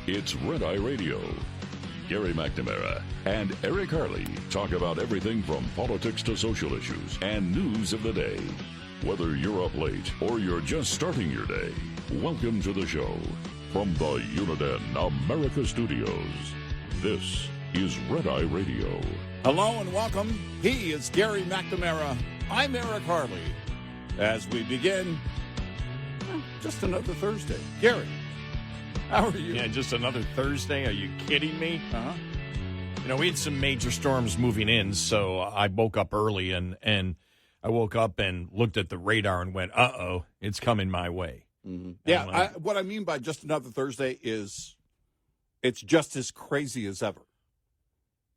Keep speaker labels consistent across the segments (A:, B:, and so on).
A: It's Red Eye Radio. Gary McNamara and Eric Harley talk about everything from politics to social issues and news of the day. Whether you're up late or you're just starting your day, welcome to the show. From the Uniden America Studios, this is Red Eye Radio.
B: Hello and welcome. He is Gary McNamara. I'm Eric Harley. As we begin, just another Thursday. Gary, how are you?
C: Yeah, just another Thursday. Are you kidding me?
B: Uh-huh.
C: You know, we had some major storms moving in, so I woke up early and I woke up and looked at the radar and went, uh-oh, it's coming my way.
B: Mm-hmm. Yeah, what I mean by just another Thursday is it's just as crazy as ever.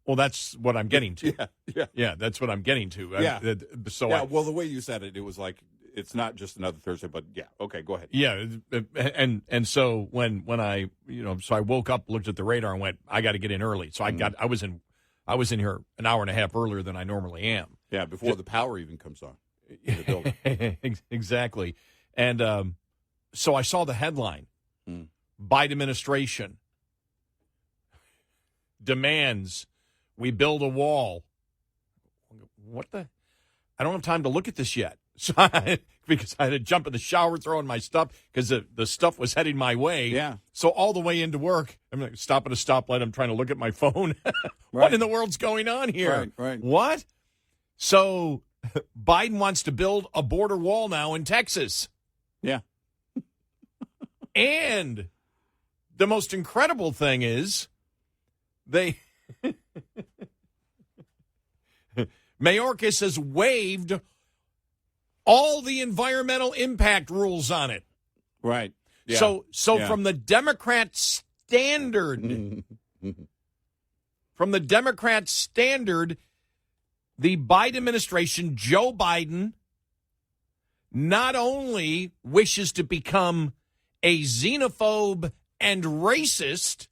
C: Well, that's what I'm getting to.
B: Yeah,
C: that's what I'm getting to.
B: Yeah. Well, the way you said it, it was like it's not just another Thursday, but yeah. Okay, go ahead.
C: Yeah, and so when I so I woke up, looked at the radar, and went, I got to get in early. So I was in here an hour and a half earlier than I normally am.
B: Yeah, before the power even comes on in the building.
C: Exactly, and so I saw the headline: Biden administration demands we build a wall. What the? I don't have time to look at this yet. So because I had to jump in the shower, throwing my stuff because the stuff was heading my way.
B: Yeah.
C: So all the way into work, I'm like, stop at a stoplight. I'm trying to look at my phone. What
B: Right.
C: in the world's going on here?
B: Right.
C: What? So Biden wants to build a border wall now in Texas.
B: Yeah.
C: And the most incredible thing is Mayorkas has waived all the environmental impact rules on it.
B: Right. Yeah.
C: So from the Democrat standard, the Biden administration, Joe Biden, not only wishes to become a xenophobe and racist,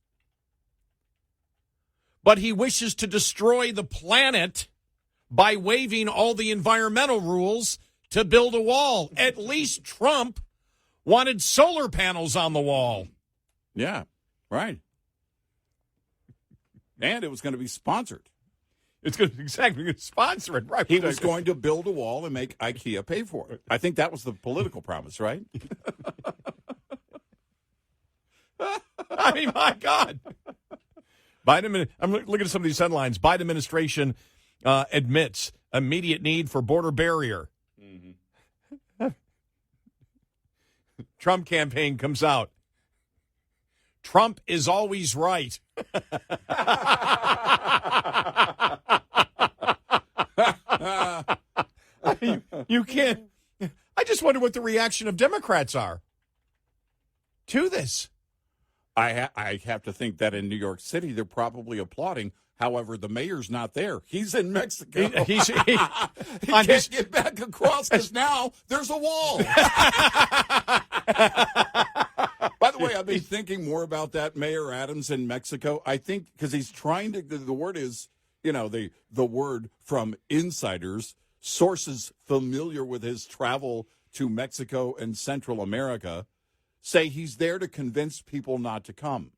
C: but he wishes to destroy the planet by waiving all the environmental rules to build a wall. At least Trump wanted solar panels on the wall.
B: Yeah, right. And it was going to be sponsored.
C: It's going to sponsor it, right?
B: He was going to build a wall and make IKEA pay for it. I think that was the political promise, right?
C: I mean, my God. I'm looking at some of these headlines. Biden administration admits immediate need for border barrier. Mm-hmm. Trump campaign comes out. Trump is always right. You can't. I just wonder what the reaction of Democrats are to this.
B: I have to think that in New York City, they're probably applauding. However, the mayor's not there. He's in Mexico.
C: He
B: can't get back across because now there's a wall. By the way, I've been thinking more about that Mayor Adams in Mexico. I think because he's trying to, the word is, the word from insiders, sources familiar with his travel to Mexico and Central America, say he's there to convince people not to come.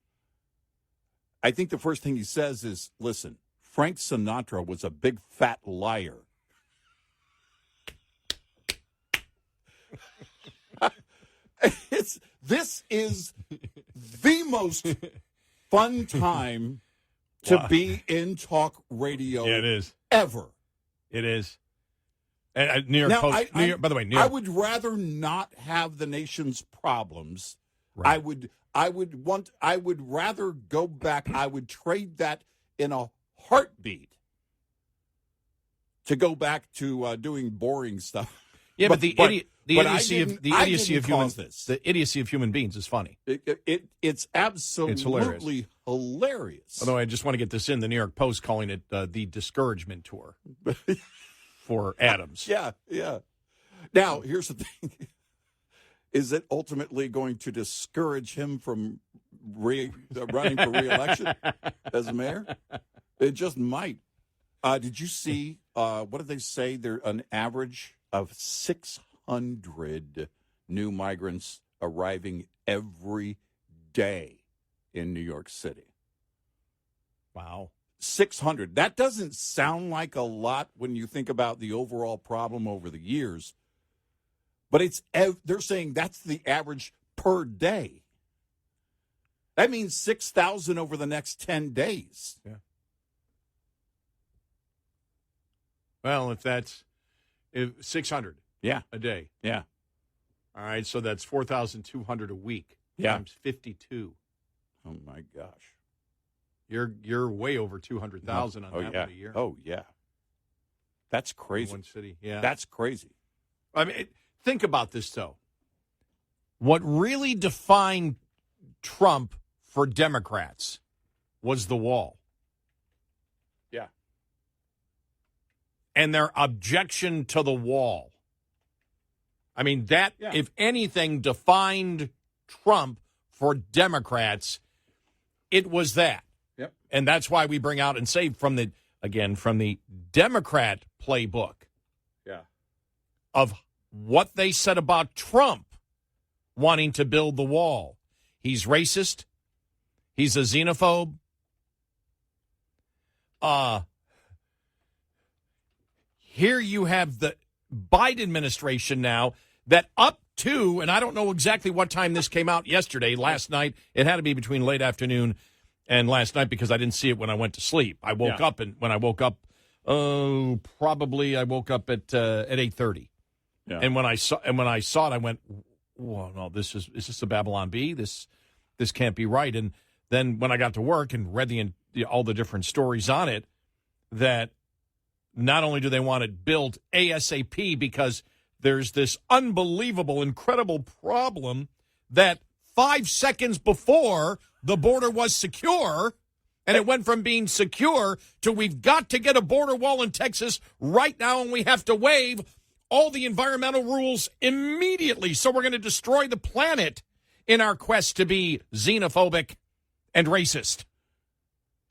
B: I think the first thing he says is, listen, Frank Sinatra was a big fat liar. This is the most fun time to be in talk radio.
C: Yeah, it is.
B: Ever.
C: It is. And New York
B: now,
C: Post. By the way, New York.
B: I would rather not have the nation's problems.
C: Right.
B: I would rather go back. I would trade that in a heartbeat to go back to doing boring stuff.
C: Yeah, but the idiocy of human beings is funny.
B: It's absolutely hilarious.
C: Although I just want to get this in, the New York Post calling it the discouragement tour for Adams.
B: Yeah. Now, here's the thing. Is it ultimately going to discourage him from running for re-election as mayor? It just might. Did you see, what did they say? There an average of 600 new migrants arriving every day in New York City.
C: Wow.
B: 600. That doesn't sound like a lot when you think about the overall problem over the years, but they're saying that's the average per day. That means 6,000 over the next 10 days.
C: Yeah. Well, if 600 a day.
B: Yeah.
C: All right, so that's 4,200 a week times 52.
B: Oh, my gosh.
C: You're way over 200,000 on that one a year.
B: Oh, yeah. That's crazy.
C: In one city, yeah.
B: That's crazy.
C: I mean, think about this, though. What really defined Trump for Democrats was the wall.
B: Yeah.
C: And their objection to the wall. I mean, that, if anything, defined Trump for Democrats, it was that.
B: Yep.
C: And that's why we bring out and say from the Democrat playbook of what they said about Trump wanting to build the wall. He's racist. He's a xenophobe. Here you have the Biden administration now that up to, and I don't know exactly what time this came out yesterday, last night. It had to be between late afternoon and last night because I didn't see it when I went to sleep. I woke up, and when I woke up, probably I woke up at 8:30. Yeah. And when I saw it, I went, "Whoa, no, is this a Babylon Bee? This can't be right." And then when I got to work and read all the different stories on it, that not only do they want it built ASAP because there's this unbelievable, incredible problem that 5 seconds before the border was secure, and it went from being secure to we've got to get a border wall in Texas right now, and we have to waive all the environmental rules immediately. So we're going to destroy the planet in our quest to be xenophobic and racist.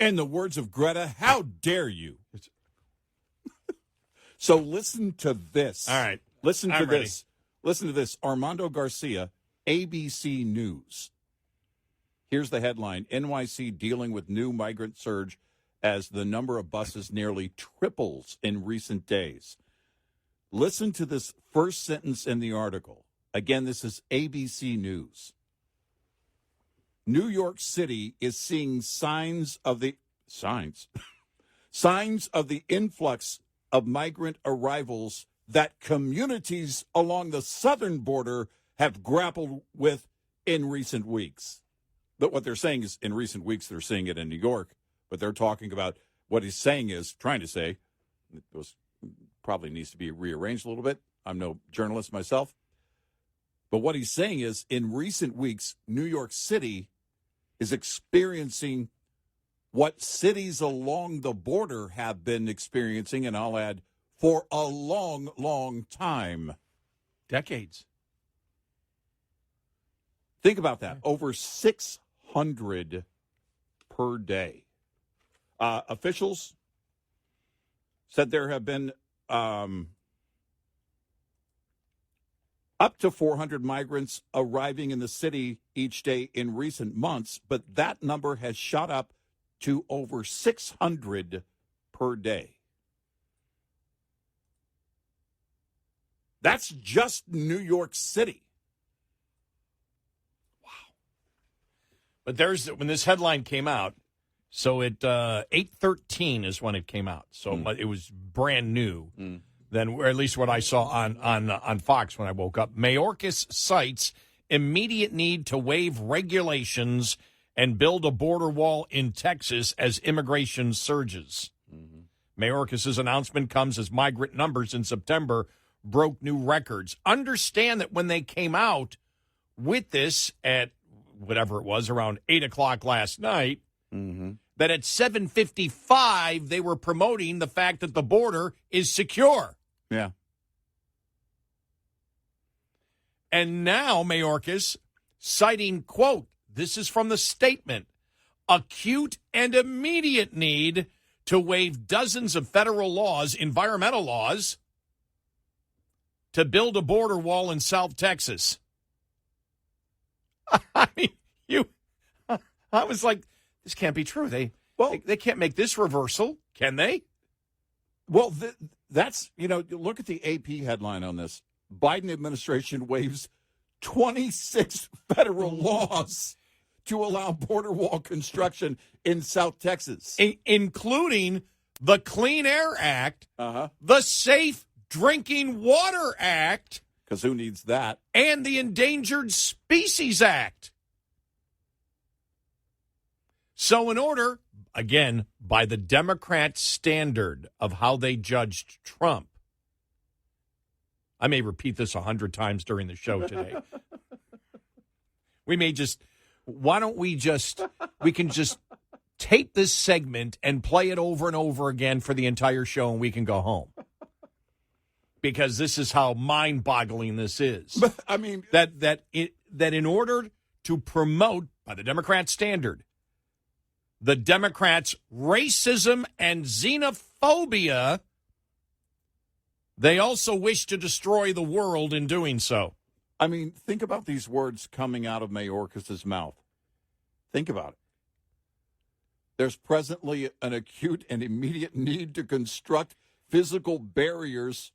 B: In the words of Greta, how dare you? So listen to this.
C: All right.
B: Listen to
C: I'm ready.
B: this. Listen to this. Armando Garcia, ABC News. Here's the headline. NYC dealing with new migrant surge as the number of buses nearly triples in recent days. Listen to this first sentence in the article. Again, this is ABC News. New York City is seeing signs of the influx of migrant arrivals that communities along the southern border have grappled with in recent weeks. But what they're saying is in recent weeks, they're seeing it in New York, but they're talking about what he's trying to say, it probably needs to be rearranged a little bit. I'm no journalist myself. But what he's saying is in recent weeks, New York City is experiencing what cities along the border have been experiencing, and I'll add, for a long, long time.
C: Decades.
B: Think about that. Over 600 per day. Officials said there have been up to 400 migrants arriving in the city each day in recent months, but that number has shot up to over 600 per day. That's just New York City.
C: Wow. But when this headline came out, so at 8:13 is when it came out. So it was brand new. Then, or at least what I saw on Fox when I woke up. Mayorkas cites immediate need to waive regulations and build a border wall in Texas as immigration surges. Mayorkas' announcement comes as migrant numbers in September broke new records. Understand that when they came out with this at whatever it was, around 8 o'clock last night, that at 7:55 they were promoting the fact that the border is secure.
B: Yeah.
C: And now Mayorkas citing, quote, this is from the statement, acute and immediate need to waive dozens of federal laws, environmental laws, to build a border wall in South Texas. I mean, I was like, this can't be true. They can't make this reversal, can they?
B: Well, that's, look at the AP headline on this. Biden administration waives 26 federal laws to allow border wall construction in South Texas.
C: Including the Clean Air Act, the Safe Drinking Water Act.
B: Because who needs that?
C: And the Endangered Species Act. So in order, again, by the Democrat standard of how they judged Trump, I may repeat this 100 times during the show today. We can just tape this segment and play it over and over again for the entire show and we can go home. Because this is how mind-boggling this is.
B: But, I mean,
C: that in order to promote, by the Democrat standard, the Democrats' racism and xenophobia, they also wish to destroy the world in doing so.
B: I mean, think about these words coming out of Mayorkas' mouth. Think about it. There's presently an acute and immediate need to construct physical barriers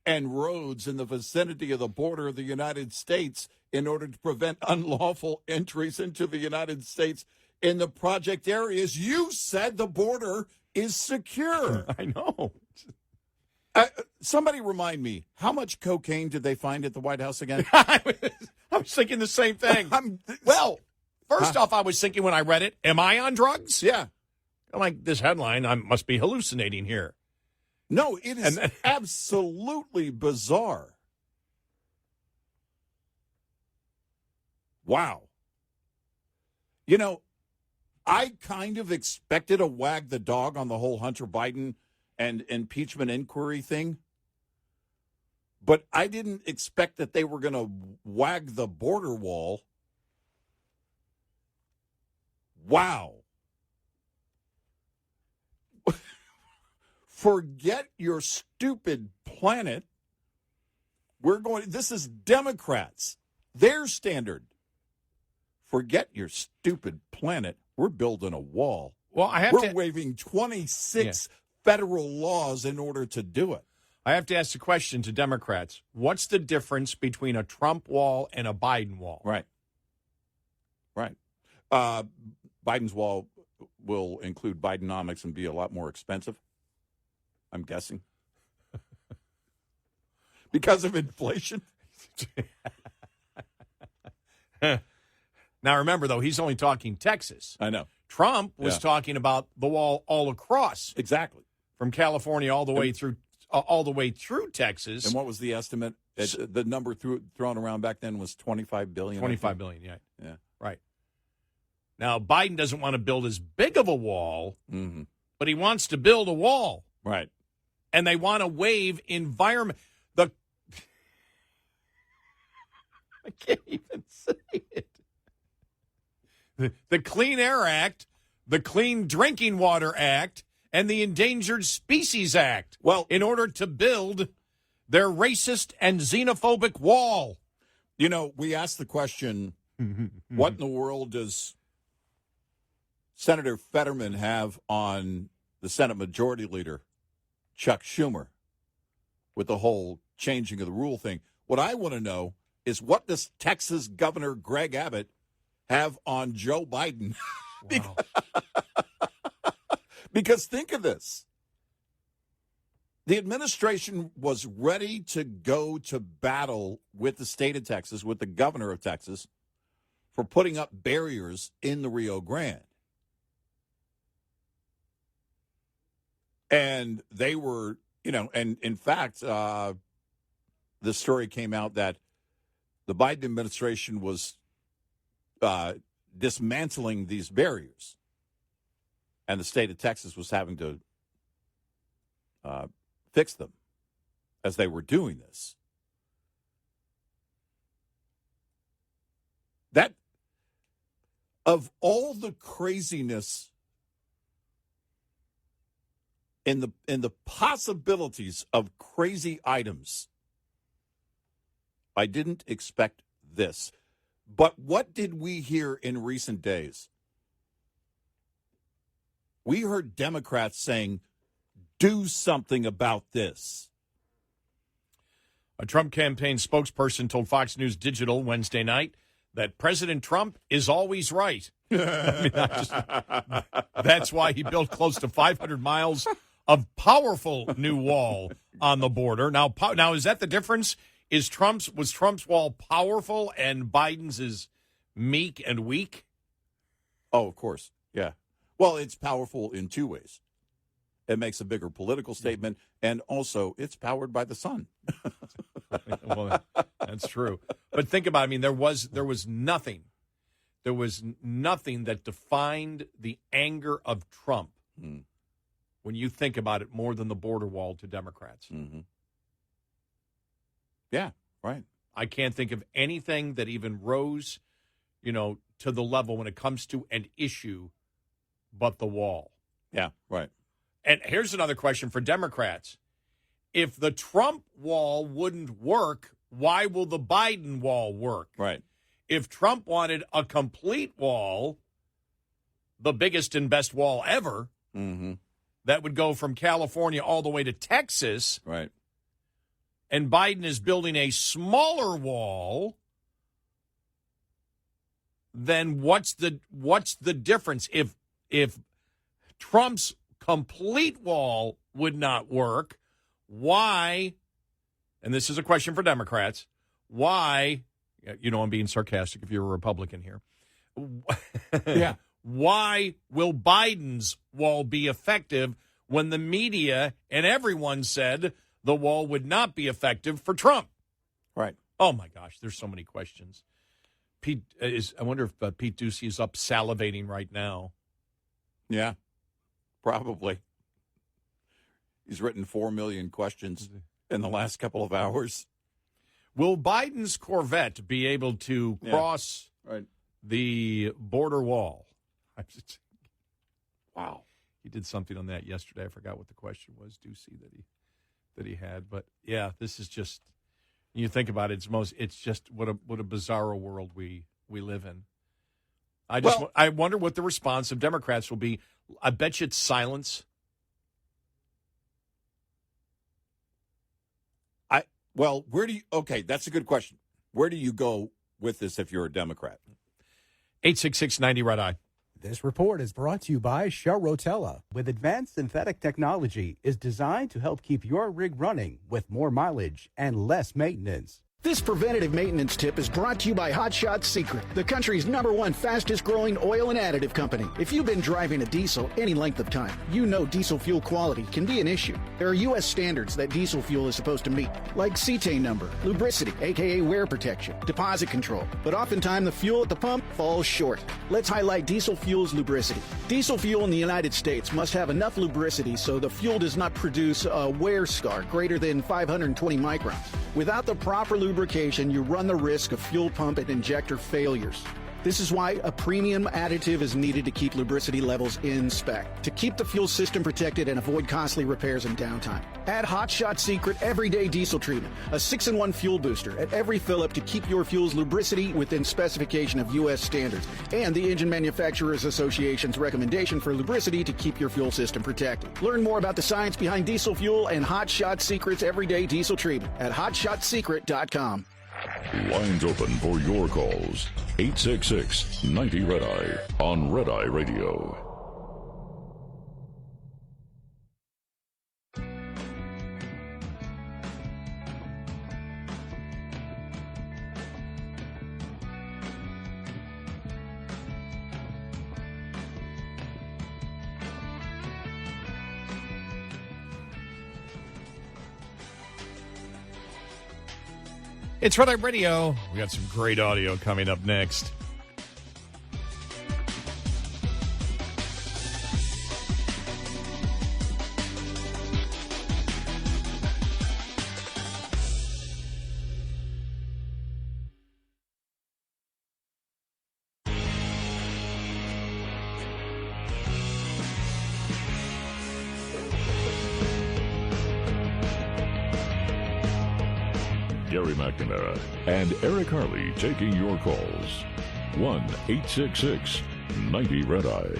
B: and roads in the vicinity of the border of the United States in order to prevent unlawful entries into the United States in the project areas. You said the border is secure.
C: I know.
B: Somebody remind me, how much cocaine did they find at the White House again?
C: I was thinking the same thing. Well, first off, I was thinking when I read it, am I on drugs?
B: Yeah.
C: I'm like, this headline, I must be hallucinating here.
B: No, it is absolutely bizarre. Wow. I kind of expected a wag the dog on the whole Hunter Biden and impeachment inquiry thing, but I didn't expect that they were going to wag the border wall. Wow. Forget your stupid planet. This is Democrats, their standard. Forget your stupid planet. We're building a wall.
C: Well,
B: We're waiving 26 federal laws in order to do it.
C: I have to ask the question to Democrats. What's the difference between a Trump wall and a Biden wall?
B: Right. Biden's wall will include Bidenomics and be a lot more expensive, I'm guessing. Because of inflation.
C: Now, remember, though, he's only talking Texas.
B: I know.
C: Trump was talking about the wall all across.
B: Exactly.
C: From California all the way through Texas.
B: And what was the estimate? The number thrown around back then was $25 billion.
C: $25 billion, yeah.
B: Right.
C: Now, Biden doesn't want to build as big of a wall, but he wants to build a wall.
B: Right.
C: And they want to waive environment. I can't even say it. The Clean Air Act, the Clean Drinking Water Act, and the Endangered Species Act.
B: Well,
C: in order to build their racist and xenophobic wall.
B: We asked the question, what in the world does Senator Fetterman have on the Senate Majority Leader, Chuck Schumer, with the whole changing of the rule thing? What I want to know is, what does Texas Governor Greg Abbott have on Joe Biden?
C: Wow.
B: Because think of this. The administration was ready to go to battle with the state of Texas, with the governor of Texas, for putting up barriers in the Rio Grande. And they were, and in fact, the story came out that the Biden administration was dismantling these barriers, and the state of Texas was having to fix them as they were doing this. That, of all the craziness in the possibilities of crazy items, I didn't expect this. But what did we hear in recent days? We heard Democrats saying, do something about this.
C: A Trump campaign spokesperson told Fox News Digital Wednesday night that President Trump is always right. That's why he built close to 500 miles of powerful new wall on the border. Now, is that the difference? Was Trump's wall powerful and Biden's is meek and weak?
B: Oh, of course. Yeah. Well, it's powerful in two ways. It makes a bigger political statement, and also it's powered by the sun.
C: Well, that's true. But think about it. I mean, there was nothing. There was nothing that defined the anger of Trump when you think about it more than the border wall to Democrats.
B: Mm-hmm. Yeah, right.
C: I can't think of anything that even rose, to the level when it comes to an issue but the wall.
B: Yeah, right.
C: And here's another question for Democrats. If the Trump wall wouldn't work, why will the Biden wall work?
B: Right.
C: If Trump wanted a complete wall, the biggest and best wall ever, that would go from California all the way to Texas.
B: Right.
C: And Biden is building a smaller wall, then what's the difference? If Trump's complete wall would not work, why, and this is a question for Democrats, why, I'm being sarcastic if you're a Republican here.
B: Yeah.
C: Why will Biden's wall be effective when the media and everyone said the wall would not be effective for Trump?
B: Right.
C: Oh, my gosh, there's so many questions. I wonder if Pete Ducey is up salivating right now.
B: Yeah, probably. He's written 4 million questions in the last couple of hours.
C: Will Biden's Corvette be able to cross the border wall? Wow. He did something on that yesterday. I forgot what the question was, Ducey, that he had. But, yeah, this is just, you think about it, it's just what a bizarro world we live in. I wonder what the response of Democrats will be. I bet you it's silence.
B: Okay, that's a good question. Where do you go with this if you're a Democrat?
C: 866-90 Red Eye.
D: This report is brought to you by Shell Rotella. With advanced synthetic technology, is designed to help keep your rig running with more mileage and less maintenance.
E: This preventative maintenance tip is brought to you by Hot Shot Secret, the country's #1 fastest growing oil and additive company. If you've been driving a diesel any length of time, you know diesel fuel quality can be an issue. There are U.S. standards that diesel fuel is supposed to meet, like cetane number, lubricity, aka wear protection, deposit control. But oftentimes the fuel at the pump falls short. Let's highlight diesel fuel's lubricity. Diesel fuel in the United States must have enough lubricity so the fuel does not produce a wear scar greater than 520 microns. Without the proper lubrication, you run the risk of fuel pump and injector failures. This is why a premium additive is needed to keep lubricity levels in spec, to keep the fuel system protected and avoid costly repairs and downtime. Add Hot Shot Secret Everyday Diesel Treatment, a 6-in-1 fuel booster at every fill-up to keep your fuel's lubricity within specification of U.S. standards, and the Engine Manufacturers Association's recommendation for lubricity to keep your fuel system protected. Learn more about the science behind diesel fuel and Hot Shot Secret's Everyday Diesel Treatment at hotshotsecret.com.
A: Lines open for your calls. 866-90 Red Eye on Red Eye Radio.
C: It's Red Eye Radio. We got some great audio coming up next.
A: Gary McNamara and Eric Harley taking your calls. 1-866-90 Red Eye.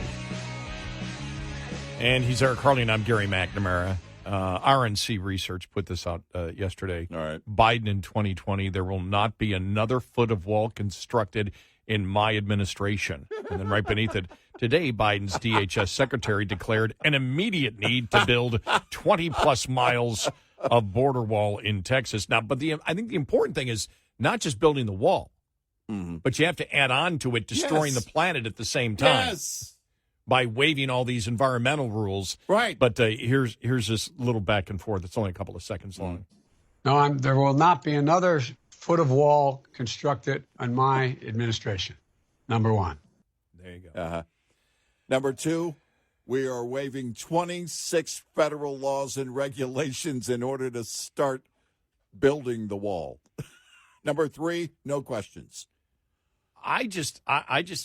C: And he's Eric Harley, and I'm Gary McNamara. RNC Research put this out yesterday.
B: All right.
C: Biden in 2020, there will not be another foot of wall constructed in my administration. And then right beneath it, today, Biden's DHS secretary declared an immediate need to build 20-plus miles of border wall in Texas. Now, but I think the important thing is not just building the wall, but you have to add on to it destroying the planet at the same time.
B: Yes.
C: By waiving all these environmental rules.
B: Right.
C: But here's this little back and forth. It's only a couple of seconds long.
F: No, there will not be another foot of wall constructed on my administration. Number one.
C: There you go.
B: Number two, we are waiving 26 federal laws and regulations in order to start building the wall. Number three, no questions.
C: I just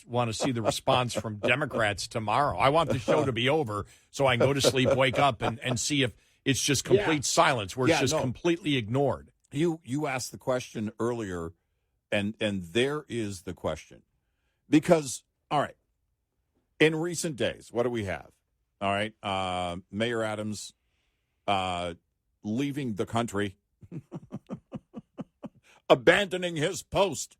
C: want to see the response from Democrats tomorrow. I want the show to be over so I can go to sleep, wake up, and see if it's just complete silence, where it's just completely ignored.
B: You asked the question earlier, and there is the question. Because, all right, in recent days, what do we have? All right, Mayor Adams leaving the country, abandoning his post.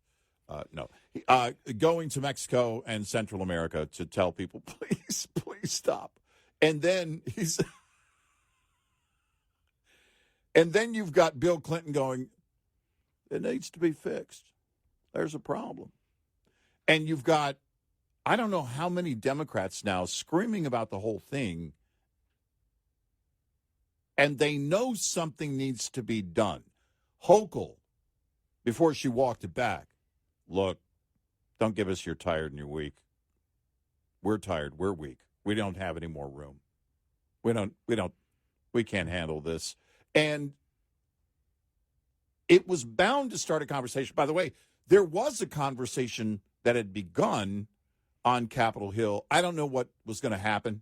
B: Going to Mexico and Central America to tell people, please stop. And then and then you've got Bill Clinton going, it needs to be fixed. There's a problem. And you've got, I don't know how many Democrats now screaming about the whole thing. And they know something needs to be done. Hochul, before she walked it back, look, don't give us you're tired and you're weak. We're tired. We're weak. We don't have any more room. We can't handle this. And it was bound to start a conversation. By the way, there was a conversation that had begun on Capitol Hill. I don't know what was going to happen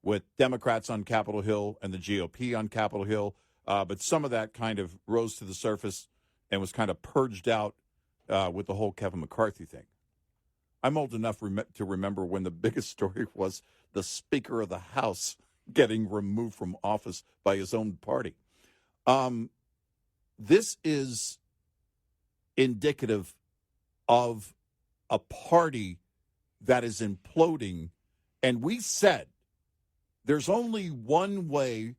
B: with Democrats on Capitol Hill and the GOP on Capitol Hill, but some of that kind of rose to the surface and was kind of purged out with the whole Kevin McCarthy thing. I'm old enough to remember when the biggest story was the Speaker of the House getting removed from office by his own party. This is indicative of a party that is imploding. And we said there's only one way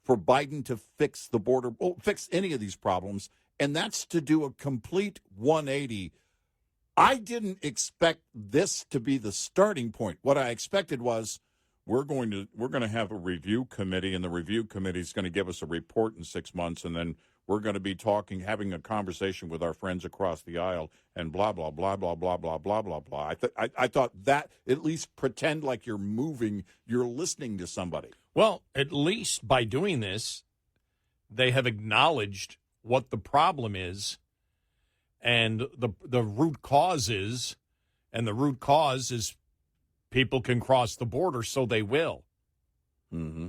B: for Biden to fix the border, fix any of these problems, and that's to do a complete 180. I didn't expect this to be the starting point. What I expected was we're going to have a review committee, and the review committee is going to give us a report in 6 months, and then we're going to be having a conversation with our friends across the aisle, and blah blah blah blah blah blah blah blah blah. I thought that at least pretend like you're listening to somebody.
C: Well, at least by doing this, they have acknowledged what the problem is and the root cause is, and the root cause is people can cross the border, so they will.
B: Mm-hmm.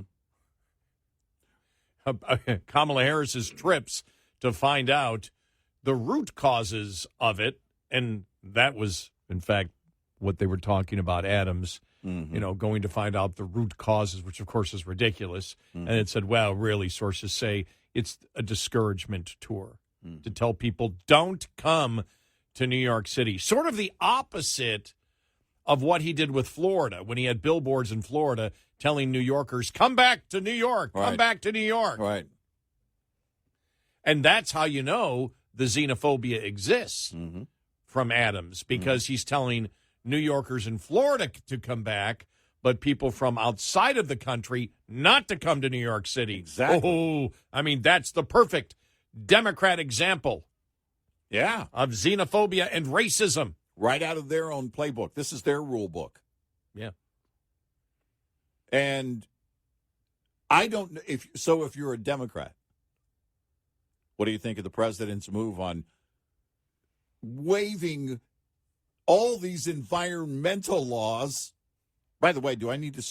C: Kamala Harris's trips to find out the root causes of it, and that was, in fact, what they were talking about, Adams, going to find out the root causes, which, of course, is ridiculous. And it said, well, really, sources say it's a discouragement tour to tell people don't come to New York City. Sort of the opposite of what he did with Florida when he had billboards in Florida telling New Yorkers, come back to New York, come back to New York.
B: Right.
C: And that's how you know the xenophobia exists from Adams, because he's telling New Yorkers in Florida to come back, but people from outside of the country not to come to New York City.
B: Exactly.
C: Oh, I mean, that's the perfect Democrat example.
B: Yeah.
C: Of xenophobia and racism.
B: Right out of their own playbook. This is their rule book.
C: Yeah.
B: And I don't know if you're a Democrat, what do you think of the president's move on waiving all these environmental laws? By the way, do I need to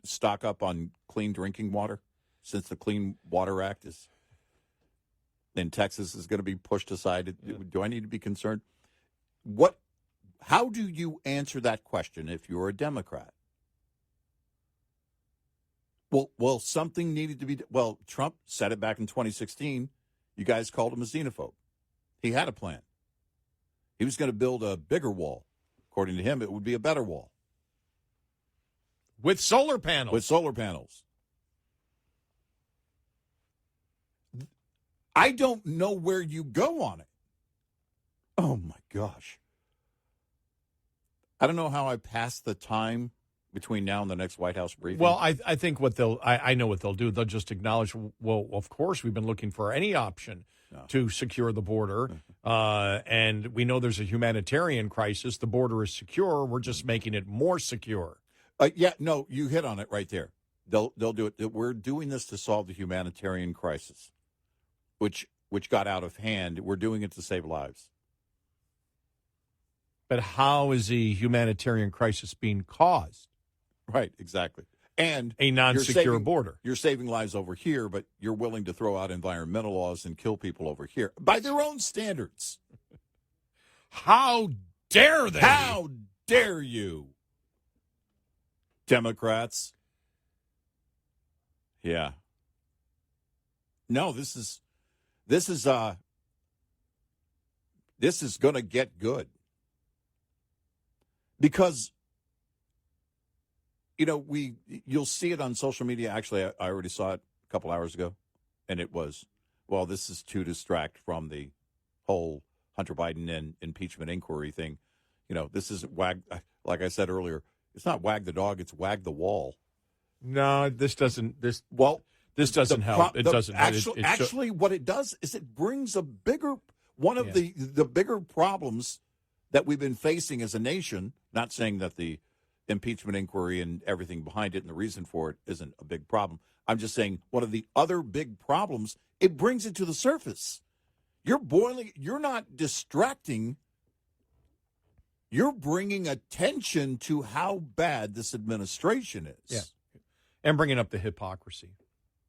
B: stock up on clean drinking water since the Clean Water Act in Texas is going to be pushed aside? Yeah. Do I need to be concerned? How do you answer that question if you're a Democrat? Well, something needed to be. Well, Trump said it back in 2016. You guys called him a xenophobe. He had a plan. He was going to build a bigger wall. According to him, it would be a better wall
C: with solar panels.
B: With solar panels. I don't know where you go on it. Oh my gosh. I don't know how I pass the time between now and the next White House briefing.
C: Well, I think what I know what they'll do. They'll just acknowledge, well, of course, we've been looking for any option to secure the border. And we know there's a humanitarian crisis. The border is secure. We're just making it more secure.
B: No, you hit on it right there. They'll do it. We're doing this to solve the humanitarian crisis, which got out of hand. We're doing it to save lives.
C: But how is the humanitarian crisis being caused?
B: Right, exactly. And
C: a non-secure border.
B: You're saving lives over here, but you're willing to throw out environmental laws and kill people over here by their own standards.
C: How dare they?
B: How dare you? Democrats. Yeah. No, this is going to get good. Because you'll see it on social media. Actually, I already saw it a couple hours ago, and it was, well, this is to distract from the whole Hunter Biden and impeachment inquiry thing. This isn't like I said earlier, it's not wag the dog, it's wag the wall.
C: No, this doesn't help. It doesn't.
B: Actually, what it does is it brings the bigger problems that we've been facing as a nation, not saying that the impeachment inquiry and everything behind it and the reason for it isn't a big problem. I'm just saying one of the other big problems, it brings it to the surface. You're not distracting. You're bringing attention to how bad this administration is.
C: Yeah. And bringing up the hypocrisy.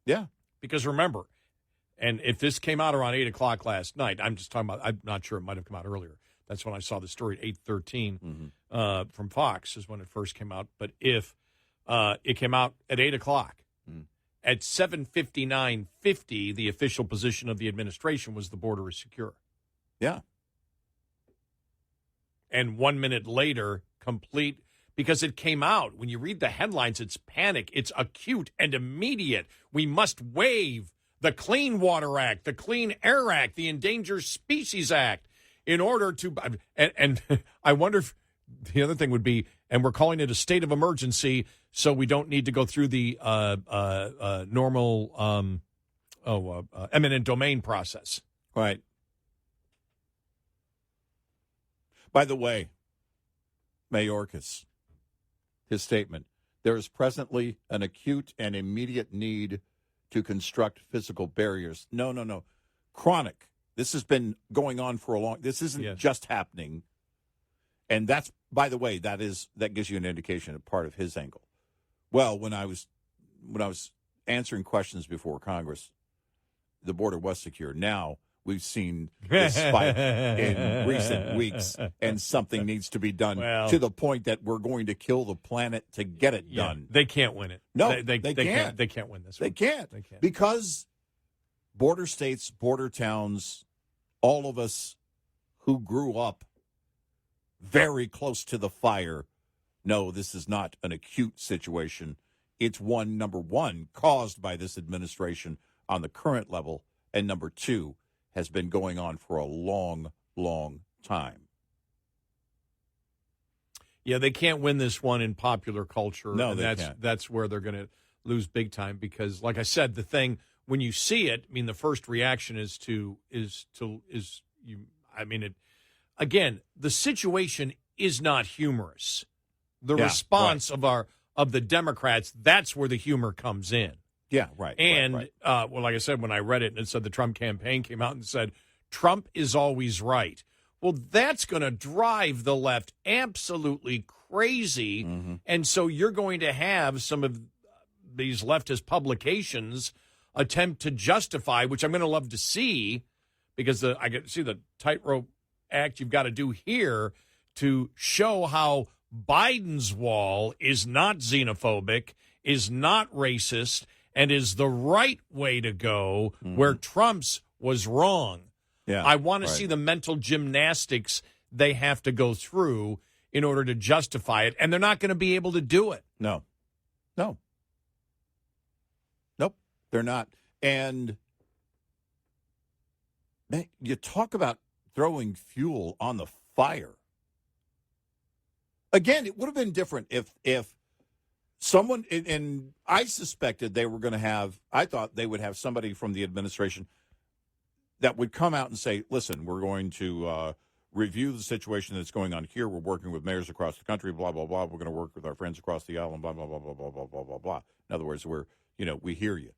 B: Yeah.
C: Because remember, and if this came out around 8 o'clock last night, I'm just talking about, I'm not sure, it might have come out earlier. That's when I saw the story at 8:13 from Fox is when it first came out. But if it came out at 8 o'clock, at 7:59:50, the official position of the administration was the border is secure.
B: Yeah.
C: And 1 minute later, because it came out. When you read the headlines, it's panic. It's acute and immediate. We must waive the Clean Water Act, the Clean Air Act, the Endangered Species Act, in order to, and I wonder if the other thing would be, and we're calling it a state of emergency, so we don't need to go through the normal eminent domain process.
B: Right. By the way, Mayorkas, his statement, there is presently an acute and immediate need to construct physical barriers. No. Chronic. This has been going on for a long. This isn't just happening, and that's, by the way, that gives you an indication of part of his angle. Well, when I was answering questions before Congress, the border was secure. Now we've seen this spike in recent weeks, and something needs to be done to the point that we're going to kill the planet to get it done.
C: They can't win it.
B: No,
C: they can't. They can't win this.
B: They can't because border states, border towns, all of us who grew up very close to the fire know this is not an acute situation. It's number one, caused by this administration on the current level, and number two, has been going on for a long, long time.
C: Yeah, they can't win this one in popular culture.
B: No, they can't.
C: That's where they're going to lose big time because, like I said, the thing, when you see it, I mean, the first reaction again, the situation is not humorous. The response of the Democrats, that's where the humor comes in.
B: Yeah, right.
C: And,
B: right.
C: Well, like I said, when I read it and it said the Trump campaign came out and said, Trump is always right. Well, that's going to drive the left absolutely crazy. Mm-hmm. And so you're going to have some of these leftist publications attempt to justify, which I'm going to love to see, because I get to see the tightrope act you've got to do here to show how Biden's wall is not xenophobic is not racist and is the right way to go, where Trump's was wrong.
B: Yeah,
C: I want to
B: right.
C: see the mental gymnastics they have to go through in order to justify it, and they're not going to be able to do it.
B: No. Nope, they're not. And man, you talk about throwing fuel on the fire. Again, it would have been different if someone, and I suspected they were going to have, I thought they would have somebody from the administration that would come out and say, listen, we're going to review the situation that's going on here. We're working with mayors across the country, blah, blah, blah. We're going to work with our friends across the aisle, and blah, blah, blah, blah, blah, blah, blah, blah, blah. In other words, we hear you.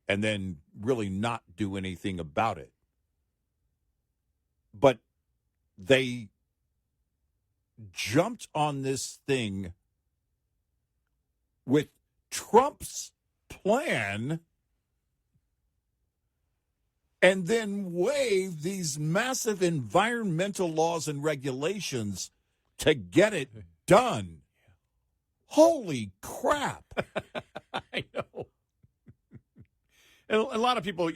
B: And then really not do anything about it. But they jumped on this thing with Trump's plan and then waved these massive environmental laws and regulations to get it done. Holy crap.
C: I know. And a lot of people,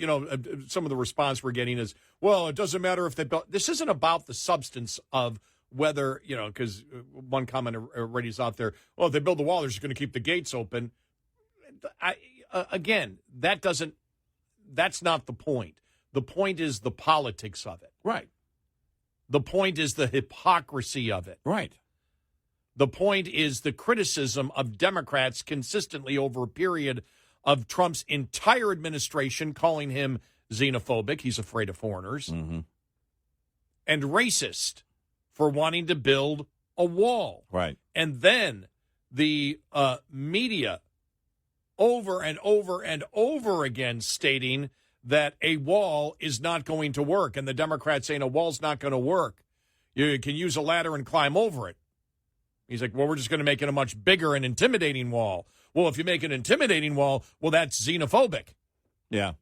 C: some of the response we're getting is, well, it doesn't matter if they built. This isn't about the substance of whether, because one comment already is out there, well, if they build the wall, they're just going to keep the gates open. Again, that's not the point. The point is the politics of it.
B: Right.
C: The point is the hypocrisy of it.
B: Right.
C: The point is the criticism of Democrats consistently over a period of Trump's entire administration, calling him xenophobic, he's afraid of foreigners, and racist for wanting to build a wall.
B: Right.
C: And then the media over and over and over again stating that a wall is not going to work, and the Democrats saying a wall's not going to work. You can use a ladder and climb over it. He's like, well, we're just going to make it a much bigger and intimidating wall. Well, if you make an intimidating wall, well, that's xenophobic.
B: Yeah.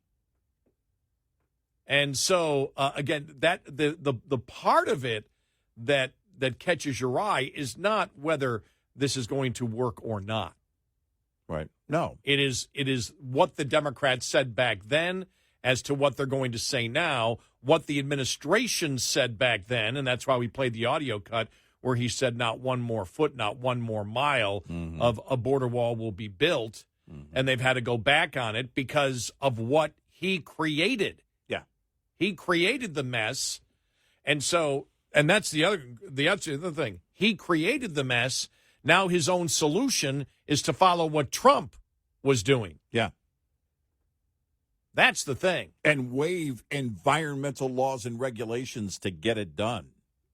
C: And so, again, that the part of it that catches your eye is not whether this is going to work or not.
B: Right. No.
C: It is what the Democrats said back then as to what they're going to say now, what the administration said back then, and that's why we played the audio cut where he said not one more foot, not one more mile of a border wall will be built, and they've had to go back on it because of what he created.
B: Yeah.
C: He created the mess, and that's the other thing. He created the mess. Now his own solution is to follow what Trump was doing.
B: Yeah.
C: That's the thing.
B: And waive environmental laws and regulations to get it done.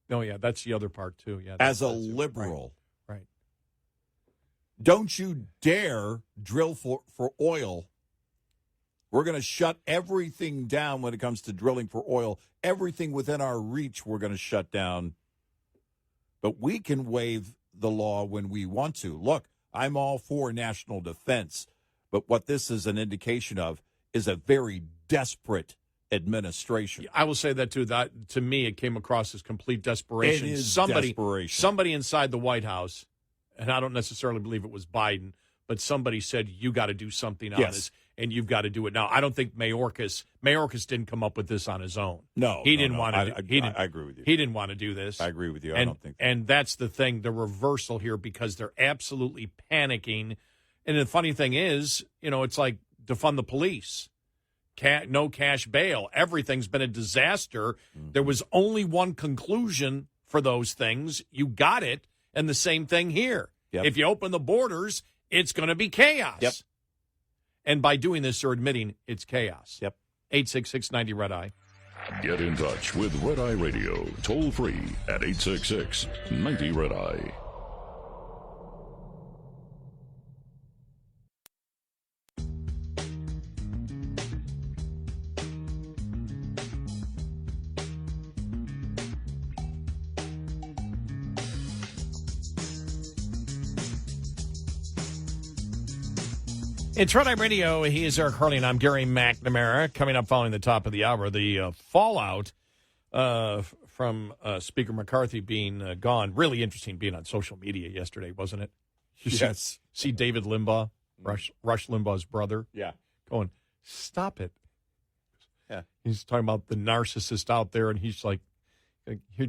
C: Oh, yeah, that's the other part, too. Yeah,
B: As a liberal.
C: Right.
B: Don't you dare drill for oil. We're going to shut everything down when it comes to drilling for oil. Everything within our reach we're going to shut down. But we can waive the law when we want to. Look, I'm all for national defense. But what this is an indication of is a very desperate administration.
C: I will say that, too. That, to me, it came across as complete desperation.
B: It is
C: desperation. Somebody inside the White House, and I don't necessarily believe it was Biden, but somebody said, you got to do something on this, and you've got to do it now. I don't think Mayorkas didn't come up with this on his own.
B: No.
C: He didn't want to.
B: I agree with you.
C: He didn't want to do this.
B: I agree with you. I don't think.
C: And that's the thing, the reversal here, because they're absolutely panicking. And the funny thing is, it's like defund the police. No cash bail. Everything's been a disaster. There was only one conclusion for those things. You got it. And the same thing here.
B: Yep.
C: If you open the borders, it's going to be chaos.
B: Yep.
C: And by doing this, they're admitting it's chaos.
B: Yep.
C: 866-90 Red Eye.
A: Get in touch with Red Eye Radio, toll free at 866-90 Red Eye.
C: It's Red Eye Radio. He is Eric Harley, and I'm Gary McNamara. Coming up following the top of the hour, the fallout from Speaker McCarthy being gone. Really interesting being on social media yesterday, wasn't it?
B: Yes.
C: See David Limbaugh Rush Limbaugh's brother.
B: Yeah.
C: Going, stop it.
B: Yeah.
C: He's talking about the narcissist out there, and he's like, he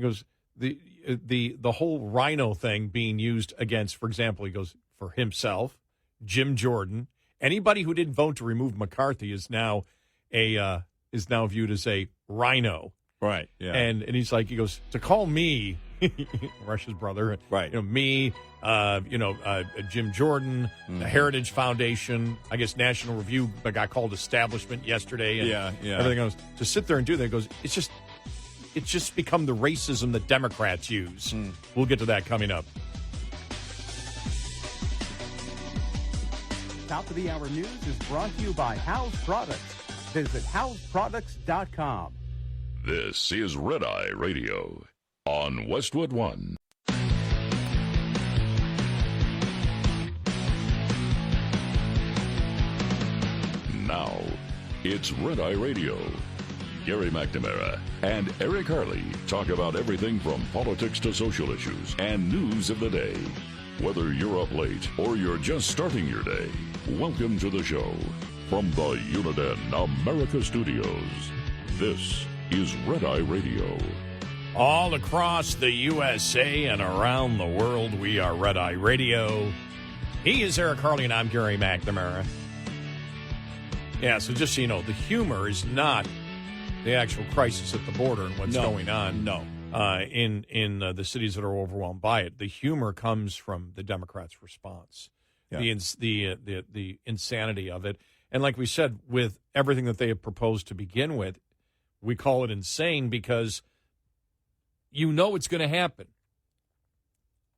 C: goes, the whole rhino thing being used against, for example, he goes, for himself, Jim Jordan, anybody who didn't vote to remove McCarthy is now viewed as a rhino.
B: Right. Yeah.
C: And he's like, he goes, to call me, Rush's brother,
B: Right.
C: Me, Jim Jordan, the Heritage Foundation, I guess National Review got called establishment yesterday, and everything else. To sit there and do that, goes, it's just become the racism that Democrats use. We'll get to that coming up.
D: Top of the Hour News is brought to you by House Products. Visit houseproducts.com.
A: This is Red Eye Radio on Westwood One. Now, it's Red Eye Radio. Gary McNamara and Eric Harley talk about everything from politics to social issues and news of the day. Whether you're up late or you're just starting your day, welcome to the show. From the Uniden America Studios, this is Red Eye Radio.
C: All across the USA and around the world, we are Red Eye Radio. He is Eric Harley, and I'm Gary McNamara. Yeah, so just so you know, the humor is not the actual crisis at the border and what's going on.
B: No.
C: In the cities that are overwhelmed by it. The humor comes from the Democrats' response, the insanity of it. And like we said, with everything that they have proposed to begin with, we call it insane because you know it's going to happen.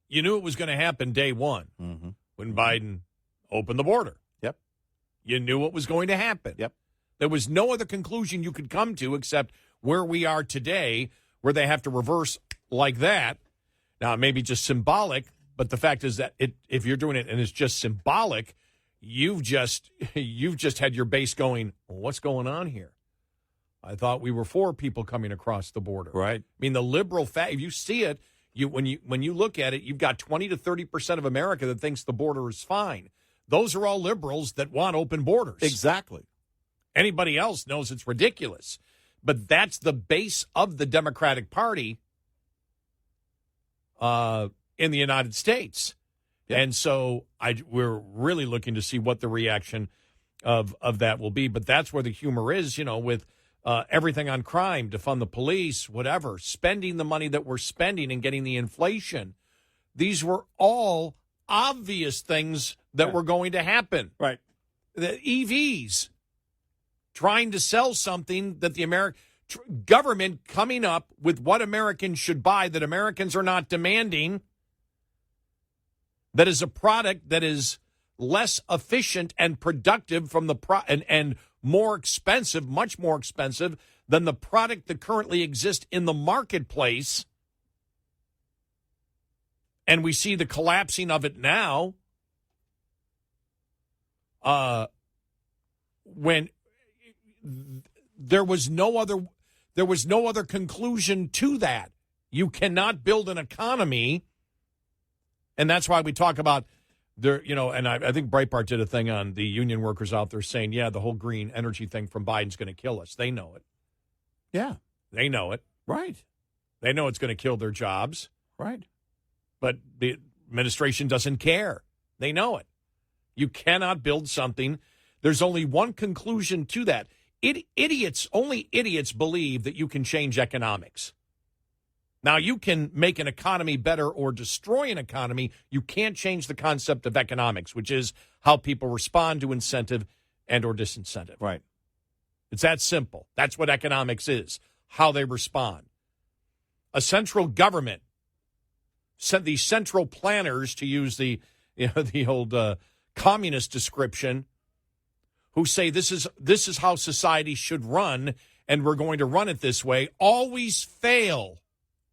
C: You knew it was going to happen day one when Biden opened the border.
B: Yep.
C: You knew it was going to happen.
B: Yep.
C: There was no other conclusion you could come to except where we are today, where they have to reverse like that. Now, it may be just symbolic, but the fact is that if you're doing it and it's just symbolic, you've just had your base going, well, what's going on here? I thought we were for people coming across the border.
B: Right.
C: I mean, the liberal fact, if you see it, when you look at it, you've got 20 to 30% of America that thinks the border is fine. Those are all liberals that want open borders.
B: Exactly.
C: Anybody else knows it's ridiculous. But that's the base of the Democratic Party in the United States. Yep. And so we're really looking to see what the reaction of that will be. But that's where the humor is, with everything on crime, to fund the police, whatever, spending the money that we're spending and getting the inflation. These were all obvious things that were going to happen.
B: Right.
C: The EVs, trying to sell something that the American government coming up with what Americans should buy that Americans are not demanding, that is a product that is less efficient and productive from and more expensive, much more expensive than the product that currently exists in the marketplace. And we see the collapsing of it now. When there was no other conclusion to that. You cannot build an economy, and that's why we talk about there. And I think Breitbart did a thing on the union workers out there saying, "Yeah, the whole green energy thing from Biden's going to kill us." They know it.
B: Yeah,
C: they know it.
B: Right.
C: They know it's going to kill their jobs.
B: Right.
C: But the administration doesn't care. They know it. You cannot build something. There's only one conclusion to that. Only idiots believe that you can change economics. Now, you can make an economy better or destroy an economy. You can't change the concept of economics, which is how people respond to incentive and or disincentive.
B: Right.
C: It's that simple. That's what economics is, how they respond. A central government, the central planners, to use the old communist description, who say this is how society should run, and we're going to run it this way, always fail.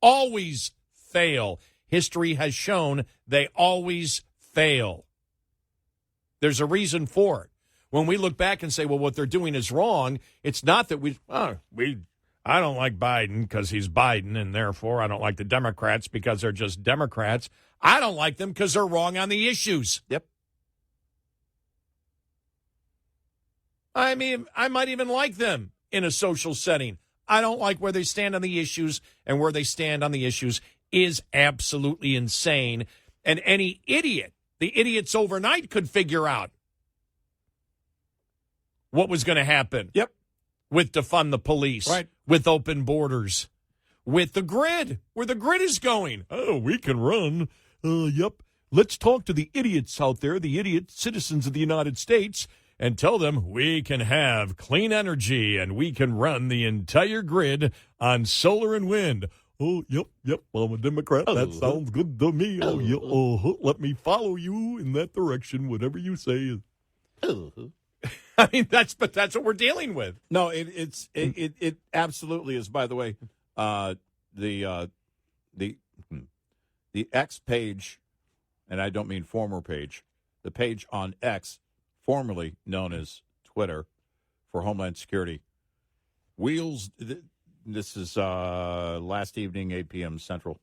C: Always fail. History has shown they always fail. There's a reason for it. When we look back and say, well, what they're doing is wrong, it's not that I don't like Biden because he's Biden, and therefore I don't like the Democrats because they're just Democrats. I don't like them because they're wrong on the issues.
B: Yep.
C: I mean, I might even like them in a social setting. I don't like where they stand on the issues, and where they stand on the issues is absolutely insane. And any idiot, the idiots overnight could figure out what was going to happen.
B: Yep.
C: With defund the police,
B: right,
C: with open borders, with the grid, where the grid is going. Oh, we can run. Yep. Let's talk to the idiots out there, the idiot citizens of the United States, and tell them we can have clean energy and we can run the entire grid on solar and wind. Oh, yep. I'm a Democrat. That sounds good to me. Oh, yeah. Let me follow you in that direction, whatever you say. I mean, that's what we're dealing with.
B: No, it absolutely is. By the way, the X page, and I don't mean former page, the page on X, formerly known as Twitter, for Homeland Security, wheels. This is last evening, 8 p.m. Central.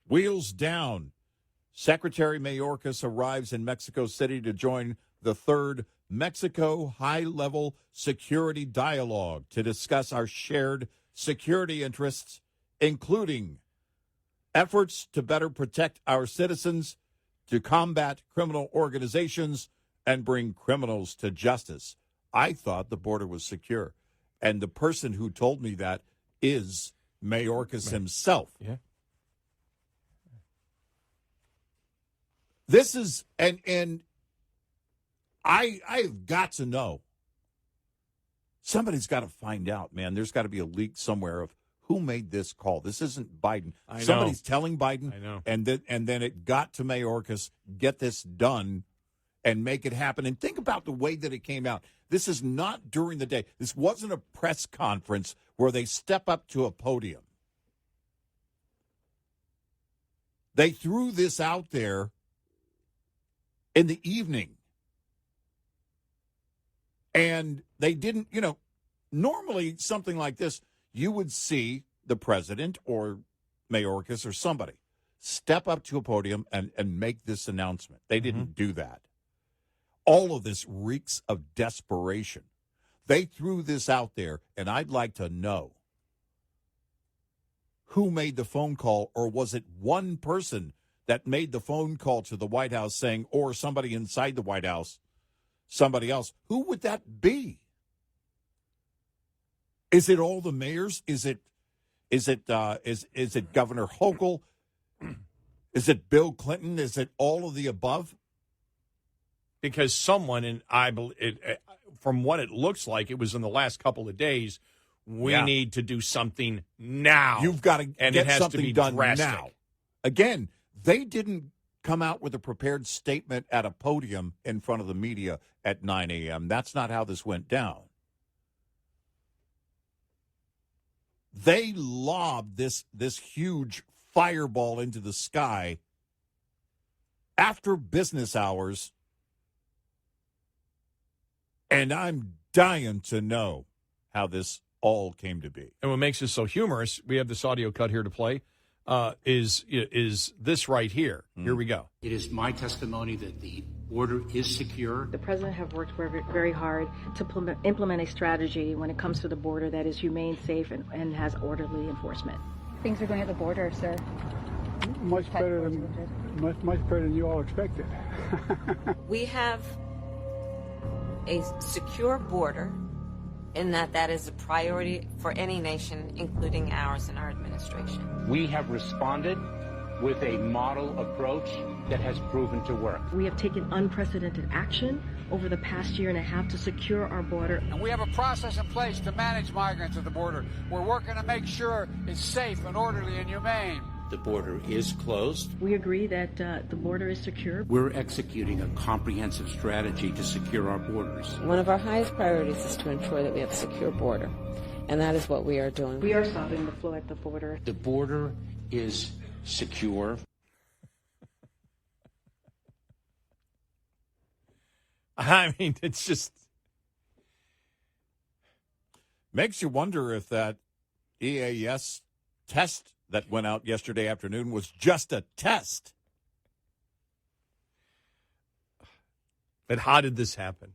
B: Wheels down. Secretary Mayorkas arrives in Mexico City to join the third Mexico high-level security dialogue to discuss our shared security interests, including efforts to better protect our citizens, to combat criminal organizations, and bring criminals to justice. I thought the border was secure. And the person who told me that is Mayorkas himself.
C: Yeah.
B: This is, and I've got to know. Somebody's got to find out, man. There's got to be a leak somewhere of who made this call. This isn't Biden.
C: I know.
B: Somebody's telling Biden.
C: I know.
B: And then it got to Mayorkas, get this done and make it happen. And think about the way that it came out. This is not during the day. This wasn't a press conference where they step up to a podium. They threw this out there in the evening. And they didn't, normally something like this, you would see the president or Mayorkas or somebody step up to a podium and make this announcement. They didn't do that. All of this reeks of desperation. They threw this out there, and I'd like to know who made the phone call, or was it one person that made the phone call to the White House saying, or somebody inside the White House, somebody else? Who would that be? Is it all the mayors? Is it Governor Hochul? Is it Bill Clinton? Is it all of the above?
C: Because someone, and I believe, from what it looks like, it was in the last couple of days. We need to do something now.
B: You've got to get something done
C: drastic.
B: now. Again, they didn't come out with a prepared statement at a podium in front of the media at 9 a.m. That's not how this went down. They lobbed this huge fireball into the sky after business hours. And I'm dying to know how this all came to be.
C: And what makes this so humorous, we have this audio cut here to play, is this right here. Here we go.
G: It is my testimony that the border is secure.
H: The president have worked very, very hard to implement a strategy when it comes to the border that is humane, safe, and has orderly enforcement.
I: Things are going at the border, sir.
F: Much better than you all expected.
J: We have a secure border in that is a priority for any nation, including ours and our administration.
K: We have responded with a model approach that has proven to work.
H: We have taken unprecedented action over the past year and a half to secure our border.
L: And we have a process in place to manage migrants at the border. We're working to make sure it's safe and orderly and humane.
G: The border is closed.
H: We agree that the border is secure.
G: We're executing a comprehensive strategy to secure our borders.
J: One of our highest priorities is to ensure that we have a secure border, and that is what we are doing.
H: We are stopping the flow at the border.
G: The border is secure.
C: I mean, it's just
B: makes you wonder if that EAS test that went out yesterday afternoon was just a test.
C: But how did this happen?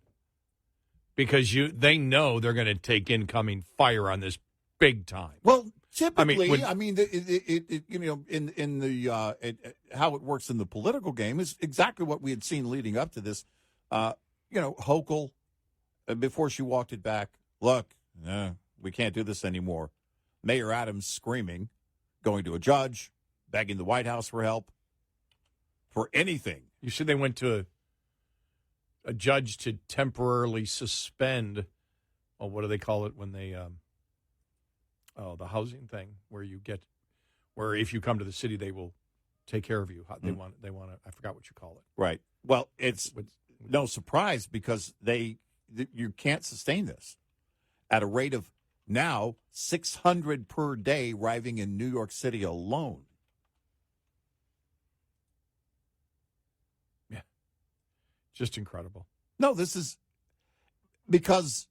C: because they know they're going to take incoming fire on this big time.
B: Well, typically,
C: I mean,
B: in the how it works in the political game is exactly what we had seen leading up to this. Hochul, before she walked it back, look, we can't do this anymore. Mayor Adams screaming, going to a judge, begging the White House for help, for anything.
C: You said they went to a judge to temporarily suspend, what do they call it when they, the housing thing, where if you come to the city, they will take care of you. They want to, I forgot what you call it.
B: Right. Well, it's no surprise because you can't sustain this at a rate of now 600 per day arriving in New York City alone.
C: Yeah. Just incredible.
B: No, this is because,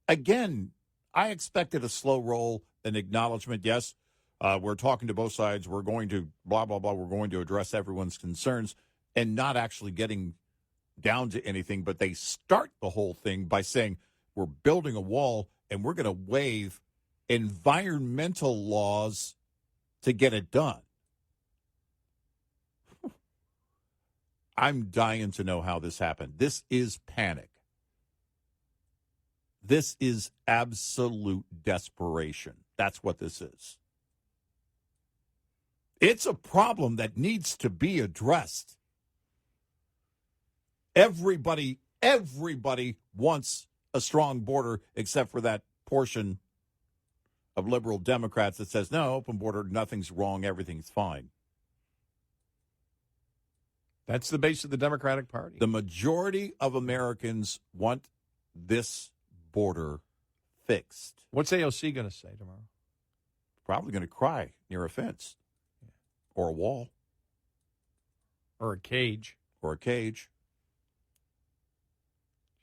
B: again, I expected a slow roll, an acknowledgement. Yes, we're talking to both sides. We're going to blah, blah, blah. We're going to address everyone's concerns and not actually getting down to anything. But they start the whole thing by saying we're building a wall and we're going to waive environmental laws to get it done. I'm dying to know how this happened. This is panic. This is absolute desperation. That's what this is. It's a problem that needs to be addressed. Everybody wants a strong border except for that portion of liberal Democrats that says, no, open border, nothing's wrong, everything's fine.
C: That's the base of the Democratic Party.
B: The majority of Americans want this border fixed.
C: What's AOC going to say tomorrow?
B: Probably going to cry near a fence or a wall.
C: Or a cage.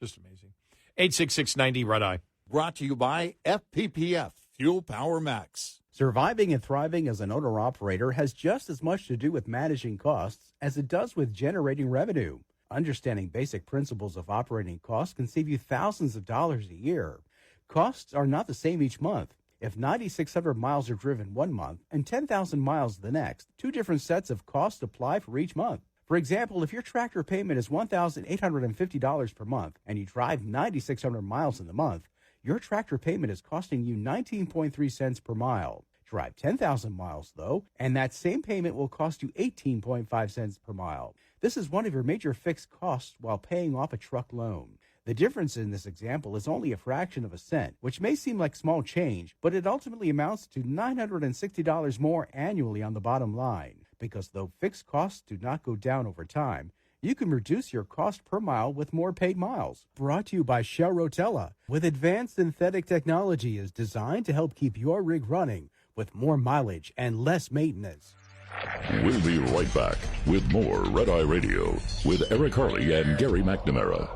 C: Just amazing. 866-90 Red Eye.
B: Brought to you by FPPF, Fuel Power Max.
D: Surviving and thriving as an owner-operator has just as much to do with managing costs as it does with generating revenue. Understanding basic principles of operating costs can save you thousands of dollars a year. Costs are not the same each month. If 9,600 miles are driven one month and 10,000 miles the next, two different sets of costs apply for each month. For example, if your tractor payment is $1,850 per month and you drive 9,600 miles in the month, your tractor payment is costing you 19.3 cents per mile. Drive 10,000 miles, though, and that same payment will cost you 18.5 cents per mile. This is one of your major fixed costs while paying off a truck loan. The difference in this example is only a fraction of a cent, which may seem like small change, but it ultimately amounts to $960 more annually on the bottom line. Because though fixed costs do not go down over time, you can reduce your cost per mile with more paid miles. Brought to you by Shell Rotella, with advanced synthetic technology is designed to help keep your rig running with more mileage and less maintenance.
A: We'll be right back with more Red Eye Radio with Eric Harley and Gary McNamara.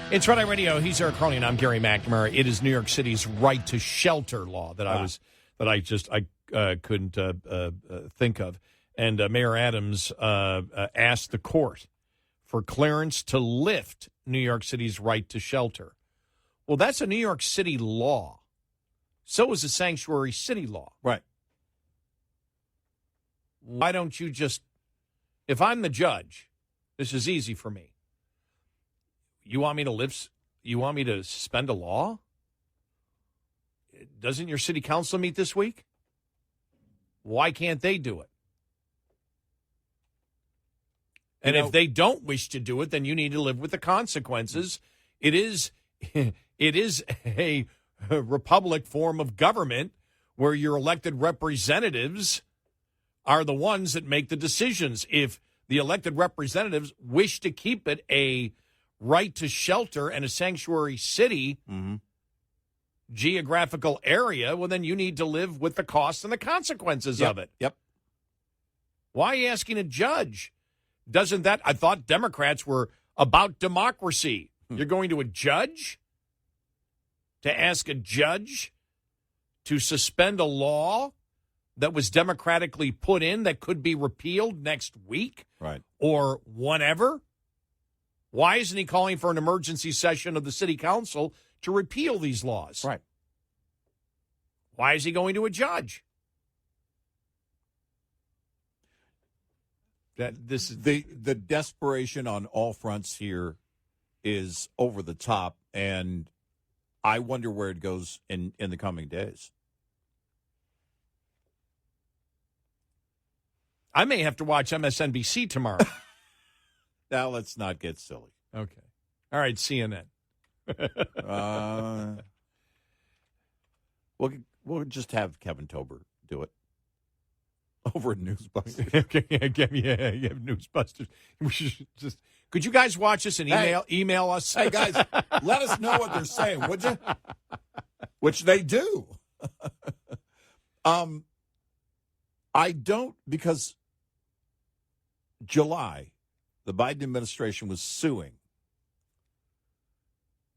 C: It's Red Eye Radio. He's Eric Harley, and I'm Gary McNamara. It is New York City's right to shelter law that I couldn't think of. And Mayor Adams asked the court for clearance to lift New York City's right to shelter. Well, that's a New York City law. So is the sanctuary city law.
B: Right.
C: Why don't you just, if I'm the judge, this is easy for me. You want me to suspend a law? Doesn't your city council meet this week? Why can't they do it? And if they don't wish to do it, then you need to live with the consequences. It is a republic form of government where your elected representatives are the ones that make the decisions. If the elected representatives wish to keep it a right to shelter and a sanctuary city geographical area, well, then you need to live with the costs and the consequences of it.
B: Yep.
C: Why are you asking a judge? Doesn't that, I thought Democrats were about democracy. You're going to a judge to ask a judge to suspend a law that was democratically put in that could be repealed next week,
B: right,
C: or whenever? Why isn't he calling for an emergency session of the city council to repeal these laws?
B: Right.
C: Why is he going to a judge? This is
B: the desperation on all fronts here is over the top, and I wonder where it goes in the coming days.
C: I may have to watch MSNBC tomorrow.
B: Now let's not get silly.
C: Okay. All right, CNN.
B: We'll just have Kevin Tober do it over at Newsbusters.
C: Okay, yeah, Newsbusters. We should just. Could you guys watch this and email us?
B: Hey guys, let us know what they're saying, would you? Which they do. I don't, because July, the Biden administration was suing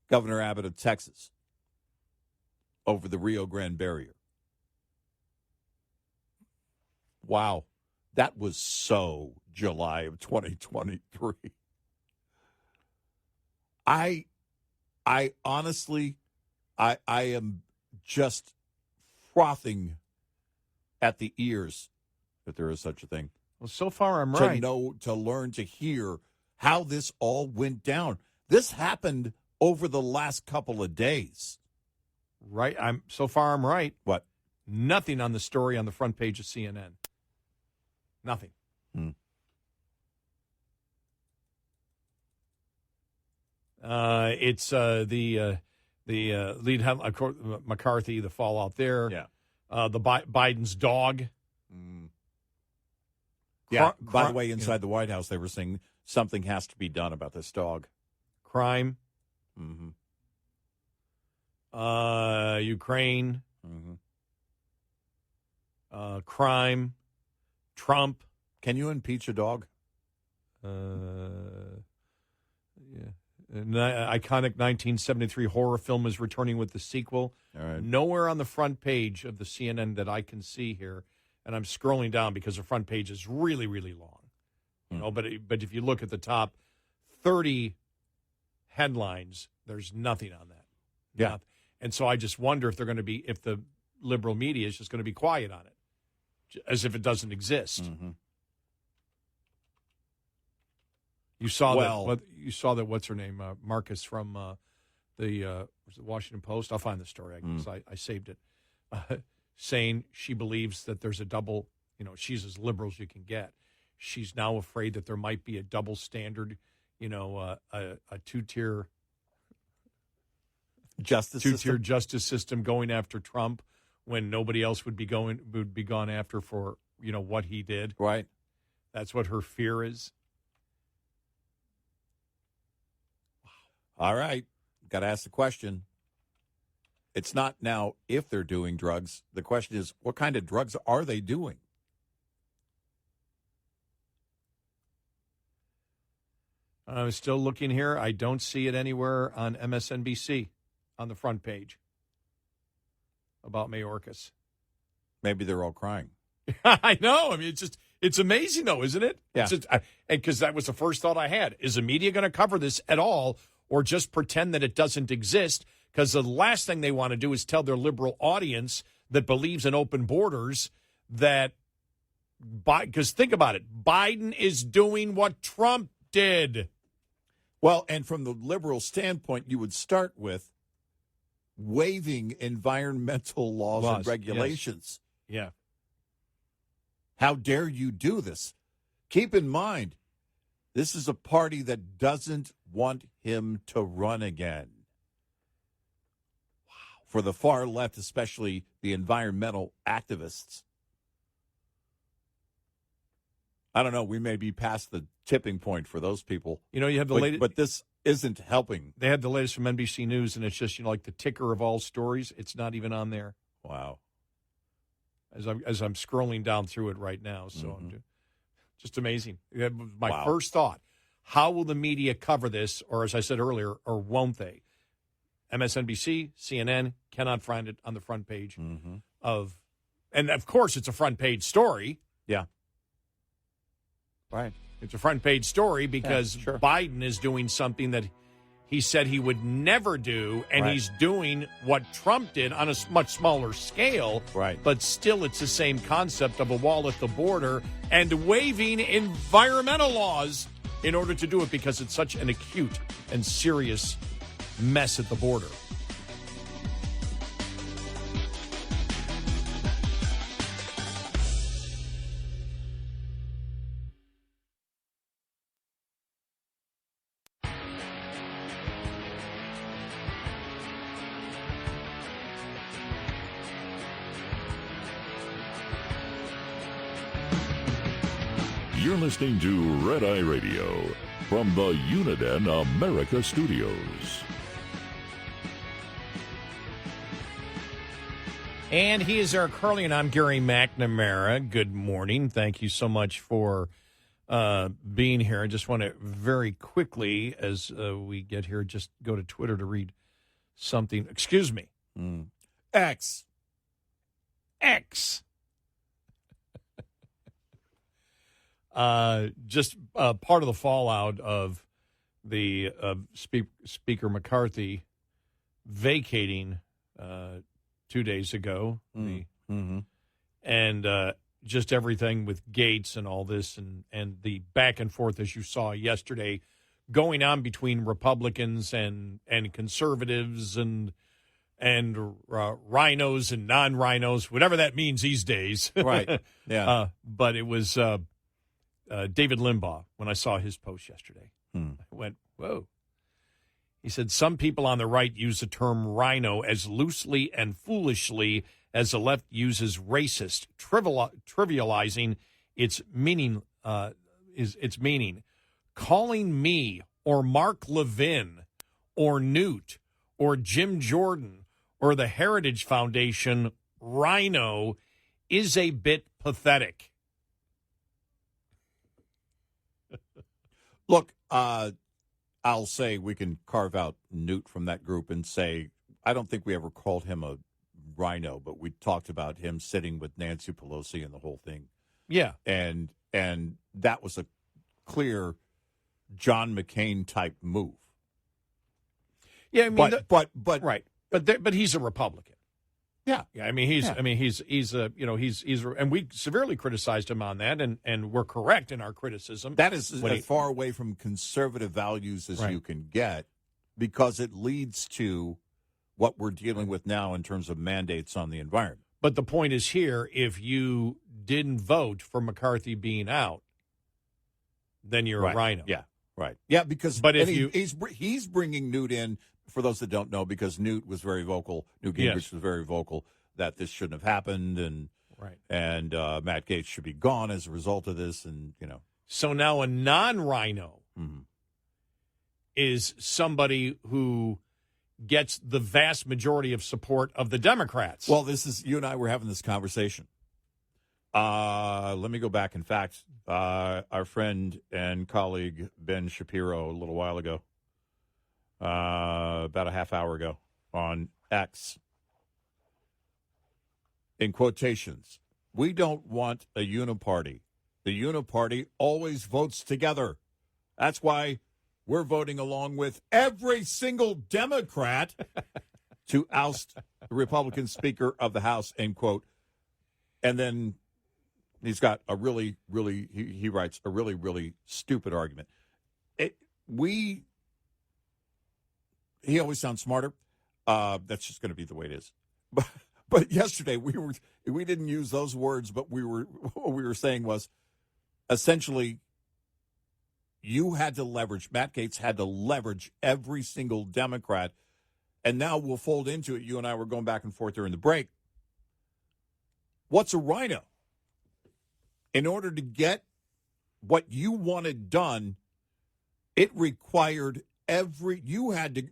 B: Governor Abbott of Texas over the Rio Grande barrier. Wow. That was so July of 2023. I honestly, I am just frothing at the ears that there is such a thing.
C: Well, so far I'm right.
B: To learn, to hear how this all went down. This happened over the last couple of days.
C: Right. So far I'm right.
B: What?
C: Nothing on the story on the front page of CNN. Nothing. It's the lead headline, McCarthy, the fallout there.
B: Yeah.
C: The Biden's dog.
B: Yeah. By the way, inside the White House, they were saying something has to be done about this dog.
C: Crime.
B: Mm-hmm.
C: Ukraine.
B: Mm-hmm.
C: Crime. Trump.
B: Can you impeach a dog?
C: Yeah. An iconic 1973 horror film is returning with the sequel.
B: All right.
C: Nowhere on the front page of the CNN that I can see here, and I'm scrolling down because the front page is really, really long. You know, but if you look at the top 30 headlines, there's nothing on that.
B: Yeah.
C: Nothing. And so I just wonder if if the liberal media is just going to be quiet on it, as if it doesn't exist.
B: Mm-hmm.
C: You saw that. What's her name? Marcus from the Washington Post. I'll find the story. I saved it. Saying she believes that there's a double. She's as liberal as you can get. She's now afraid that there might be a double standard. A two-tier justice system going after Trump when nobody else would be gone after for what he did.
B: Right.
C: That's what her fear is.
B: All right. Got to ask the question. It's not now if they're doing drugs. The question is, what kind of drugs are they doing?
C: I'm still looking here. I don't see it anywhere on MSNBC on the front page about Mayorkas.
B: Maybe they're all crying.
C: I know. I mean, it's amazing, though, isn't it?
B: Yeah.
C: Because that was the first thought I had. Is the media going to cover this at all, or just pretend that it doesn't exist? Because the last thing they want to do is tell their liberal audience that believes in open borders that, because think about it, Biden is doing what Trump did.
B: Well, and from the liberal standpoint, you would start with waiving environmental laws and regulations.
C: Yes. Yeah.
B: How dare you do this? Keep in mind, this is a party that doesn't want him to run again. Wow. For the far left, especially the environmental activists. I don't know. We may be past the tipping point for those people.
C: You have the latest,
B: but this isn't helping.
C: They had the latest from NBC News, and it's just like the ticker of all stories. It's not even on there.
B: Wow.
C: As I'm scrolling down through it right now, so I'm just amazing. My first thought: How will the media cover this, or as I said earlier, or won't they? MSNBC, CNN cannot find it on the front page of, and of course it's a front page story.
B: Yeah. Right.
C: It's a front page story because Biden is doing something that he said he would never do, and he's doing what Trump did on a much smaller scale.
B: Right.
C: But still, it's the same concept of a wall at the border and waiving environmental laws in order to do it because it's such an acute and serious mess at the border.
A: You're listening to Red Eye Radio from the Uniden America Studios.
C: And he is Eric Hurley, and I'm Gary McNamara. Good morning. Thank you so much for being here. I just want to very quickly, as we get here, just go to Twitter to read something. Excuse me.
B: X.
C: Just part of the fallout of the Speaker McCarthy vacating 2 days ago, and just everything with Gates and all this, and the back and forth, as you saw yesterday, going on between Republicans and conservatives and rhinos and non-rhinos, whatever that means these days.
B: Right. Yeah.
C: But it was David Limbaugh, when I saw his post yesterday. I went, whoa. He said, some people on the right use the term rhino as loosely and foolishly as the left uses racist, trivializing its meaning. Its meaning. Calling me or Mark Levin or Newt or Jim Jordan or the Heritage Foundation rhino is a bit pathetic.
B: Look, I'll say we can carve out Newt from that group and say, I don't think we ever called him a rhino, but we talked about him sitting with Nancy Pelosi and the whole thing.
C: Yeah.
B: And that was a clear John McCain type move.
C: Yeah, I mean,
B: but
C: right. But he's a Republican.
B: Yeah.
C: I mean, he's and we severely criticized him on that, and we're correct in our criticism.
B: That is as far away from conservative values as you can get, because it leads to what we're dealing with now in terms of mandates on the environment.
C: But the point is here, if you didn't vote for McCarthy being out, then you're a rhino.
B: Yeah, right. Yeah, because he's bringing Newt in, for those that don't know, because Newt was very vocal. Newt Gingrich was very vocal that this shouldn't have happened, and Matt Gaetz should be gone as a result of this, and
C: So now a non-rhino is somebody who gets the vast majority of support of the Democrats.
B: Well, you and I were having this conversation. Let me go back. In fact, our friend and colleague Ben Shapiro a little while ago, about a half hour ago on X, in quotations, we don't want a uniparty. The uniparty always votes together. That's why we're voting along with every single Democrat to oust the Republican Speaker of the House, end quote. And then he's got a really, really, he writes a really, really stupid argument. He always sounds smarter. That's just going to be the way it is. But yesterday we didn't use those words, but what we were saying was essentially Matt Gaetz had to leverage every single Democrat, and now we'll fold into it. You and I were going back and forth during the break. What's a rhino? In order to get what you wanted done, it required you had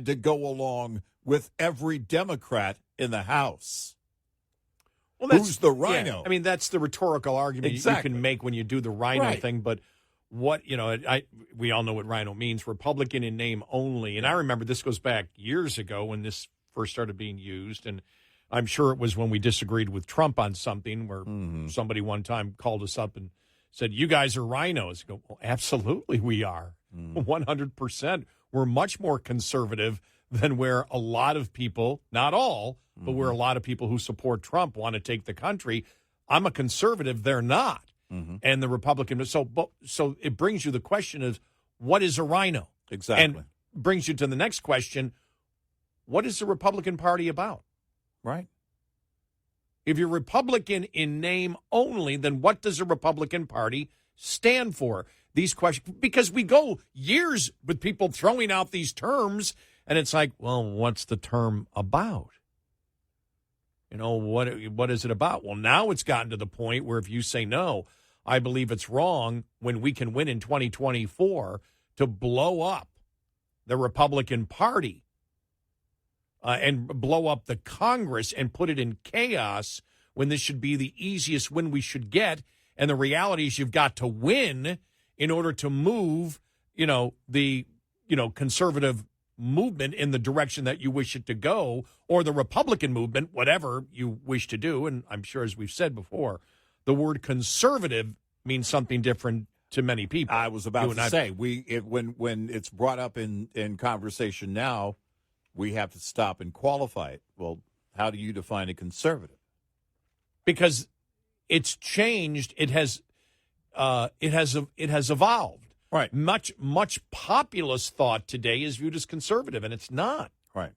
B: to go along with every Democrat in the House.
C: Well,
B: who's the rhino?
C: Yeah. I mean, that's the rhetorical argument you can make when you do the rhino thing. But we all know what rhino means, Republican in name only. And I remember this goes back years ago when this first started being used. And I'm sure it was when we disagreed with Trump on something where somebody one time called us up and said, you guys are rhinos. I go, well, absolutely we are. 100%. We're much more conservative than where a lot of people, not all, but where a lot of people who support Trump want to take the country. I'm a conservative. They're not. And the Republican. So it brings you the question of what is a rhino?
B: Exactly.
C: And brings you to the next question. What is the Republican Party about?
B: Right.
C: If you're Republican in name only, then what does the Republican Party stand for? These questions, because we go years with people throwing out these terms, and it's like, well, what's the term about? What is it about? Well, now it's gotten to the point where if you say no, I believe it's wrong when we can win in 2024 to blow up the Republican Party and blow up the Congress and put it in chaos when this should be the easiest win we should get. And the reality is you've got to win in order to move, the conservative movement in the direction that you wish it to go, or the Republican movement, whatever you wish to do. And I'm sure, as we've said before, the word conservative means something different to many people.
B: I was about to say, when it's brought up in conversation now, we have to stop and qualify it. Well, how do you define a conservative?
C: Because it's changed. It has evolved.
B: Right.
C: Much populist thought today is viewed as conservative, and it's not.
B: Right.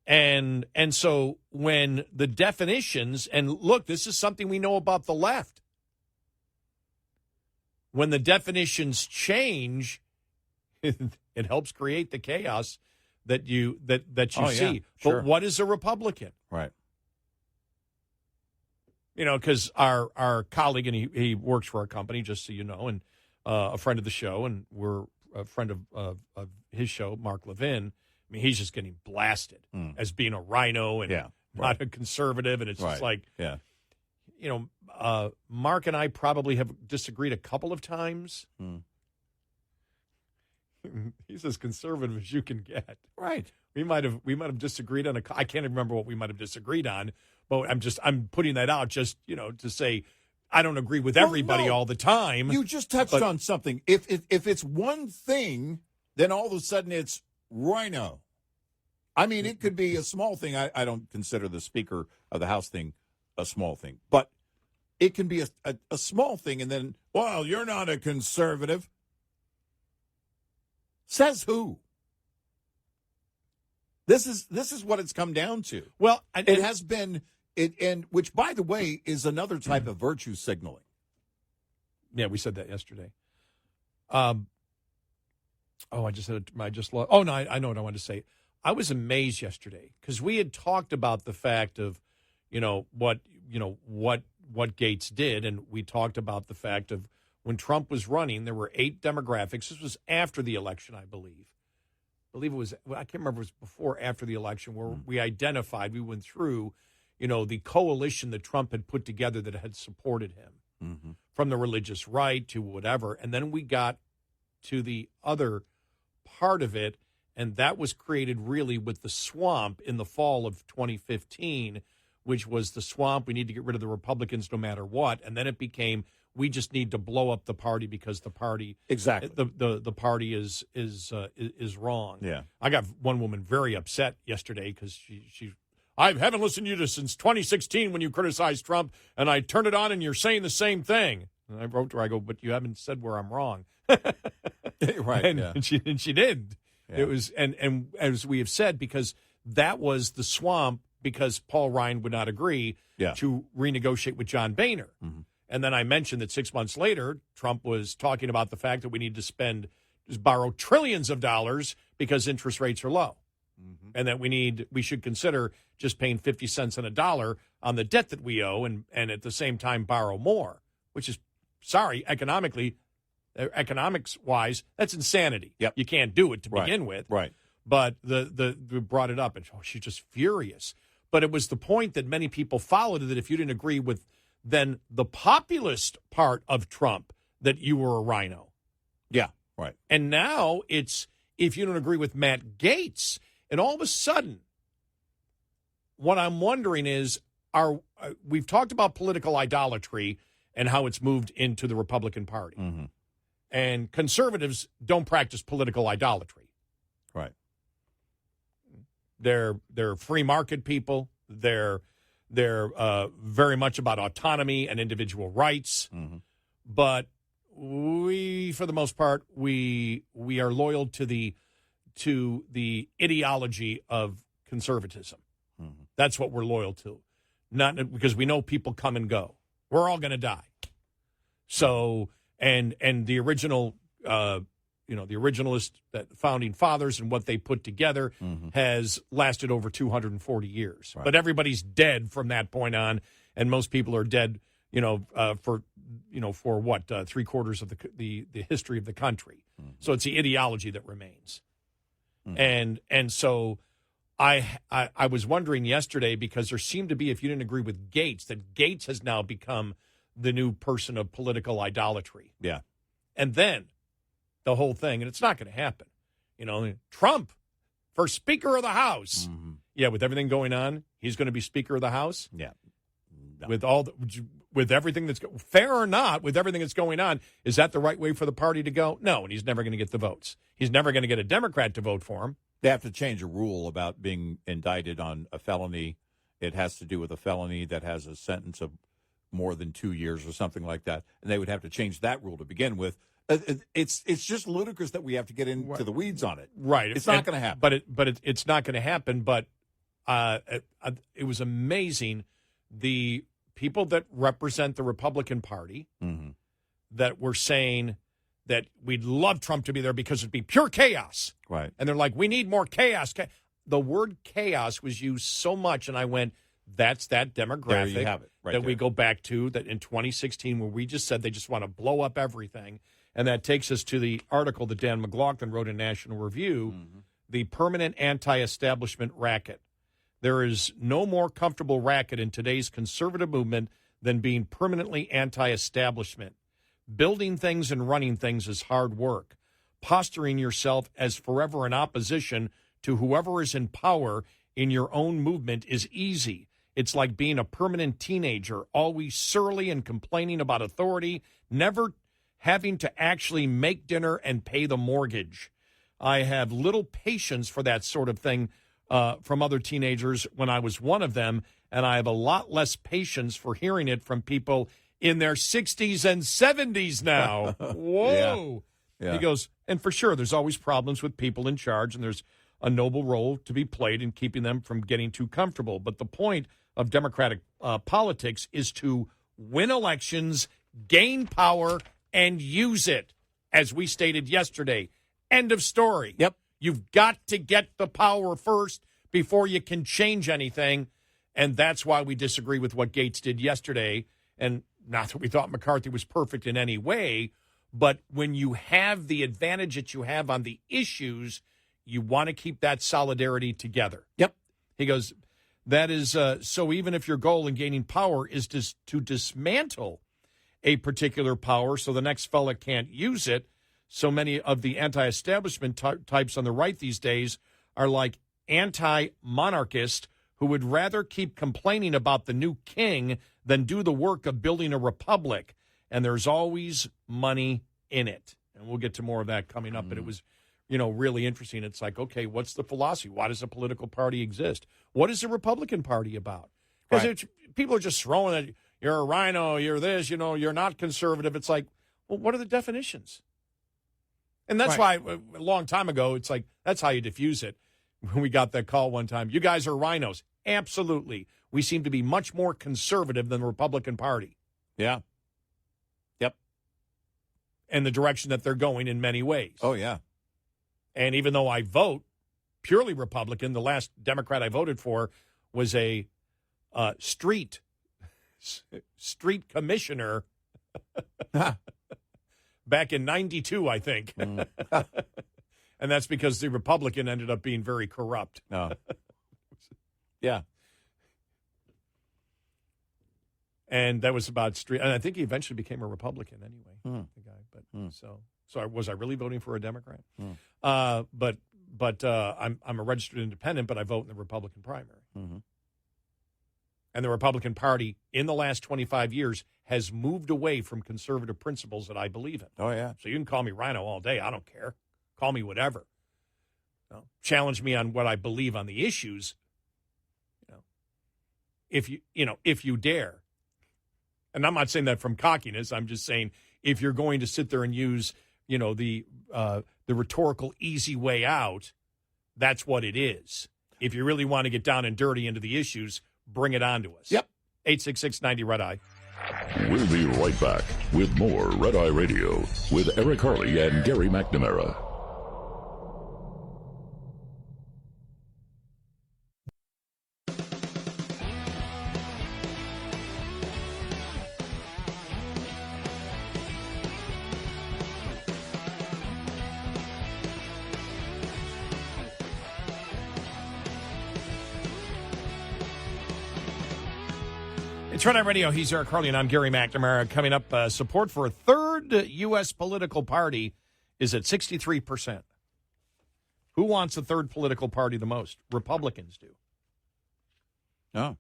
C: And so when the definitions, and look, this is something we know about the left. When the definitions change, it helps create the chaos that you see.
B: Sure.
C: But what is a Republican?
B: Right.
C: Because our colleague, and he works for our company, just so you know, and a friend of the show, and we're a friend of his show, Mark Levin. I mean, he's just getting blasted as being a rhino and not a conservative, and it's just like, Mark and I probably have disagreed a couple of times. He's as conservative as you can get.
B: Right.
C: We might have disagreed on I can't even remember what we might have disagreed on, but I'm putting that out just, to say I don't agree with everybody all the time.
B: You just touched on something. If it's one thing, then all of a sudden it's rhino. I mean, it could be a small thing. I don't consider the Speaker of the House thing a small thing, but it can be a small thing, and then, well, you're not a conservative. Says who? This is what it's come down to.
C: Well,
B: it has been, and which, by the way, is another type of virtue signaling.
C: Yeah, we said that yesterday. I just lost. Oh no, I know what I wanted to say. I was amazed yesterday because we had talked about the fact of, what Gates did, and we talked about the fact of when Trump was running, there were 8 demographics. This was after the election, I believe. I can't remember if it was before or after the election, where we went through, the coalition that Trump had put together that had supported him, from the religious right to whatever. And then we got to the other part of it, and that was created really with the swamp in the fall of 2015, which was the swamp. We need to get rid of the Republicans no matter what. And then it became, we just need to blow up the party because the party the party is wrong.
B: Yeah,
C: I got one woman very upset yesterday because she I haven't listened to you since 2016 when you criticized Trump, and I turned it on and you're saying the same thing. And I wrote to her, I go, but you haven't said where I'm wrong.
B: Right,
C: and she did.
B: Yeah.
C: It was and as we have said, because that was the swamp, because Paul Ryan would not agree to renegotiate with John Boehner. And then I mentioned that 6 months later, Trump was talking about the fact that we need to borrow trillions of dollars because interest rates are low. And that we should consider just paying 50 cents on a dollar on the debt that we owe and at the same time borrow more, which is, economics-wise, that's insanity.
B: Yep.
C: You can't do it to begin with.
B: Right.
C: But we brought it up, and she's just furious. But it was the point that many people followed, that if you didn't agree with than the populist part of Trump that you were a rhino.
B: Yeah, right.
C: And now it's if you don't agree with Matt Gaetz, and all of a sudden, what I'm wondering is, we've talked about political idolatry and how it's moved into the Republican Party.
B: Mm-hmm.
C: And conservatives don't practice political idolatry.
B: Right.
C: They're free market people. They're very much about autonomy and individual rights.
B: Mm-hmm.
C: But we, for the most part, we are loyal to the ideology of conservatism.
B: Mm-hmm.
C: That's what we're loyal to. Not because we know people come and go. We're all going to die. So, and the original, the originalist founding fathers and what they put together has lasted over 240 years.
B: Right.
C: But everybody's dead from that point on, and most people are dead, for what, 3/4 of the history of the country.
B: Mm-hmm.
C: So it's the ideology that remains.
B: Mm-hmm.
C: And so I was wondering yesterday, because there seemed to be, if you didn't agree with Gaetz, that Gaetz has now become the new person of political idolatry.
B: Yeah.
C: And then the whole thing, and it's not going to happen. Trump for Speaker of the House.
B: Mm-hmm.
C: Yeah, with everything going on, he's going to be Speaker of the House.
B: Yeah. No.
C: With everything that's fair or not, with everything that's going on, is that the right way for the party to go? No, and he's never going to get the votes. He's never going to get a Democrat to vote for him.
B: They have to change a rule about being indicted on a felony. It has to do with a felony that has a sentence of more than 2 years or something like that. And they would have to change that rule to begin with. It's just ludicrous that we have to get into the weeds on it.
C: Right.
B: It's not going to happen.
C: But it's not going to happen. But it was amazing, the people that represent the Republican Party that were saying that we'd love Trump to be there because it'd be pure chaos.
B: Right.
C: And they're like, we need more chaos. The word chaos was used so much, and I went, that's that demographic
B: There you have it, right
C: that
B: there.
C: we go back to, that in 2016, where we just said they just want to blow up everything. And that takes us to the article that Dan McLaughlin wrote in National Review, The Permanent Anti-Establishment Racket. There is no more comfortable racket in today's conservative movement than being permanently anti-establishment. Building things and running things is hard work. Posturing yourself as forever in opposition to whoever is in power in your own movement is easy. It's like being a permanent teenager, always surly and complaining about authority, never having to actually make dinner and pay the mortgage. I have little patience for that sort of thing from other teenagers when I was one of them, and I have a lot less patience for hearing it from people in their 60s and 70s now. Whoa.
B: Yeah.
C: He goes, and for sure, there's always problems with people in charge, and there's a noble role to be played in keeping them from getting too comfortable. But the point of Democratic politics is to win elections, gain power, and use it, as we stated yesterday. End of story.
B: Yep.
C: You've got to get the power first before you can change anything, and that's why we disagree with what Gaetz did yesterday. And not that we thought McCarthy was perfect in any way, but when you have the advantage that you have on the issues, you want to keep that solidarity together.
B: Yep.
C: He goes, that is, so even if your goal in gaining power is to dismantle a particular power so the next fella can't use it, so many of the anti-establishment types on the right these days are like anti-monarchist who would rather keep complaining about the new king than do the work of building a republic. And there's always money in it. And we'll get to more of that coming up. But it was, really interesting. It's like, okay, what's the philosophy? Why does a political party exist? What is the Republican Party about? Because people are just throwing it. You're a rhino. You're this. You're not conservative. It's like, well, what are the definitions? And that's why a long time ago, it's like, that's how you diffuse it. When we got that call one time, you guys are rhinos. Absolutely. We seem to be much more conservative than the Republican Party.
B: Yeah. Yep.
C: And the direction that they're going in many ways.
B: Oh, yeah.
C: And even though I vote purely Republican, the last Democrat I voted for was a street commissioner back in 92, I think. And that's because the Republican ended up being very corrupt.
B: No. Yeah.
C: And that was about street. And I think he eventually became a Republican anyway, the guy. But so was I really voting for a Democrat? But I'm a registered independent, but I vote in the Republican primary. And the Republican Party in the last 25 years has moved away from conservative principles that I believe in.
B: Oh, yeah.
C: So you can call me Rhino all day. I don't care. Call me whatever. Challenge me on what I believe on the issues. If you dare. And I'm not saying that from cockiness. I'm just saying if you're going to sit there and use, the rhetorical easy way out, that's what it is. If you really want to get down and dirty into the issues, bring it on to us.
B: Yep.
C: 866-90-RED-EYE.
A: We'll be right back with more Red Eye Radio with Eric Harley and Gary McNamara.
C: It's Red Eye Radio. He's Eric Harley, and I'm Gary McNamara. Coming up, support for a third U.S. political party is at 63%. Who wants a third political party the most? Republicans do.
B: Oh. All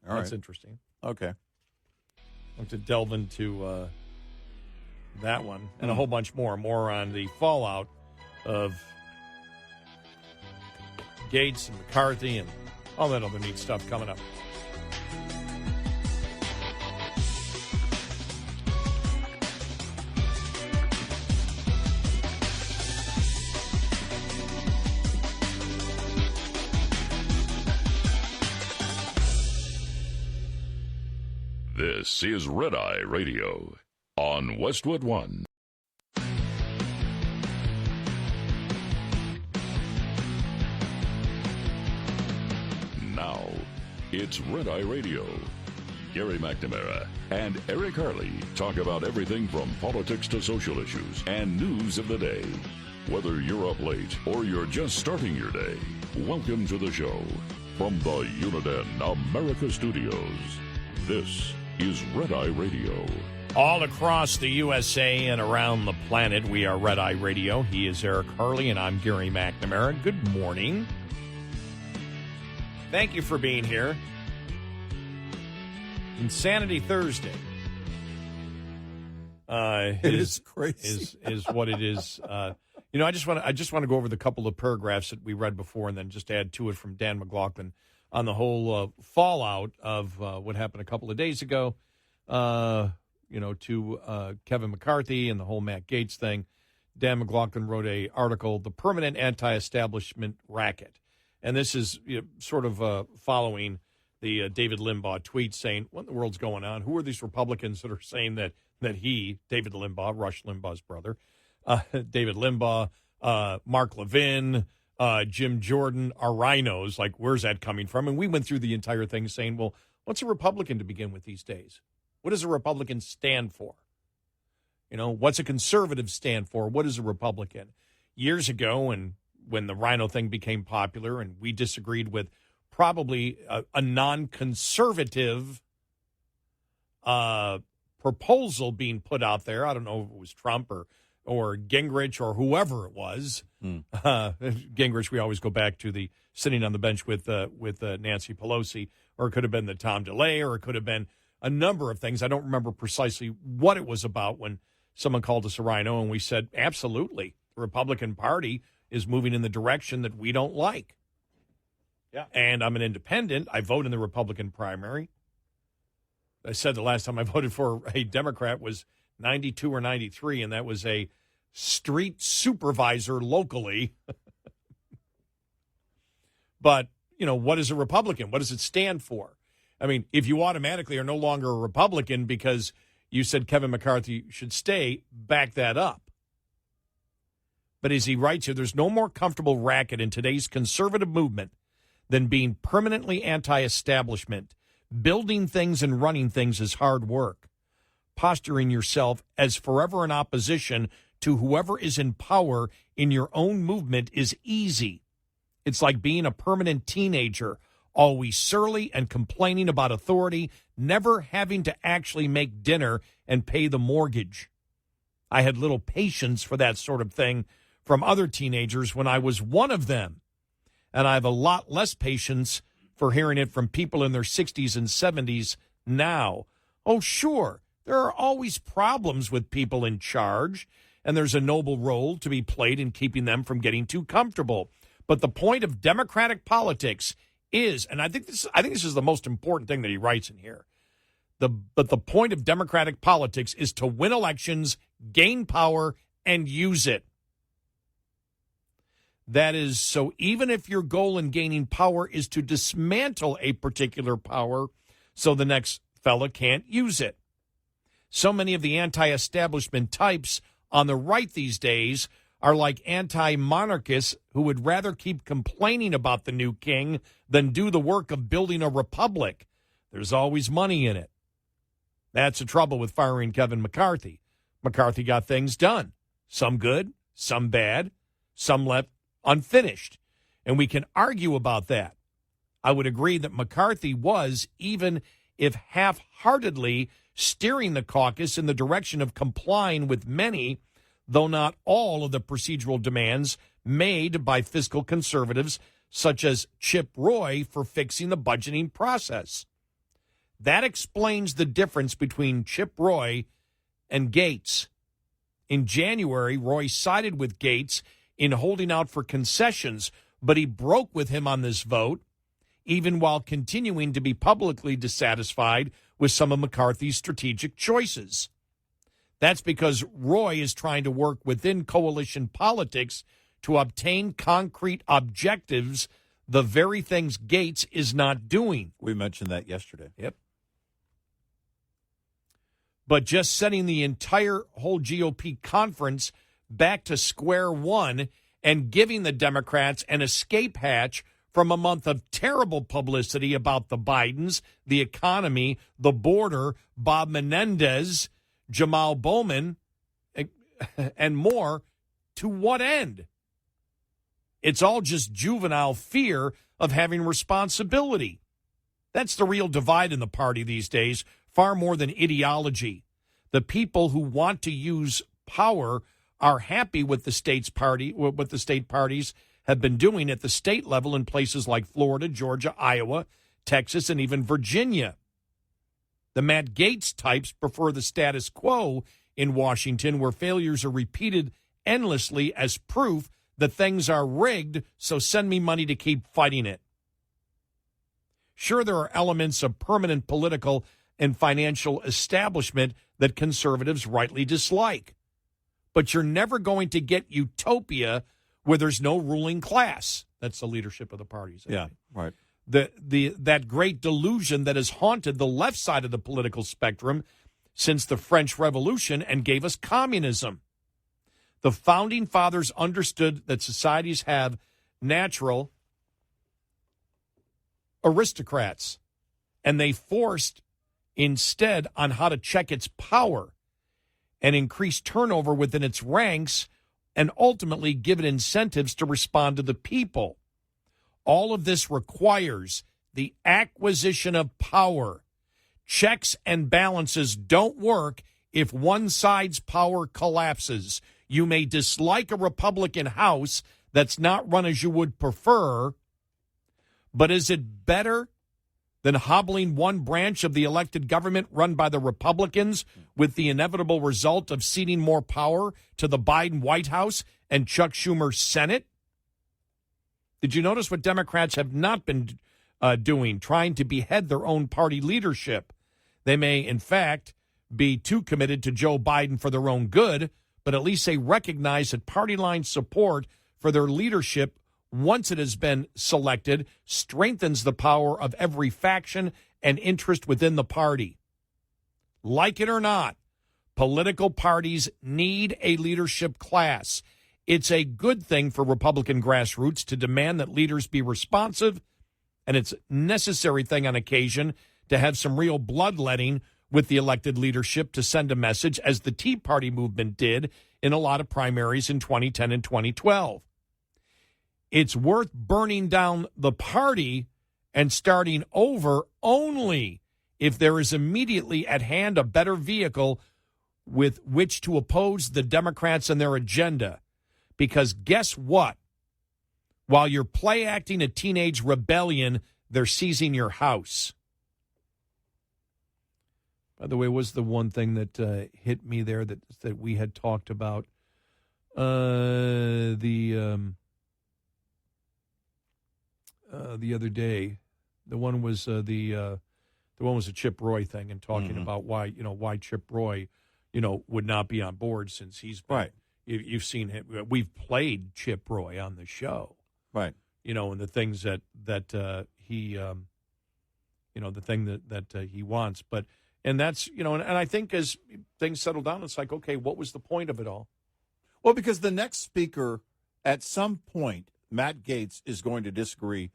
C: That's
B: right.
C: interesting.
B: Okay.
C: I'll have to delve into that one and a whole bunch more. More on the fallout of Gates and McCarthy and all that other neat stuff coming up.
A: This is Red Eye Radio on Westwood One. Now, it's Red Eye Radio. Gary McNamara and Eric Harley talk about everything from politics to social issues and news of the day. Whether you're up late or you're just starting your day, welcome to the show. From the Uniden America Studios, this is Red Eye Radio.
C: All across the USA and around the planet, we are Red Eye Radio. He is Eric Harley, and I'm Gary McNamara. Good morning. Thank you for being here. Insanity Thursday.
B: It is crazy.
C: Is what it is. I just want to go over the couple of paragraphs that we read before, and then just add to it from Dan McLaughlin on the whole fallout of what happened a couple of days ago, to Kevin McCarthy and the whole Matt Gaetz thing. Dan McLaughlin wrote an article, "The Permanent Anti-Establishment Racket." And this is sort of following the David Limbaugh tweet saying, what in the world's going on? Who are these Republicans that are saying that he, David Limbaugh, Rush Limbaugh's brother, David Limbaugh, Mark Levin, Jim Jordan are rhinos? Like, where's that coming from? And we went through the entire thing saying, well, what's a Republican to begin with these days? What does a Republican stand for? What's a conservative stand for? What is a Republican? Years ago, and when the rhino thing became popular and we disagreed with probably a non-conservative proposal being put out there. I don't know if it was Trump or Gingrich or whoever it was. Gingrich, we always go back to the sitting on the bench with Nancy Pelosi, or it could have been the Tom DeLay, or it could have been a number of things. I don't remember precisely what it was about when someone called us a rhino, and we said, absolutely, the Republican Party is moving in the direction that we don't like. Yeah. And I'm an independent. I vote in the Republican primary. I said the last time I voted for a Democrat was 92 or 93, and that was a street supervisor locally. But, what is a Republican? What does it stand for? I mean, if you automatically are no longer a Republican because you said Kevin McCarthy should stay, back that up. But as he writes here, there's no more comfortable racket in today's conservative movement than being permanently anti-establishment. Building things and running things is hard work. Posturing yourself as forever in opposition to whoever is in power in your own movement is easy. It's like being a permanent teenager, always surly and complaining about authority, never having to actually make dinner and pay the mortgage. I had little patience for that sort of thing from other teenagers when I was one of them. And I have a lot less patience for hearing it from people in their 60s and 70s now. Oh, sure, there are always problems with people in charge, and there's a noble role to be played in keeping them from getting too comfortable. But the point of democratic politics is, and I think this is the most important thing that he writes in here, but the point of democratic politics is to win elections, gain power, and use it. That is, so even if your goal in gaining power is to dismantle a particular power so the next fella can't use it. So many of the anti-establishment types on the right these days are like anti-monarchists who would rather keep complaining about the new king than do the work of building a republic. There's always money in it. That's the trouble with firing Kevin McCarthy. McCarthy got things done. Some good, some bad, some left unfinished. And we can argue about that. I would agree that McCarthy was, even if half-heartedly, steering the caucus in the direction of complying with many, though not all, of the procedural demands made by fiscal conservatives such as Chip Roy for fixing the budgeting process. That explains the difference between Chip Roy and Gates. In January, Roy sided with Gates in holding out for concessions, but he broke with him on this vote, even while continuing to be publicly dissatisfied with some of McCarthy's strategic choices. That's because Roy is trying to work within coalition politics to obtain concrete objectives, the very things Gates is not doing.
B: We mentioned that yesterday.
C: Yep. But just setting the entire whole GOP conference back to square one and giving the Democrats an escape hatch from a month of terrible publicity about the Bidens, the economy, the border, Bob Menendez, Jamal Bowman, and more. To what end? It's all just juvenile fear of having responsibility. That's the real divide in the party these days, far more than ideology. The people who want to use power are happy with the state's party, what the state parties have been doing at the state level in places like Florida, Georgia, Iowa, Texas, and even Virginia. The Matt Gaetz types prefer the status quo in Washington, where failures are repeated endlessly as proof that things are rigged, so send me money to keep fighting it. Sure, there are elements of permanent political and financial establishment that conservatives rightly dislike. But you're never going to get utopia where there's no ruling class. That's the leadership of the parties.
B: Yeah, right.
C: That great delusion that has haunted the left side of the political spectrum since the French Revolution and gave us communism. The founding fathers understood that societies have natural aristocrats, and they forced instead on how to check its power and increase turnover within its ranks and ultimately give it incentives to respond to the people. All of this requires the acquisition of power. Checks and balances don't work if one side's power collapses. You may dislike a Republican House that's not run as you would prefer, but is it better than hobbling one branch of the elected government run by the Republicans with the inevitable result of ceding more power to the Biden White House and Chuck Schumer's Senate? Did you notice what Democrats have not been doing, trying to behead their own party leadership? They may, in fact, be too committed to Joe Biden for their own good, but at least they recognize that party line support for their leadership, once it has been selected, strengthens the power of every faction and interest within the party. Like it or not, political parties need a leadership class. It's a good thing for Republican grassroots to demand that leaders be responsive, and it's a necessary thing on occasion to have some real bloodletting with the elected leadership to send a message, as the Tea Party movement did in a lot of primaries in 2010 and 2012. It's worth burning down the party and starting over only if there is immediately at hand a better vehicle with which to oppose the Democrats and their agenda. Because guess what? While you're play acting a teenage rebellion, they're seizing your house. By the way, was the one thing that hit me there that we had talked about the other day. The one was the one was a Chip Roy thing, and talking about why Chip Roy would not be on board, since he's been,
B: right.
C: You've seen him. We've played Chip Roy on the show,
B: right?
C: And the things that he the thing that he wants, but. And that's, and I think as things settle down, it's like, okay, what was the point of it all?
B: Well, because the next speaker, at some point, Matt Gaetz is going to disagree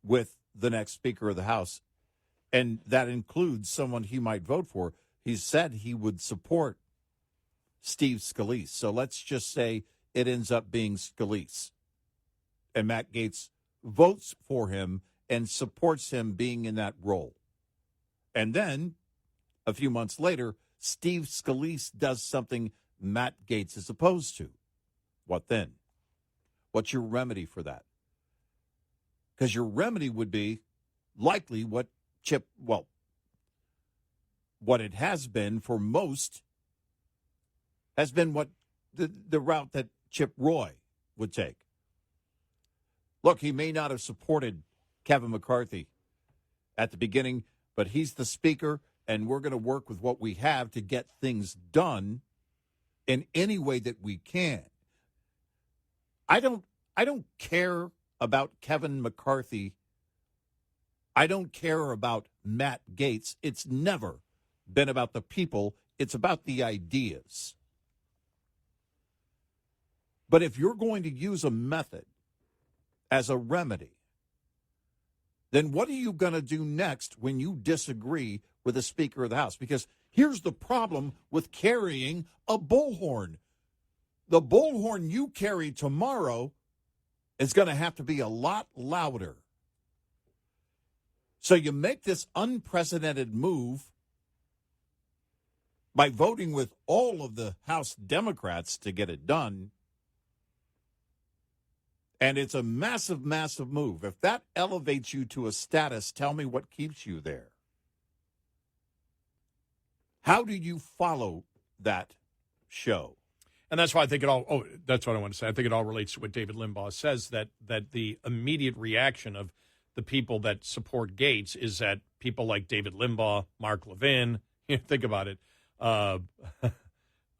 B: with the next Speaker of the House, and that includes someone he might vote for. He said he would support Steve Scalise. So let's just say it ends up being Scalise, and Matt Gaetz votes for him and supports him being in that role. And then a few months later, Steve Scalise does something Matt Gaetz is opposed to. What then? What's your remedy for that? Because your remedy would be likely what it has been for most, has been what the route that Chip Roy would take. Look, he may not have supported Kevin McCarthy at the beginning, but he's the speaker, and we're going to work with what we have to get things done in any way that we can. I don't care about Kevin McCarthy. I don't care about Matt Gaetz. It's never been about the people. It's about the ideas. But if you're going to use a method as a remedy, then what are you going to do next when you disagree with the Speaker of the House? Because here's the problem with carrying a bullhorn. The bullhorn you carry tomorrow is going to have to be a lot louder. So you make this unprecedented move by voting with all of the House Democrats to get it done. And it's a massive, massive move. If that elevates you to a status, tell me what keeps you there. How do you follow that show?
C: And that's why I think that's what I want to say. I think it all relates to what David Limbaugh says, that the immediate reaction of the people that support Gaetz is that people like David Limbaugh, Mark Levin, think about it.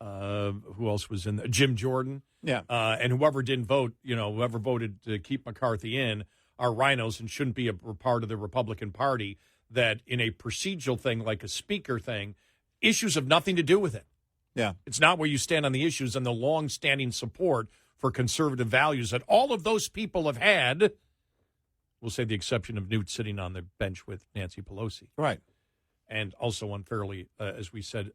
C: Who else was in there? Jim Jordan.
B: Yeah.
C: And whoever didn't vote, whoever voted to keep McCarthy in are rhinos and shouldn't be a part of the Republican Party, that in a procedural thing like a speaker thing, issues have nothing to do with it.
B: Yeah.
C: It's not where you stand on the issues and the long-standing support for conservative values that all of those people have had. We'll say the exception of Newt sitting on the bench with Nancy Pelosi.
B: Right.
C: And also unfairly, as we said,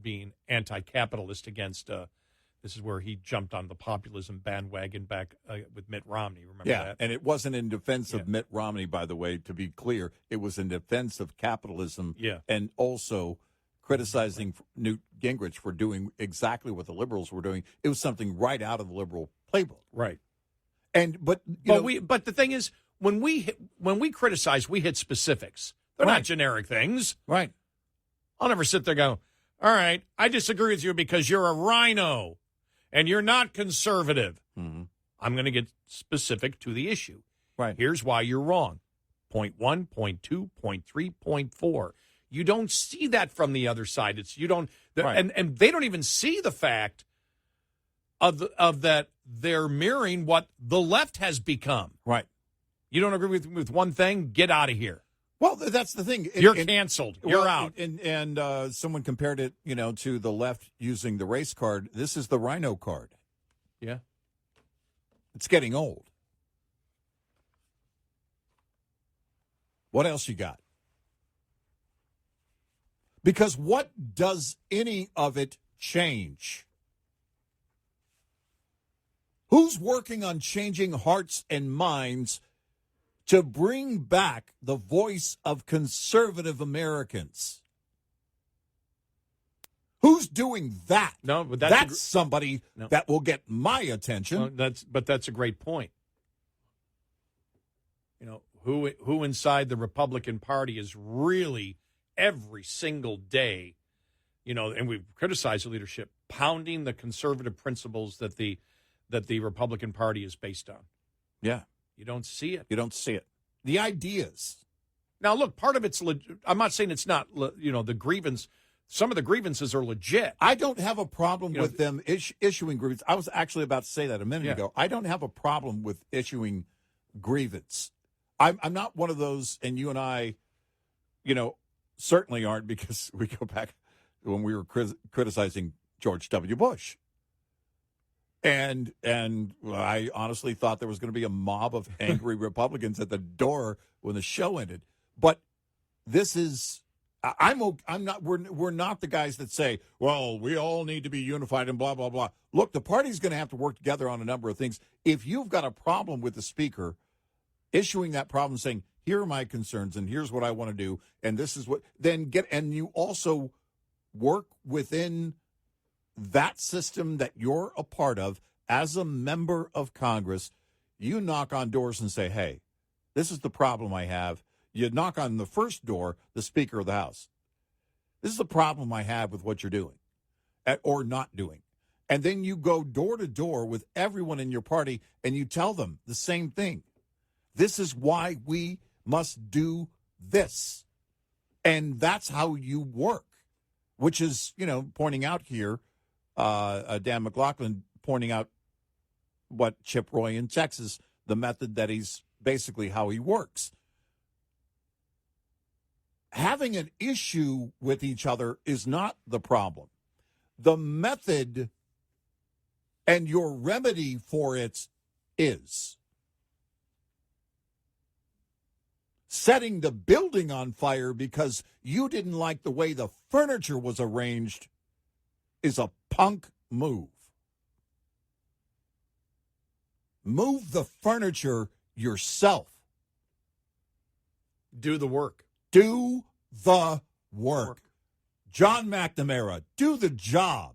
C: being anti-capitalist against, this is where he jumped on the populism bandwagon back with Mitt Romney. Remember that?
B: And it wasn't in defense of Mitt Romney, by the way, to be clear. It was in defense of capitalism and also criticizing Newt Gingrich for doing exactly what the liberals were doing. It was something right out of the liberal playbook.
C: Right.
B: But
C: the thing is, when we criticize, we hit specifics. They're not generic things.
B: Right.
C: I'll never sit there and go, all right, I disagree with you because you're a rhino and you're not conservative.
B: Mm-hmm.
C: I'm going to get specific to the issue.
B: Right.
C: Here's why you're wrong. Point 1, point 2, point 3, point 4. You don't see that from the other side. And they don't even see the fact of that they're mirroring what the left has become.
B: Right.
C: You don't agree with one thing? Get out of here.
B: Well, that's the thing.
C: You're canceled. You're out.
B: And someone compared it, to the left using the race card. This is the rhino card.
C: Yeah.
B: It's getting old. What else you got? Because what does any of it change? Who's working on changing hearts and minds to bring back the voice of conservative Americans. Who's doing that?
C: No, but
B: that's somebody that will get my attention.
C: Well, that's a great point. You know, who inside the Republican Party is really every single day, you know, and we've criticized the leadership, pounding the conservative principles that the Republican Party is based on.
B: Yeah.
C: You don't see it.
B: You don't see it. The ideas.
C: Now, look, part of it's I'm not saying it's not, you know, the grievance. Some of the grievances are legit.
B: I don't have a problem with them issuing grievance. I was actually about to say that a minute ago. I don't have a problem with issuing grievance. I'm not one of those, and you and I, you know, certainly aren't, because we go back when we were criticizing George W. Bush. And I honestly thought there was going to be a mob of angry Republicans at the door when the show ended. But this is, we're not the guys that say, well, we all need to be unified and blah, blah, blah. Look, the party's going to have to work together on a number of things. If you've got a problem with the speaker issuing that problem, saying, here are my concerns and here's what I want to do, and this is what, and you also work within that system that you're a part of as a member of Congress. You knock on doors and say, hey, this is the problem I have. You knock on the first door, the Speaker of the House. This is the problem I have with what you're doing or not doing. And then you go door to door with everyone in your party and you tell them the same thing. This is why we must do this. And that's how you work, which is, you know, pointing out here, Dan McLaughlin pointing out what Chip Roy in Texas, the method that he's basically how he works. Having an issue with each other is not the problem. The method and your remedy for it is. Setting the building on fire because you didn't like the way the furniture was arranged is a punk move. Move the furniture yourself.
C: Do the work.
B: Do the work. John McNamara, do the job.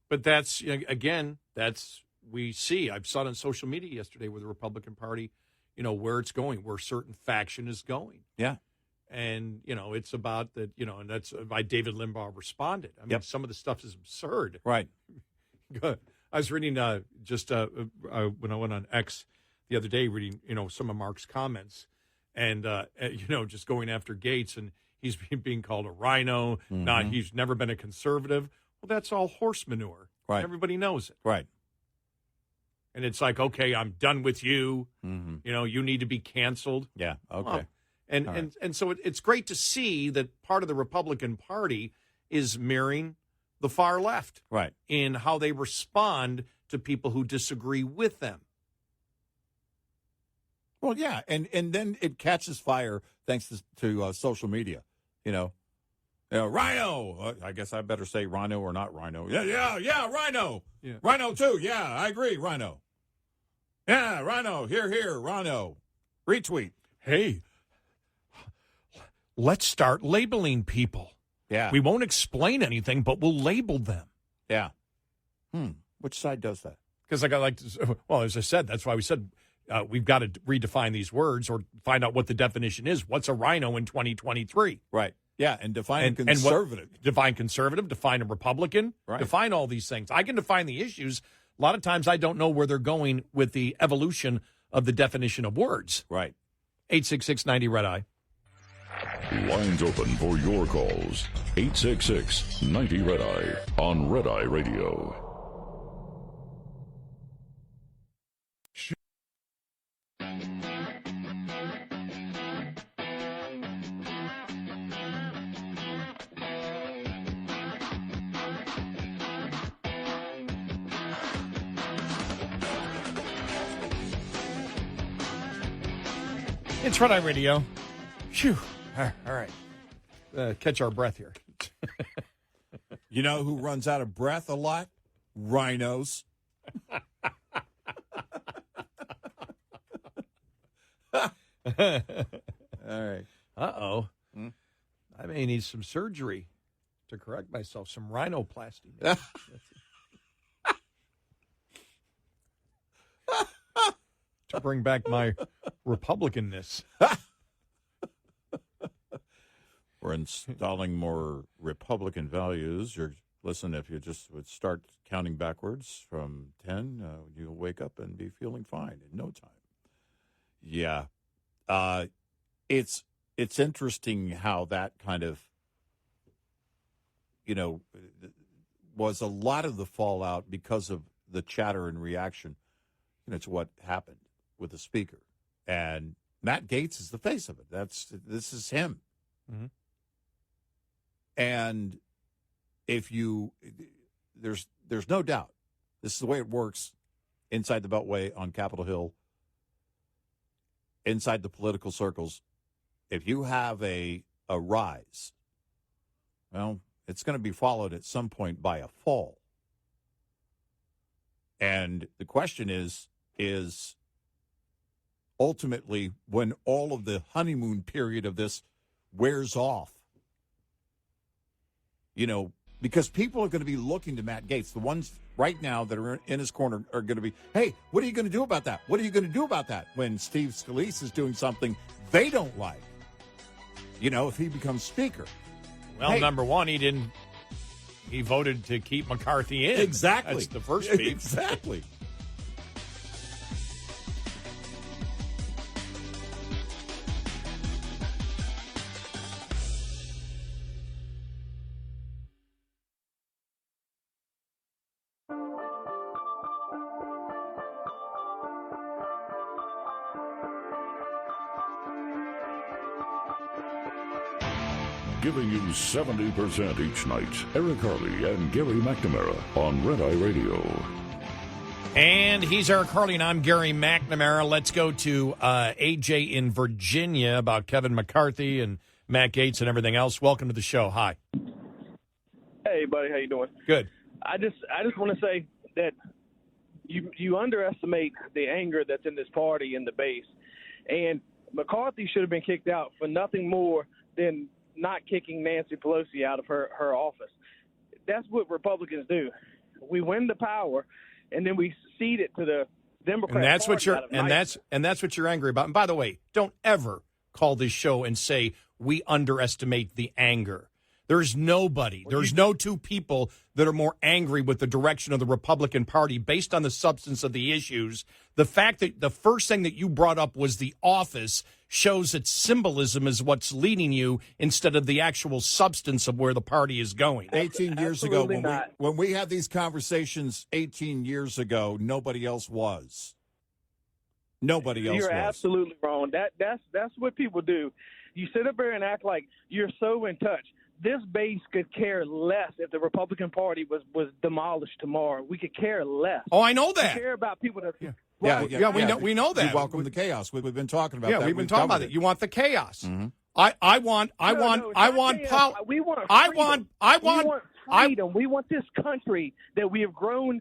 C: But that's, again, we see. I saw it on social media yesterday where the Republican Party, you know, where it's going, where a certain faction is going.
B: Yeah.
C: And, you know, it's about that, you know, and that's why David Limbaugh responded. I mean, some of the stuff is absurd.
B: Right.
C: I was reading when I went on X the other day, reading, you know, some of Mark's comments and, you know, just going after Gates, and he's being called a rhino.
B: Mm-hmm.
C: He's never been a conservative. Well, that's all horse manure.
B: Right.
C: Everybody knows it.
B: Right.
C: And it's like, okay, I'm done with you.
B: Mm-hmm.
C: You know, you need to be canceled.
B: Yeah. Okay.
C: Well, and so it's great to see that part of the Republican Party is mirroring the far left.
B: Right.
C: In how they respond to people who disagree with them.
B: Well, yeah, and then it catches fire thanks to social media. You know, Rhino. I guess I better say Rhino or not Rhino. Yeah, Rhino.
C: Yeah.
B: Rhino too. Yeah, I agree, Rhino. Yeah, Rhino. Here, Rhino. Retweet.
C: Hey, let's start labeling people.
B: Yeah.
C: We won't explain anything, but we'll label them.
B: Yeah. Which side does that?
C: Because as I said, that's why we said we've got to redefine these words or find out what the definition is. What's a rhino in 2023?
B: Right. Yeah, and define conservative.
C: Define conservative, define a Republican,
B: right.
C: Define all these things. I can define the issues. A lot of times I don't know where they're going with the evolution of the definition of words.
B: Right.
C: 866-90-RED-EYE.
A: Lines open for your calls. 866-90-RED-EYE on Red Eye Radio.
C: It's Red Eye Radio. Phew. All right. Catch our breath here.
B: You know who runs out of breath a lot? Rhinos.
C: All
B: right.
C: Uh-oh. I may need some surgery to correct myself, some rhinoplasty. To bring back my Republicanness.
B: We're installing more Republican values. Listen, if you just would start counting backwards from 10, you'll wake up and be feeling fine in no time. Yeah. It's interesting how that kind of, was a lot of the fallout because of the chatter and reaction, to what happened with the speaker. And Matt Gaetz is the face of it. This is him.
C: Mm-hmm.
B: And there's no doubt, this is the way it works inside the Beltway on Capitol Hill, inside the political circles. If you have a rise, well, it's going to be followed at some point by a fall. And the question is ultimately, when all of the honeymoon period of this wears off, because people are going to be looking to Matt Gaetz. The ones right now that are in his corner are going to be, hey, what are you going to do about that? What are you going to do about that? When Steve Scalise is doing something they don't like, if he becomes speaker.
C: Well,
B: hey,
C: number one, he voted to keep McCarthy in.
B: Exactly.
C: That's the first beef.
B: Exactly.
A: Giving you 70% each night. Eric Harley and Gary McNamara on Red Eye Radio.
C: And he's Eric Harley, and I'm Gary McNamara. Let's go to AJ in Virginia about Kevin McCarthy and Matt Gaetz and everything else. Welcome to the show. Hi.
M: Hey, buddy. How you doing?
C: Good.
M: I just want to say that you underestimate the anger that's in this party in the base. And McCarthy should have been kicked out for nothing more than not kicking Nancy Pelosi out of her office. That's what Republicans do. We win the power, and then we cede it to the Democrat
C: and that's
M: Party
C: what that's what you're angry about. And by the way, don't ever call this show and say we underestimate the anger. There's nobody, there's no two people that are more angry with the direction of the Republican Party based on the substance of the issues. The fact that the first thing that you brought up was the office shows that symbolism is what's leading you instead of the actual substance of where the party is going.
B: 18 years ago, when we had these conversations 18 years ago, nobody else was. Nobody else was.
M: You're absolutely wrong. That's what people do. You sit up there and act like you're so in touch. This base could care less if the Republican Party was demolished tomorrow. We could care less.
C: Oh, I know that.
M: We care about people that.
B: Yeah,
C: we know that.
B: You welcome the chaos. We've been talking about that.
C: Yeah, we've been talking about it. You want the chaos.
B: Mm-hmm.
C: I want
M: freedom. We want this country that we have grown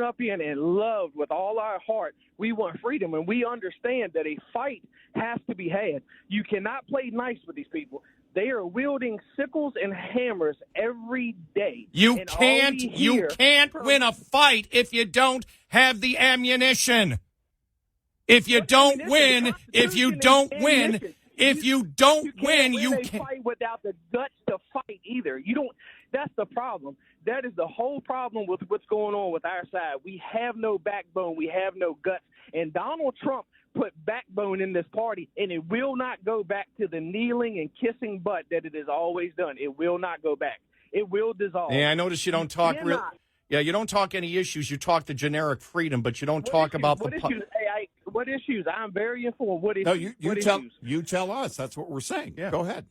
M: up in and loved with all our heart. We want freedom, and we understand that a fight has to be had. You cannot play nice with these people. They are wielding sickles and hammers every day.
C: You can't win a fight if you don't have the ammunition. If you don't win, you can't
M: fight without the guts to fight either. You don't. That's the problem. That is the whole problem with what's going on with our side. We have no backbone. We have no guts. And Donald Trump put backbone in this party, and it will not go back to the kneeling and kissing butt that it has always done. It will not go back. It will dissolve.
C: Yeah, I notice you don't talk you don't talk any issues. You talk the generic freedom, but you don't talk about
M: what issues. What issues? I'm very informed. What issues?
B: No, you tell us. That's what we're saying.
C: Yeah.
B: Go ahead.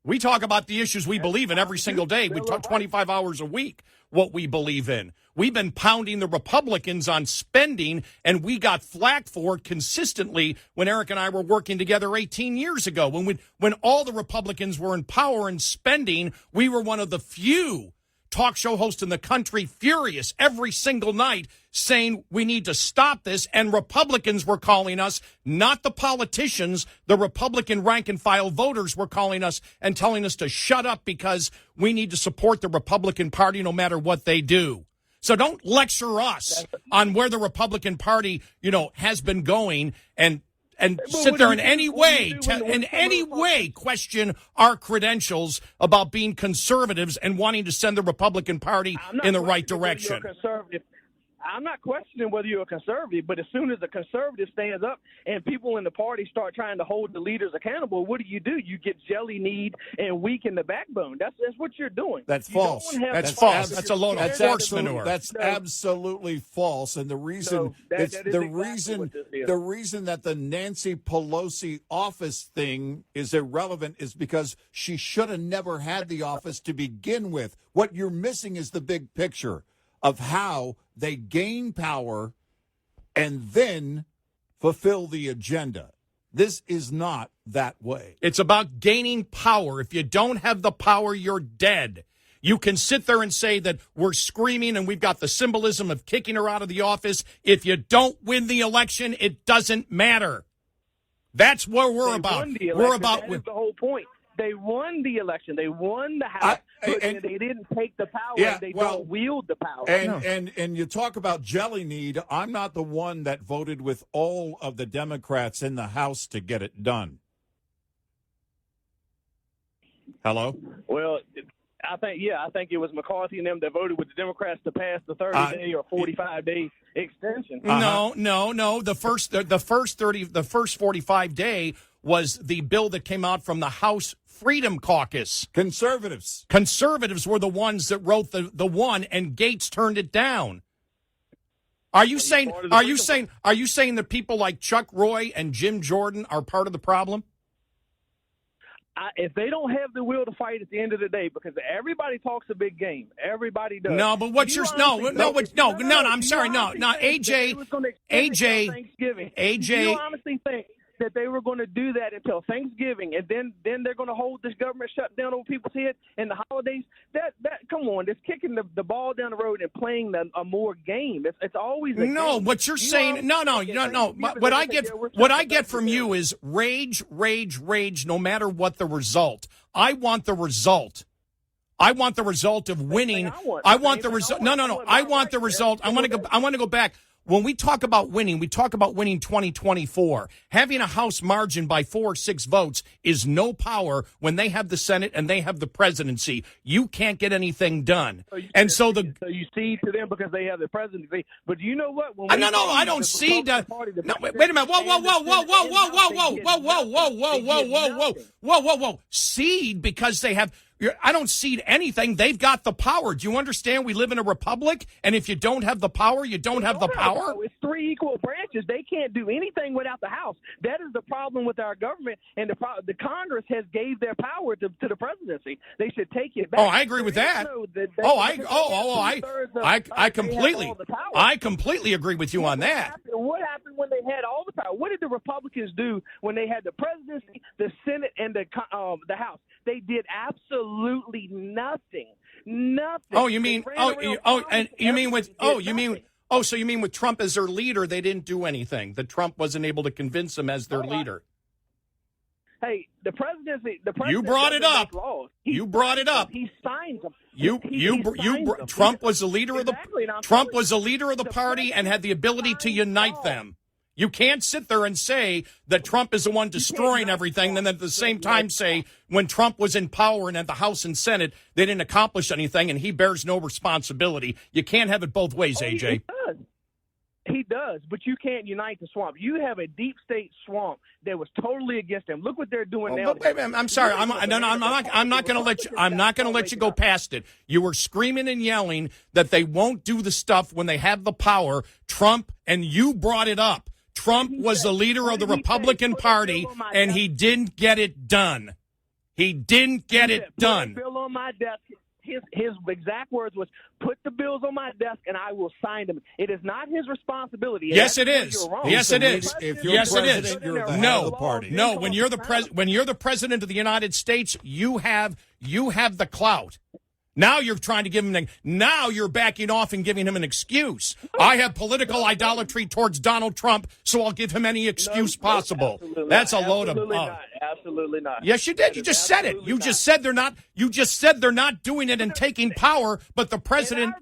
C: We talk about the issues we believe in every single day. We talk 25 hours a week what we believe in. We've been pounding the Republicans on spending, and we got flack for it consistently when Eric and I were working together 18 years ago. When all the Republicans were in power and spending, we were one of the few talk show host in the country furious every single night saying we need to stop this, and Republicans were calling us, not the politicians. The Republican rank-and-file voters were calling us and telling us to shut up because we need to support the Republican Party no matter what they do. So don't lecture us on where the Republican Party, has been going and sit there in any way question our credentials about being conservatives and wanting to send the Republican Party in the right direction.
M: I'm not questioning whether you're a conservative, but as soon as a conservative stands up and people in the party start trying to hold the leaders accountable, what do? You get jelly-kneed and weaken the backbone. That's what you're doing.
B: That's false.
C: That's false. That's a load of horse manure.
B: That's absolutely false. And the reason the reason that the Nancy Pelosi office thing is irrelevant is because she should have never had the office to begin with. What you're missing is the big picture of how they gain power and then fulfill the agenda. This is not that way.
C: It's about gaining power. If you don't have the power, you're dead. You can sit there and say that we're screaming and we've got the symbolism of kicking her out of the office. If you don't win the election, it doesn't matter. That's what we're about. We're about.
M: That is the whole point. They won the election. They won the House, but they didn't take the power. They don't wield the power.
B: And you talk about jelly-kneed. I'm not the one that voted with all of the Democrats in the House to get it done. Hello?
M: Well, I think it was McCarthy and them that voted with the Democrats to pass the 30-day or 45-day extension.
C: No. The first 45-day was the bill that came out from the House Freedom Caucus.
B: Conservatives
C: were the ones that wrote the one, and Gates turned it down. Are you saying that people like Chuck Roy and Jim Jordan are part of the problem?
M: If they don't have the will to fight at the end of the day, because everybody talks a big game, everybody does.
C: No, but what's your I'm sorry, no, AJ.
M: You honestly think that they were going to do that until Thanksgiving, and then they're going to hold this government shutdown over people's head in the holidays? That come on, it's kicking the ball down the road and playing a more game. It's always a game.
C: What you're saying, no. What I get from you is rage, no matter what the result. I want the result. I want the result of winning. I want the result. No. I want the result. I want to go back. When we talk about winning, we talk about winning 2024. Having a House margin by 4 or 6 votes is no power when they have the Senate and they have the presidency. You can't get anything done. So
M: you cede to them because they have the presidency. But you know what?
C: I don't cede. Wait a minute. Whoa. Cede because they have. I don't cede anything. They've got the power. Do you understand? We live in a republic, and if you don't have the power, you don't have the power.
M: It's 3 equal branches. They can't do anything without the House. That is the problem with our government, and the Congress has gave their power to the presidency. They should take it back.
C: Oh, I agree with that. I completely agree with you on that.
M: What happened when they had all the power? What did the Republicans do when they had the presidency, the Senate, and the House? They did absolutely nothing.
C: Oh, you mean with Trump as their leader, they didn't do anything. That Trump wasn't able to convince them as their leader.
M: Hey, the presidency.
C: You brought it up. You brought it up.
M: He signs them.
C: Trump was the leader of the. Trump was the leader of the party and had the ability to unite them. You can't sit there and say that Trump is the one destroying everything, and then at the same time say when Trump was in power and at the House and Senate, they didn't accomplish anything and he bears no responsibility. You can't have it both ways, AJ.
M: He does, but you can't unite the swamp. You have a deep state swamp that was totally against him. Look what they're doing now.
C: I'm sorry. I'm not going to let you. I'm not going to let you go past it. You were screaming and yelling that they won't do the stuff when they have the power. Trump, and you brought it up. Trump was the leader of the Republican Party, and he didn't get it done. He didn't get it done.
M: Bill on my desk. His exact words was, "Put the bills on my desk, and I will sign them." It is not his responsibility.
C: Yes, it is. Yes, it is. Yes, it is. No. When you're the president of the United States, you have the clout. Now you're trying to give him now you're backing off and giving him an excuse. I have political idolatry towards Donald Trump, so I'll give him any excuse possible. That's a load of
M: Absolutely not.
C: Yes, you did. You just said it. You just said they're not. You just said they're not doing it and taking power, but the president.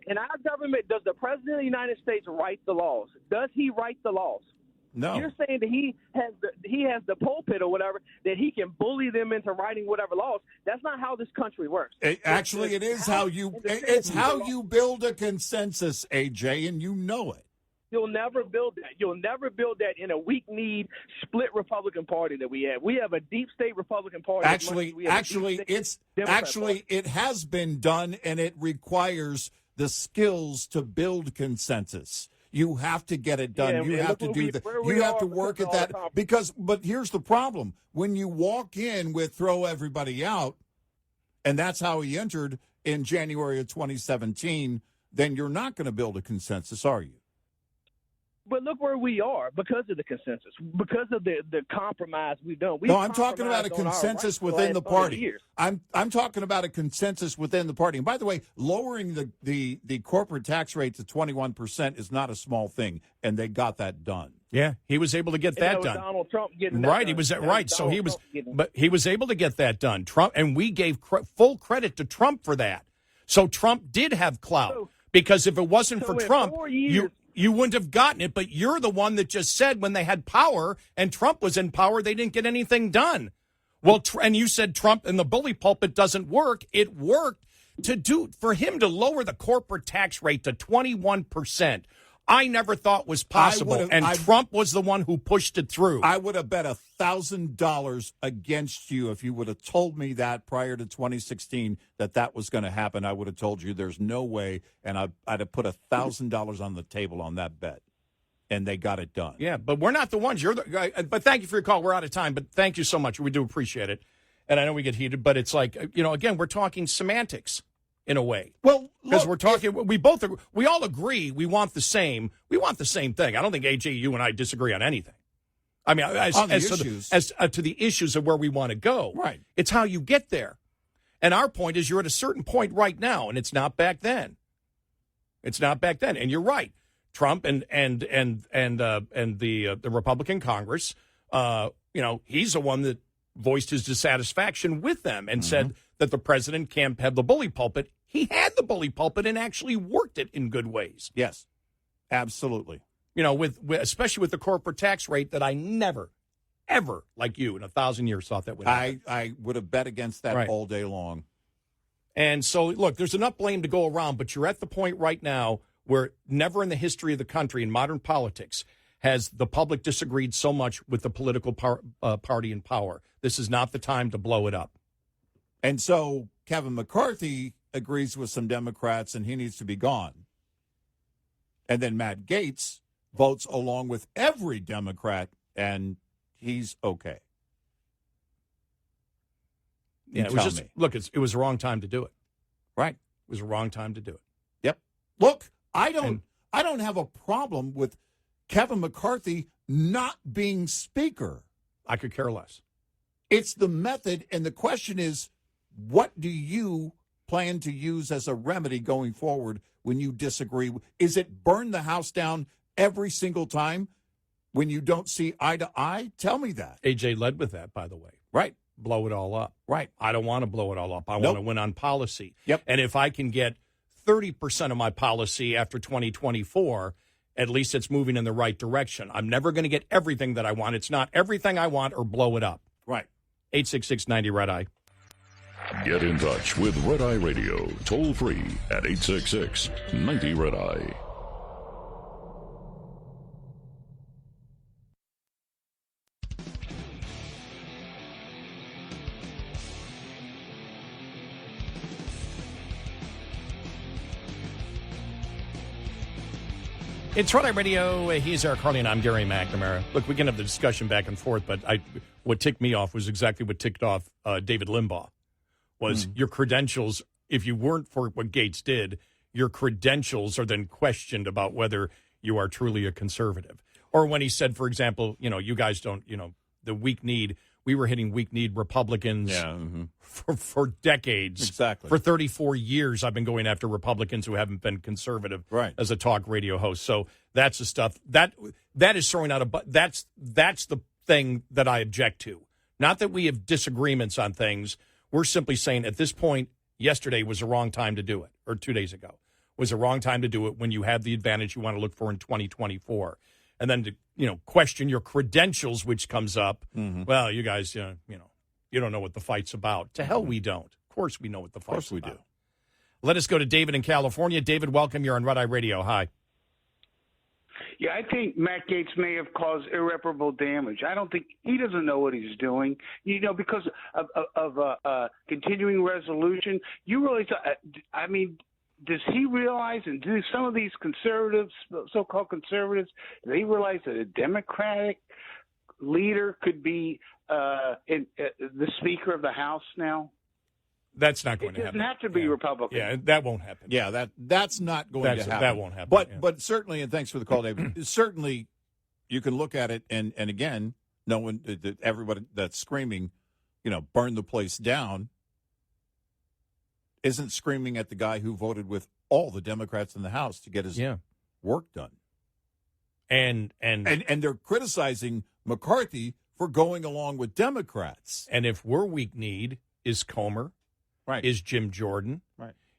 M: In our government, does the president of the United States write the laws? Does he write the laws?
B: No.
M: You're saying that he has the pulpit or whatever, that he can bully them into writing whatever laws. That's not how this country works.
B: It is how you build a consensus, AJ, and you know it.
M: You'll never build that. You'll never build that in a weak-kneed, split Republican Party that we have. We have a deep state Republican Party.
B: It has been done, and it requires the skills to build consensus. You have to get it done. You have to do that. You have to work at that but here's the problem. When you walk in with throw everybody out, and that's how he entered in January of 2017, then you're not going to build a consensus, are you?
M: But look where we are because of the consensus, because of the compromise we've done.
B: I'm talking about a consensus within the party. I'm talking about a consensus within the party. And by the way, lowering the corporate tax rate to 21% is not a small thing, and they got that done.
C: Yeah, he was able to get that done.
M: Donald Trump getting that
C: right,
M: done.
C: He was right. So he was able to get that done. Trump, and we gave full credit to Trump for that. So Trump did have clout because if it wasn't for Trump, you wouldn't have gotten it, but you're the one that just said when they had power and Trump was in power, they didn't get anything done. Well, and you said Trump and the bully pulpit doesn't work. It worked for him to lower the corporate tax rate to 21%. I never thought was possible, Trump was the one who pushed it through.
B: I would have bet $1,000 against you if you would have told me that prior to 2016 that was going to happen. I would have told you there's no way, and I'd have put $1,000 on the table on that bet, and they got it done.
C: Yeah, but we're not the ones. But thank you for your call. We're out of time, but thank you so much. We do appreciate it, and I know we get heated, but it's like again, we're talking semantics. In a way,
B: well,
C: because we're talking, we all agree we want the same thing. I don't think AJ, you and I disagree on anything. I mean, as to the issues of where we want to go,
B: right?
C: It's how you get there, and our point is you're at a certain point right now, and it's not back then. It's not back then, and you're right. Trump and the Republican Congress, he's the one that voiced his dissatisfaction with them and said that the president can't have the bully pulpit. He had the bully pulpit and actually worked it in good ways.
B: Yes, absolutely.
C: Especially with the corporate tax rate that I never, ever, like you, in 1,000 years thought that would happen.
B: I would have bet against that all day long.
C: And so, look, there's enough blame to go around, but you're at the point right now where never in the history of the country in modern politics has the public disagreed so much with the political party in power. This is not the time to blow it up.
B: And so Kevin McCarthy agrees with some Democrats, and he needs to be gone. And then Matt Gaetz votes along with every Democrat, and he's okay.
C: Yeah, it was the wrong time to do it.
B: Right.
C: It was the wrong time to do it.
B: Yep. Look, I don't have a problem with Kevin McCarthy not being speaker.
C: I could care less.
B: It's the method, and the question is, what do you plan to use as a remedy going forward when you disagree? Is it burn the house down every single time when you don't see eye to eye? Tell me that.
C: AJ led with that, by the way.
B: Right.
C: Blow it all up.
B: Right.
C: I don't want to blow it all up. I want to win on policy.
B: Yep.
C: And if I can get 30% of my policy after 2024, at least it's moving in the right direction. I'm never going to get everything that I want. It's not everything I want or blow it up.
B: Right.
C: 866-90-RED-EYE.
A: Get in touch with Red Eye Radio, toll free at 866-90-RED-EYE.
C: It's Red Eye Radio. He's Eric Harley, and I'm Gary McNamara. Look, we can have the discussion back and forth, but what ticked me off was exactly what ticked off David Limbaugh, was your credentials. If you weren't for what Gates did, your credentials are then questioned about whether you are truly a conservative. Or when he said, for example, you guys don't, the weak need, we were hitting weak-kneed Republicans for decades.
B: Exactly.
C: For 34 years, I've been going after Republicans who haven't been conservative as a talk radio host. So that's the stuff that is throwing out that's the thing that I object to. Not that we have disagreements on things. We're simply saying at this point, yesterday was the wrong time to do it, or 2 days ago was the wrong time to do it when you have the advantage you want to look for in 2024. And then to question your credentials, which comes up. Well, you guys, you don't know what the fight's about. To hell, we don't. Of course, we know what the fight's about. Of course, we do. Let us go to David in California. David, welcome. You're on Red Eye Radio. Hi.
N: Yeah, I think Matt Gaetz may have caused irreparable damage. I don't think he doesn't know what he's doing. Because of continuing resolution. You really, does he realize, and do some of these conservatives, so-called conservatives, do they realize that a Democratic leader could be the Speaker of the House now?
C: That's not going to happen.
N: It doesn't have to be Republican.
C: Yeah, that won't happen.
B: Yeah, that's not going to happen.
C: That won't happen.
B: But certainly, and thanks for the call, David, certainly you can look at it, and again, no one, everybody that's screaming, burn the place down, isn't screaming at the guy who voted with all the Democrats in the House to get his work done. And they're criticizing McCarthy for going along with Democrats.
C: And if we're weak-kneed, is Comer, is Jim Jordan,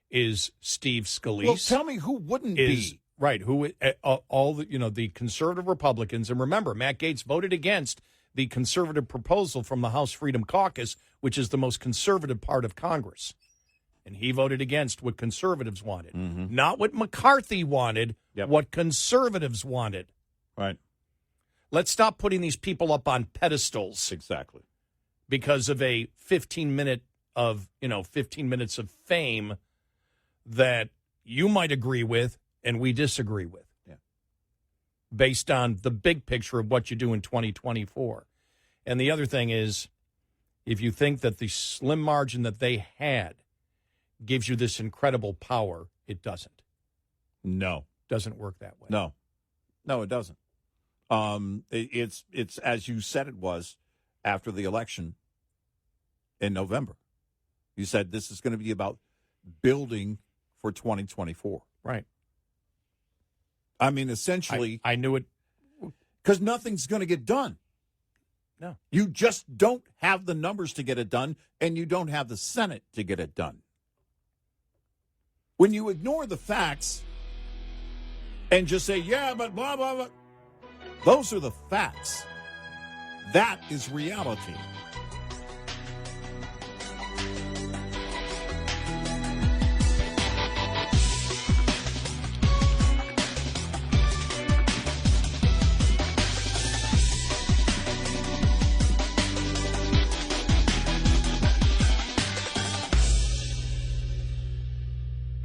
C: is Steve Scalise.
B: Well, tell me who wouldn't be.
C: Right, who all the the conservative Republicans, and remember, Matt Gaetz voted against the conservative proposal from the House Freedom Caucus, which is the most conservative part of Congress. And he voted against what conservatives wanted. Not what McCarthy wanted, what conservatives wanted.
B: Right.
C: Let's stop putting these people up on pedestals.
B: Exactly.
C: Because of a 15 minutes of fame that you might agree with and we disagree with.
B: Yeah.
C: Based on the big picture of what you do in 2024. And the other thing is, if you think that the slim margin that they had gives you this incredible power, it doesn't.
B: No.
C: Doesn't work that way.
B: No, it doesn't. It's as you said it was after the election in November. You said this is going to be about building for 2024.
C: Right.
B: I mean, essentially.
C: I knew it.
B: Because nothing's going to get done.
C: No.
B: You just don't have the numbers to get it done, and you don't have the Senate to get it done. When you ignore the facts and just say, yeah, but blah, blah, blah, those are the facts. That is reality.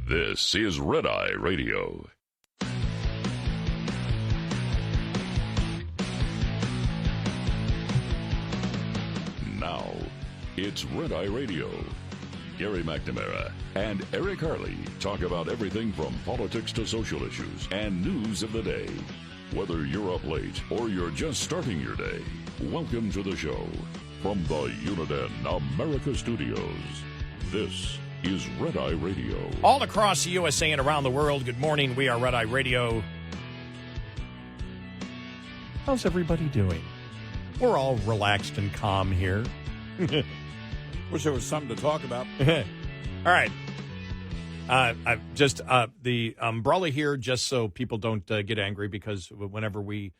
A: This is Red Eye Radio. Now, it's Red Eye Radio. Gary McNamara and Eric Harley talk about everything from politics to social issues and news of the day. Whether you're up late or you're just starting your day, welcome to the show. From the Uniden America Studios, this is Red Eye Radio.
C: All across the USA and around the world, good morning. We are Red Eye Radio. How's everybody doing? We're all relaxed and calm here.
B: Wish there was something to talk about.
C: All right. I've just the umbrella here, just so people don't get angry, because whenever we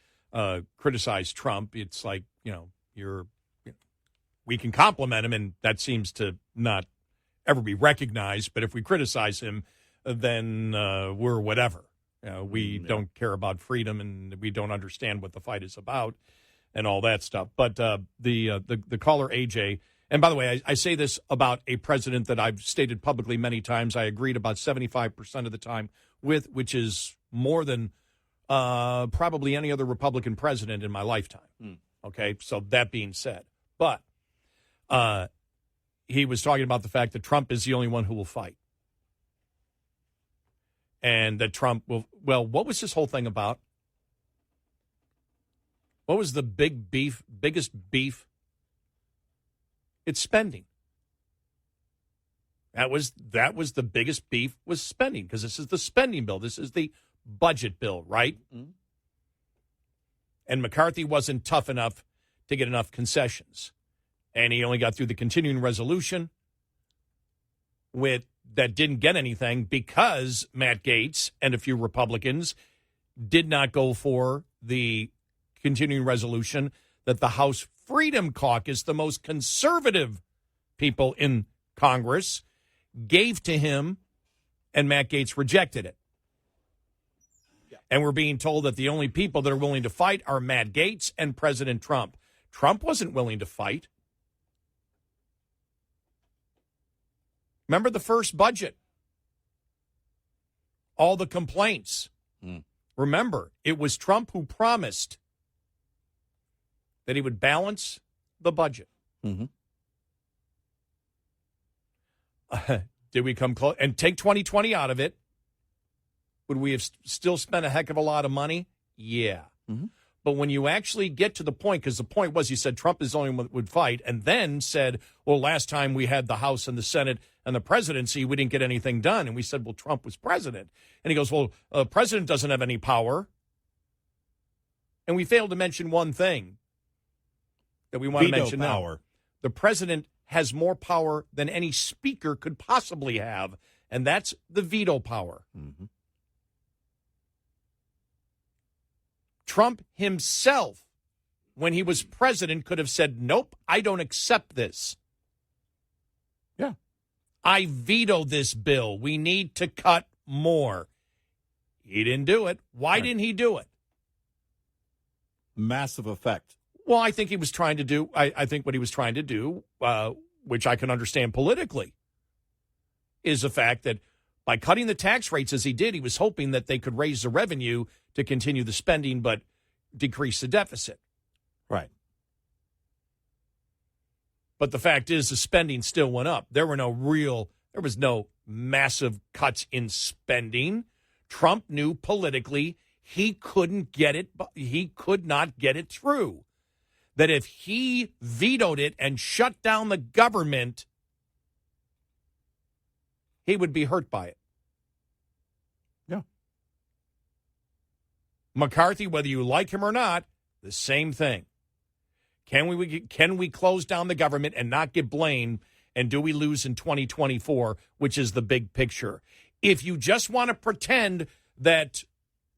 C: criticize Trump, it's like, we can compliment him, and that seems to not ever be recognized. But if we criticize him, then we're whatever. We don't care about freedom, and we don't understand what the fight is about, and all that stuff. But the caller AJ, and by the way, I say this about a president that I've stated publicly many times I agreed about 75% of the time with, which is more than probably any other Republican president in my lifetime. Okay, so that being said, but he was talking about the fact that Trump is the only one who will fight. And that Trump will, well, what was this whole thing about? What was the biggest beef It's spending. That was the biggest beef, was spending, because this is the spending bill. This is the budget bill, right? Mm-hmm. And McCarthy wasn't tough enough to get enough concessions. And he only got through the continuing resolution that didn't get anything because Matt Gaetz and a few Republicans did not go for the continuing resolution that the House Freedom Caucus, the most conservative people in Congress, gave to him, and Matt Gaetz rejected it. Yeah. And we're being told that the only people that are willing to fight are Matt Gaetz and President Trump. Trump wasn't willing to fight. Remember the first budget? All the complaints. Remember, it was Trump who promised that he would balance the budget. Mm-hmm. Did we come close? And take 2020 out of it, would we have still spent a heck of a lot of money? Yeah. Mm-hmm. But when you actually get to the point, because the point was, he said Trump is the only one that would fight, and then said, well, last time we had the House and the Senate and the presidency, we didn't get anything done. And we said, well, Trump was president. And he goes, well, president doesn't have any power. And we failed to mention one thing that we want to mention now. The president has more power than any speaker could possibly have, and that's the veto power. Mm-hmm. Trump himself, when he was president, could have said, nope, I don't accept this.
B: Yeah.
C: I veto this bill. We need to cut more. He didn't do it. Why didn't he do it?
B: Massive effect.
C: Well, I think he was trying to do, I think what he was trying to do, which I can understand politically, is the fact that by cutting the tax rates as he did, he was hoping that they could raise the revenue to continue the spending but decrease the deficit.
B: Right.
C: But the fact is the spending still went up. There was no massive cuts in spending. Trump knew politically he could not get it through. That if he vetoed it and shut down the government, he would be hurt by it.
B: Yeah.
C: McCarthy, whether you like him or not, the same thing. Can we close down the government and not get blamed? And do we lose in 2024, which is the big picture? If you just want to pretend that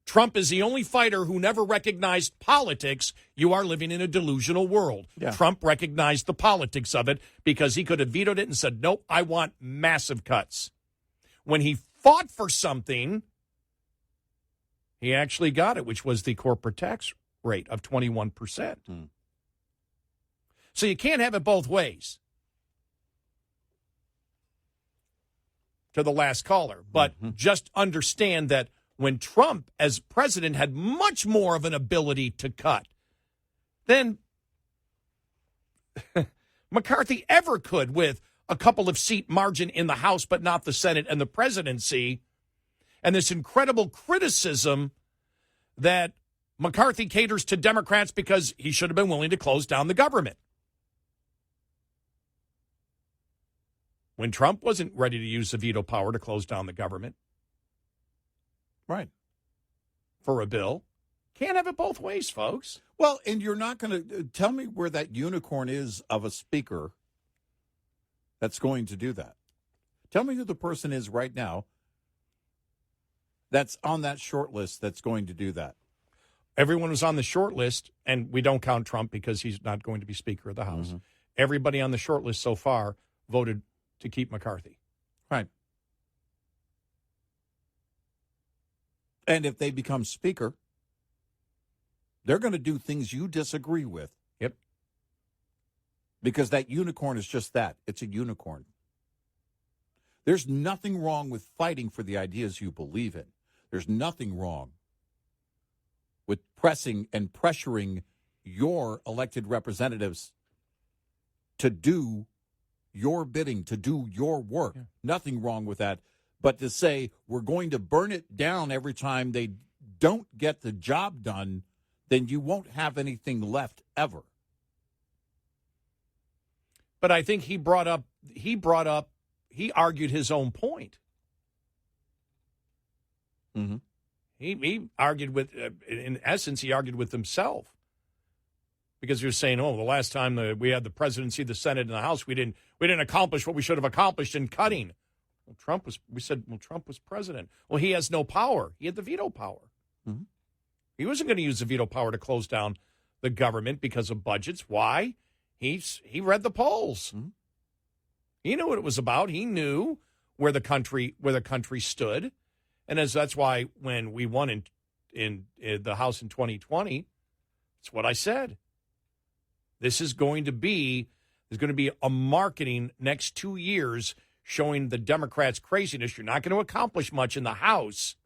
C: Trump is the only fighter who never recognized politics, you are living in a delusional world. Yeah. Trump recognized the politics of it because he could have vetoed it and said, nope, I want massive cuts. When he fought for something, he actually got it, which was the corporate tax rate of 21%. So you can't have it both ways. To the last caller. But just understand that when Trump, as president, had much more of an ability to cut than McCarthy ever could, with a couple of seat margin in the House, but not the Senate and the presidency, and this incredible criticism that McCarthy caters to Democrats because he should have been willing to close down the government. When Trump wasn't ready to use the veto power to close down the government.
B: Right.
C: For a bill. Can't have it both ways, folks.
B: Well, and you're not going to tell me where that unicorn is of a speaker that's going to do that. Tell me who the person is right now that's on that short list that's going to do that.
C: Everyone was on the short list, and we don't count Trump because he's not going to be Speaker of the House. Mm-hmm. Everybody on the short list so far voted to keep McCarthy.
B: Right. And if they become Speaker, they're going to do things you disagree with.
C: Yep.
B: Because that unicorn is just that. It's a unicorn. There's nothing wrong with fighting for the ideas you believe in. There's nothing wrong with pressing and pressuring your elected representatives to do your bidding, to do your work. Yeah. Nothing wrong with that. But to say we're going to burn it down every time they don't get the job done, then you won't have anything left ever.
C: But I think he argued his own point.
B: Mm-hmm.
C: He argued with, in essence, he argued with himself. Because you're saying, oh, the last time we had the presidency, the Senate, and the House, we didn't accomplish what we should have accomplished in cutting. Well, Trump was president. Well, he has no power. He had the veto power.
B: Mm-hmm.
C: He wasn't going to use the veto power to close down the government because of budgets. Why? He read the polls.
B: Mm-hmm.
C: He knew what it was about. He knew where the country stood, and that's why when we won in the House in 2020, that's what I said. There's going to be a marketing next 2 years showing the Democrats' craziness. You're not going to accomplish much in the House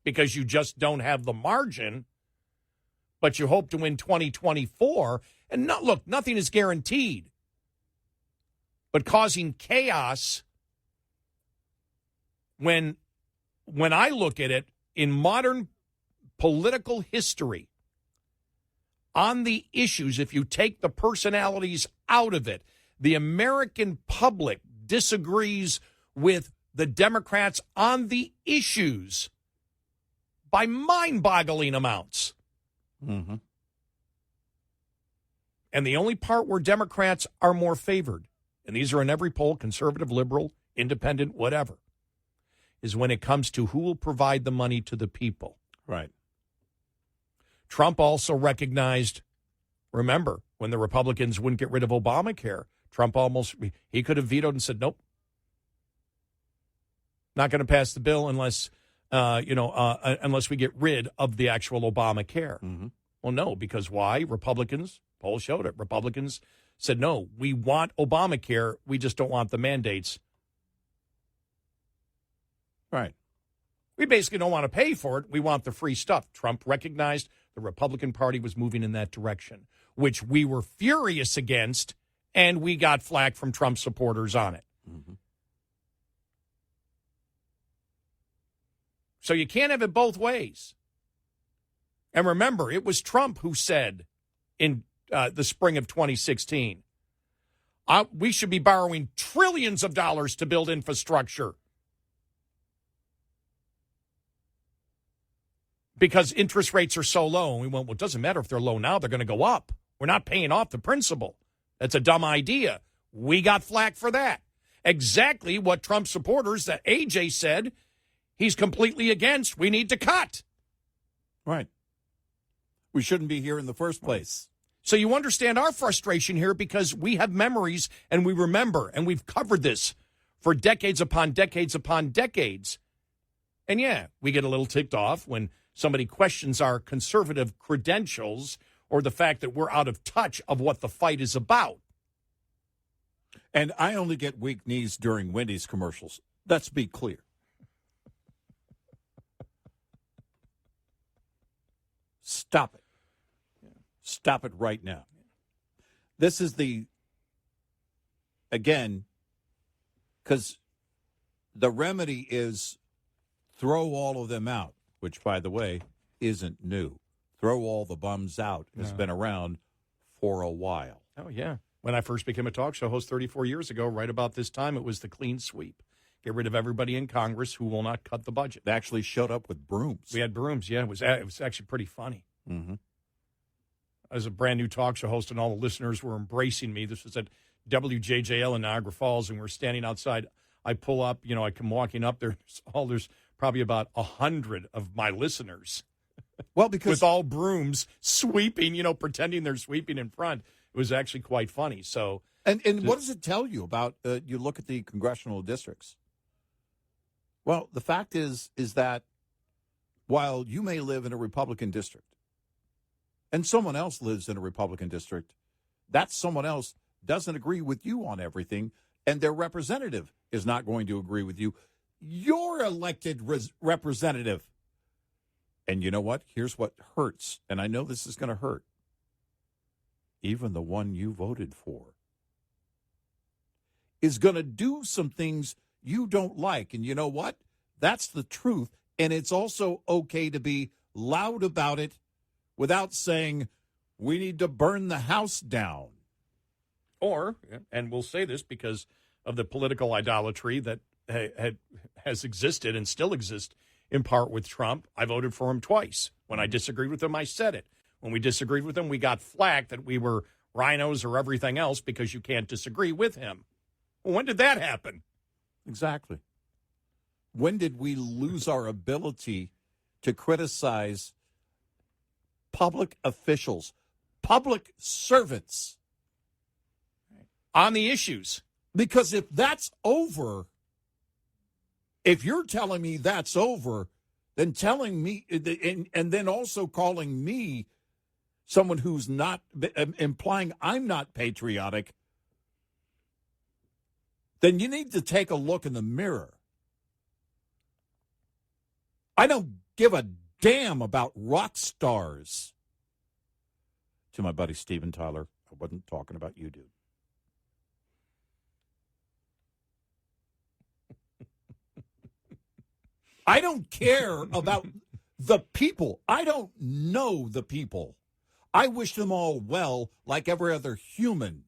C: because you just don't have the margin, but you hope to win 2024. And look, nothing is guaranteed. But causing chaos, when I look at it in modern political history, on the issues, if you take the personalities out of it, the American public disagrees with the Democrats on the issues by mind-boggling amounts.
B: Mm-hmm.
C: And the only part where Democrats are more favored, and these are in every poll, conservative, liberal, independent, whatever, is when it comes to who will provide the money to the people.
B: Right.
C: Trump also recognized, remember, when the Republicans wouldn't get rid of Obamacare, Trump he could have vetoed and said, nope, not going to pass the bill unless we get rid of the actual Obamacare.
B: Mm-hmm.
C: Well, no, because why? Republicans, polls showed it, Republicans said, no, we want Obamacare, we just don't want the mandates.
B: Right.
C: We basically don't want to pay for it. We want the free stuff. Trump recognized the Republican Party was moving in that direction, which we were furious against, and we got flack from Trump supporters on it.
B: Mm-hmm.
C: So you can't have it both ways. And remember, it was Trump who said in the spring of 2016, we should be borrowing trillions of dollars to build infrastructure because interest rates are so low. And we went, well, it doesn't matter if they're low now. They're going to go up. We're not paying off the principal. That's a dumb idea. We got flack for that. Exactly what Trump supporters that AJ said he's completely against. We need to cut.
B: Right. We shouldn't be here in the first place.
C: So you understand our frustration here because we have memories and we remember, and we've covered this for decades upon decades upon decades. And yeah, we get a little ticked off when somebody questions our conservative credentials or the fact that we're out of touch of what the fight is about.
B: And I only get weak knees during Wendy's commercials. Let's be clear. Stop it. Stop it right now. This is again, because the remedy is throw all of them out, which, by the way, isn't new. Throw all the bums out has been around for a while.
C: Oh, yeah. When I first became a talk show host 34 years ago, right about this time, it was the clean sweep. Get rid of everybody in Congress who will not cut the budget.
B: They actually showed up with brooms.
C: We had brooms, yeah. It was actually pretty funny.
B: Mm-hmm.
C: As a brand new talk show host, and all the listeners were embracing me. This was at WJJL in Niagara Falls, and we're standing outside. I pull up, I come walking up there. There's probably about 100 of my listeners.
B: Well, because
C: with all brooms sweeping, pretending they're sweeping in front. It was actually quite funny. So,
B: and what does it tell you about? You look at the congressional districts. Well, the fact is that while you may live in a Republican district, and someone else lives in a Republican district, that someone else doesn't agree with you on everything, and their representative is not going to agree with you. Your elected representative. And you know what? Here's what hurts, and I know this is going to hurt. Even the one you voted for is going to do some things you don't like. And you know what? That's the truth. And it's also okay to be loud about it without saying, we need to burn the house down.
C: Or, and we'll say this because of the political idolatry that has existed and still exists in part with Trump, I voted for him twice. When I disagreed with him, I said it. When we disagreed with him, we got flack that we were rhinos or everything else because you can't disagree with him. Well, when did that happen?
B: Exactly. When did we lose our ability to criticize public officials, public servants?
C: On the issues.
B: Because if that's over, if you're telling me that's over, then telling me, and then also calling me someone who's not, implying I'm not patriotic, then you need to take a look in the mirror. I don't give a damn about rock stars. To my buddy Steven Tyler, I wasn't talking about you, dude. I don't care about the people. I don't know the people. I wish them all well like every other human.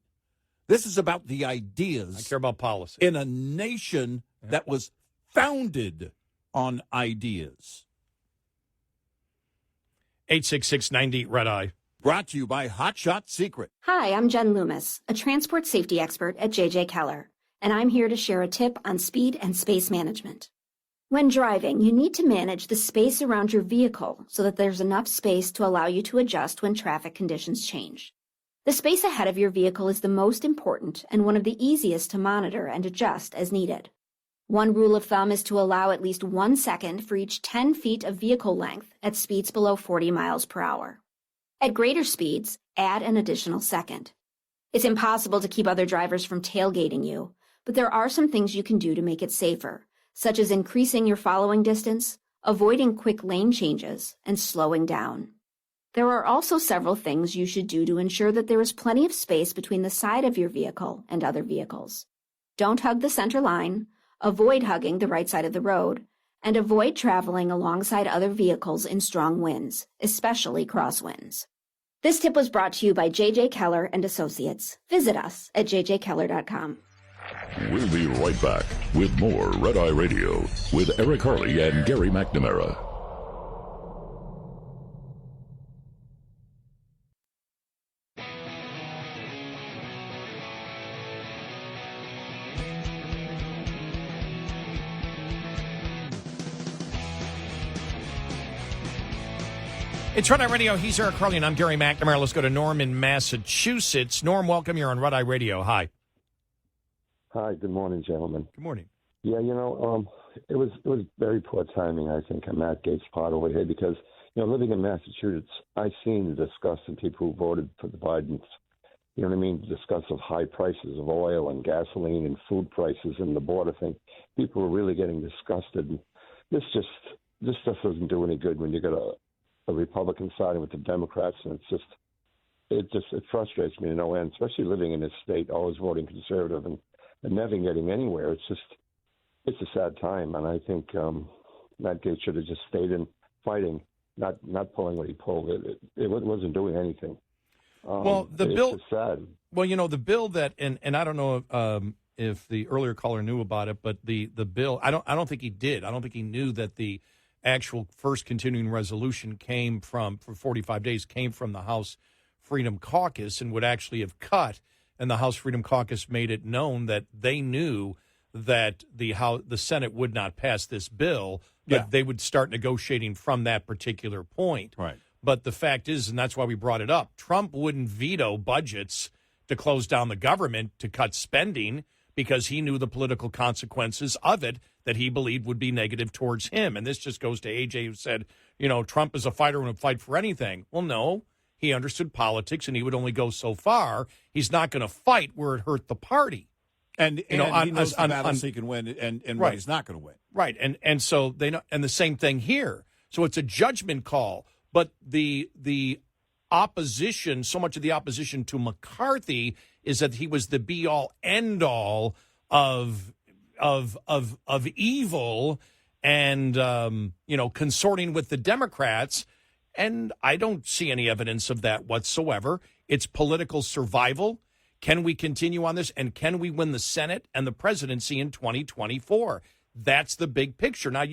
B: This is about the ideas.
C: I care about policy.
B: In a nation that was founded on ideas.
C: 866-90 Red Eye.
B: Brought to you by Hot Shot Secret.
O: Hi, I'm Jen Loomis, a transport safety expert at J.J. Keller, and I'm here to share a tip on speed and space management. When driving, you need to manage the space around your vehicle so that there's enough space to allow you to adjust when traffic conditions change. The space ahead of your vehicle is the most important and one of the easiest to monitor and adjust as needed. One rule of thumb is to allow at least 1 second for each 10 feet of vehicle length at speeds below 40 miles per hour. At greater speeds, add an additional second. It's impossible to keep other drivers from tailgating you, but there are some things you can do to make it safer, such as increasing your following distance, avoiding quick lane changes, and slowing down. There are also several things you should do to ensure that there is plenty of space between the side of your vehicle and other vehicles. Don't hug the center line, avoid hugging the right side of the road, and avoid traveling alongside other vehicles in strong winds, especially crosswinds. This tip was brought to you by J.J. Keller and Associates. Visit us at jjkeller.com.
A: We'll be right back with more Red Eye Radio with Eric Harley and Gary McNamara.
C: It's Red Eye Radio. He's Eric Harley, and I'm Gary McNamara. Let's go to Norm in Massachusetts. Norm, welcome. You're on Red Eye Radio. Hi.
P: Hi, good morning, gentlemen.
C: Good morning.
P: Yeah, it was very poor timing, I think, on Matt Gaetz' part over here because, living in Massachusetts, I've seen the disgust of people who voted for the Bidens. You know what I mean? The disgust of high prices of oil and gasoline and food prices and the border thing. People are really getting disgusted. This stuff doesn't do any good when you got a Republican siding with the Democrats, and it frustrates me to no end, especially living in this state, always voting conservative and never getting anywhere. It's a sad time, and I think Matt Gaetz should have just stayed in fighting, not pulling what he pulled. It wasn't doing anything.
C: Well, the bill.
P: It's sad.
C: Well, the bill that, and I don't know if the earlier caller knew about it, but the bill, I don't think he did. I don't think he knew that the actual first continuing resolution came from, for 45 days, came from the House Freedom Caucus and would actually have cut. And the House Freedom Caucus made it known that they knew that the Senate would not pass this bill, but they would start negotiating from that particular point.
B: Right.
C: But the fact is, and that's why we brought it up, Trump wouldn't veto budgets to close down the government, to cut spending, because he knew the political consequences of it that he believed would be negative towards him. And this just goes to AJ, who said, Trump is a fighter and would fight for anything. Well, no. He understood politics, and he would only go so far. He's not going to fight where it hurt the party.
B: And he knows the battles he can win and
C: right.
B: when he's not going to win.
C: Right, and so they know, and the same thing here. So it's a judgment call. But the opposition, so much of the opposition to McCarthy is that he was the be-all, end-all of evil, and consorting with the Democrats. And I don't see any evidence of that whatsoever. It's political survival. Can we continue on this? And can we win the Senate and the presidency in 2024? That's the big picture. Now,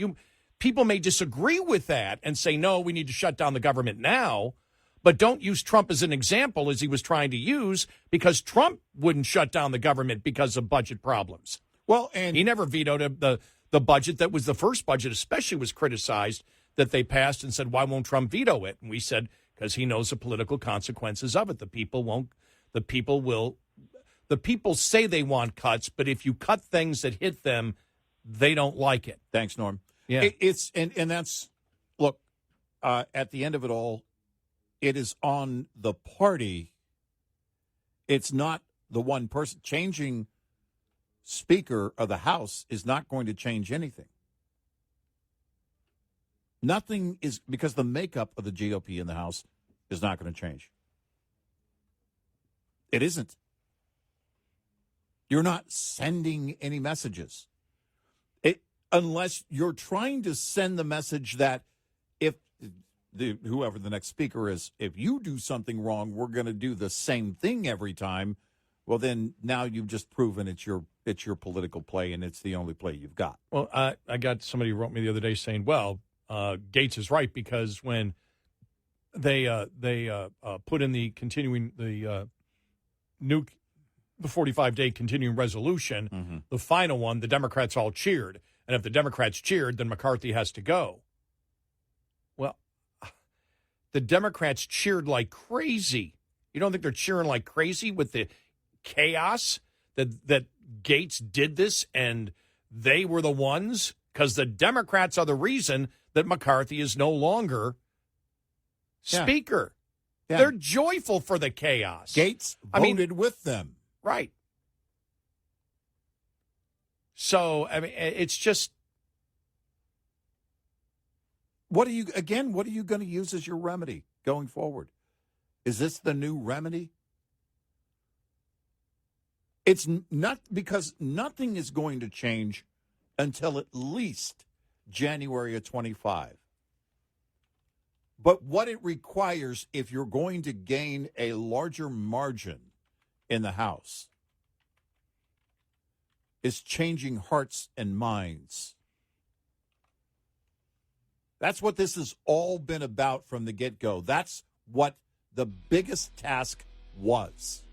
C: people may disagree with that and say, no, we need to shut down the government now. But don't use Trump as an example, as he was trying to use, because Trump wouldn't shut down the government because of budget problems.
B: Well, and
C: he never vetoed the budget that was the first budget, especially was criticized that they passed and said, why won't Trump veto it? And we said, because he knows the political consequences of it. The people say they want cuts, but if you cut things that hit them, they don't like it.
B: Thanks, Norm.
C: Yeah.
B: And that's, look, at the end of it all, it is on the party. It's not the one person. Changing Speaker of the House is not going to change anything. Nothing is, because the makeup of the GOP in the House is not going to change. It isn't. You're not sending any messages. Unless you're trying to send the message that if whoever the next speaker is, if you do something wrong, we're going to do the same thing every time. Well, then now you've just proven it's your political play, and it's the only play you've got.
C: Well, I got somebody who wrote me the other day saying, well, Gates is right, because when they put in the 45-day continuing resolution, the final one, the Democrats all cheered. And if the Democrats cheered, then McCarthy has to go. Well, the Democrats cheered like crazy. You don't think they're cheering like crazy with the chaos that Gates did this and they were the ones? Because the Democrats are the reason that McCarthy is no longer Speaker. Yeah. They're joyful for the chaos.
B: Gates voted with them.
C: Right. So, I mean, it's just.
B: What are you going to use as your remedy going forward? Is this the new remedy? It's not, because nothing is going to change until at least January of 25. But what it requires, if you're going to gain a larger margin in the House, is changing hearts and minds. That's what this has all been about from the get-go. That's what the biggest task was.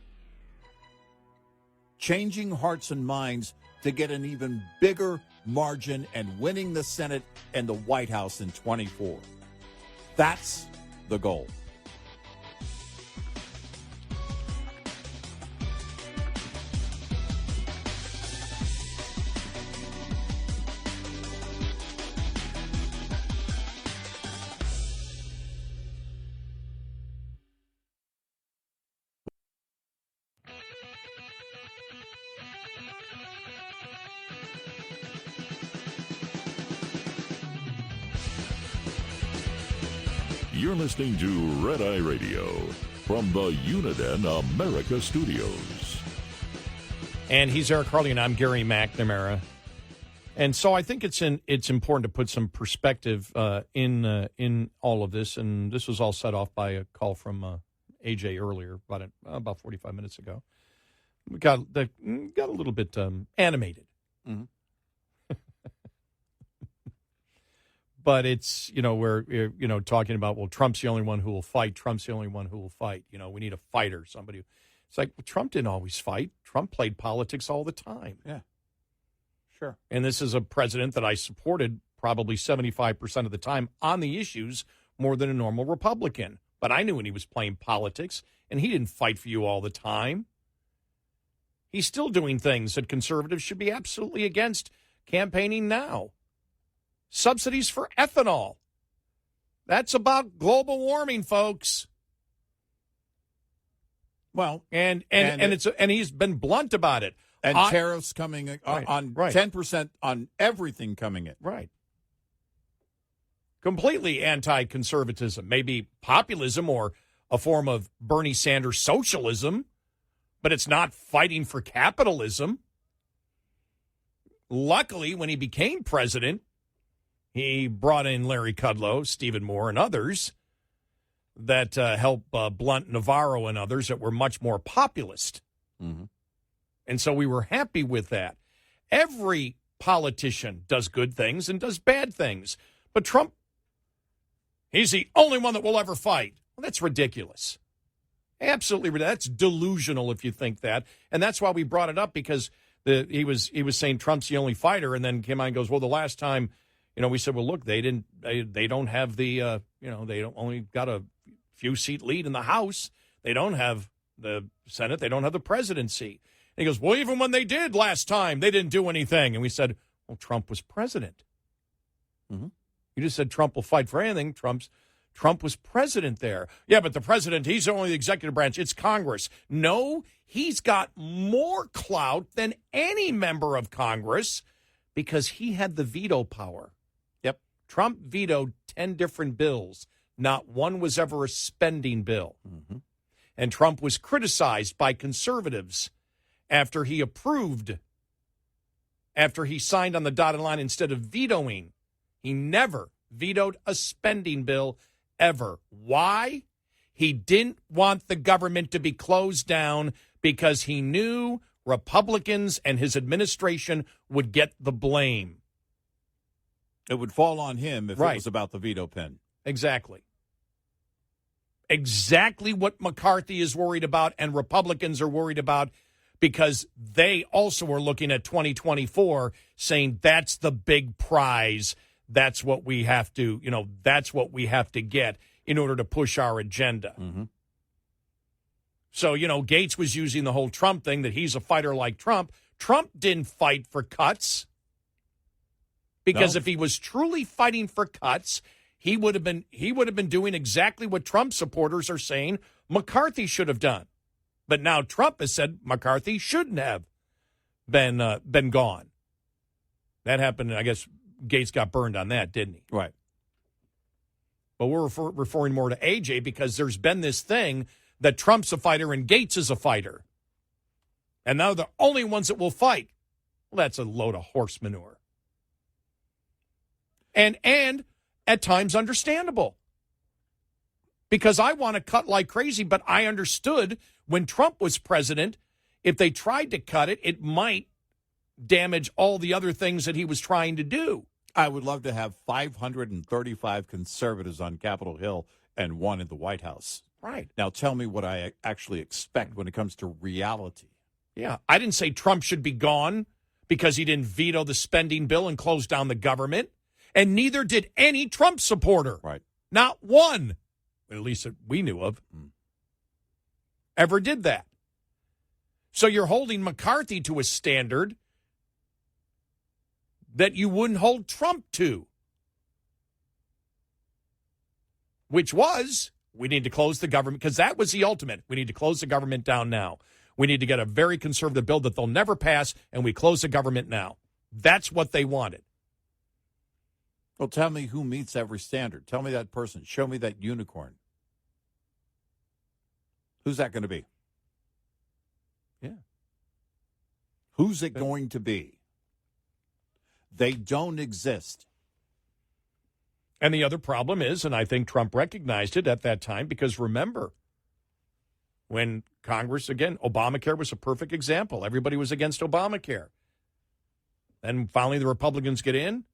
B: Changing hearts and minds to get an even bigger margin and winning the Senate and the White House in 24. That's the goal.
A: You're listening to Red Eye Radio from the Uniden America Studios.
C: And he's Eric Harley, and I'm Gary McNamara. And so I think it's important to put some perspective in all of this. And this was all set off by a call from AJ earlier, about 45 minutes ago. We got a little bit animated. Mm-hmm. But it's, we're talking about, well, Trump's the only one who will fight. Trump's the only one who will fight. We need a fighter, somebody. It's like, well, Trump didn't always fight. Trump played politics all the time.
B: Yeah, sure.
C: And this is a president that I supported probably 75% of the time on the issues more than a normal Republican. But I knew when he was playing politics, and he didn't fight for you all the time. He's still doing things that conservatives should be absolutely against campaigning now. Subsidies for ethanol. That's about global warming, folks.
B: Well,
C: and he's been blunt about it.
B: And tariffs coming on 10% on everything coming in.
C: Right. Completely anti-conservatism, maybe populism or a form of Bernie Sanders socialism, but it's not fighting for capitalism. Luckily, when he became president, he brought in Larry Kudlow, Stephen Moore, and others that helped blunt Navarro and others that were much more populist.
B: Mm-hmm.
C: And so we were happy with that. Every politician does good things and does bad things. But Trump, he's the only one that will ever fight. Well, that's ridiculous. Absolutely ridiculous. That's delusional if you think that. And that's why we brought it up, because he was saying Trump's the only fighter, and then came on and goes, well, the last time, we said, well, look, they don't have the, they don't only got a few seat lead in the House. They don't have the Senate. They don't have the presidency. And he goes, well, even when they did last time, they didn't do anything. And we said, well, Trump was president.
B: Mm-hmm.
C: You just said Trump will fight for anything. Trump was president there. Yeah, but the president, he's only the executive branch. It's Congress. No, he's got more clout than any member of Congress because he had the veto power.
B: Yep.
C: Trump vetoed 10 different bills. Not one was ever a spending bill.
B: Mm-hmm.
C: And Trump was criticized by conservatives after he signed on the dotted line instead of vetoing. He never vetoed a spending bill ever. Why? He didn't want the government to be closed down because he knew Republicans and his administration would get the blame.
B: It would fall on him if
C: Right.
B: it was about the veto pen.
C: Exactly. Exactly what McCarthy is worried about and Republicans are worried about, because they also are looking at 2024 saying that's the big prize. That's what we have to, that's what we have to get in order to push our agenda.
B: Mm-hmm.
C: So, Gates was using the whole Trump thing, that he's a fighter like Trump. Trump didn't fight for cuts, because if he was truly fighting for cuts, he would have been doing exactly what Trump supporters are saying McCarthy should have done. But now Trump has said McCarthy shouldn't have been gone. That happened, I guess Gates got burned on that, didn't he?
B: Right.
C: But we're referring more to AJ because there's been this thing that Trump's a fighter and Gates is a fighter. And now they're the only ones that will fight. Well, that's a load of horse manure. And at times understandable. Because I want to cut like crazy, but I understood when Trump was president, if they tried to cut it, it might damage all the other things that he was trying to do.
B: I would love to have 535 conservatives on Capitol Hill and one in the White House.
C: Right.
B: Now tell me what I actually expect when it comes to reality.
C: Yeah. I didn't say Trump should be gone because he didn't veto the spending bill and close down the government. And neither did any Trump supporter.
B: Right.
C: Not one, at least that we knew of, ever did that. So you're holding McCarthy to a standard that you wouldn't hold Trump to, which was, we need to close the government, because that was the ultimate. We need to close the government down now. We need to get a very conservative bill that they'll never pass, and we close the government now. That's what they wanted.
B: Well, tell me who meets every standard. Tell me that person. Show me that unicorn. Who's that going to be?
C: Yeah.
B: Who's it going to be? They don't exist.
C: And the other problem is, and I think Trump recognized it at that time, because remember, when Congress, again, Obamacare was a perfect example. Everybody was against Obamacare. Then finally the Republicans get in.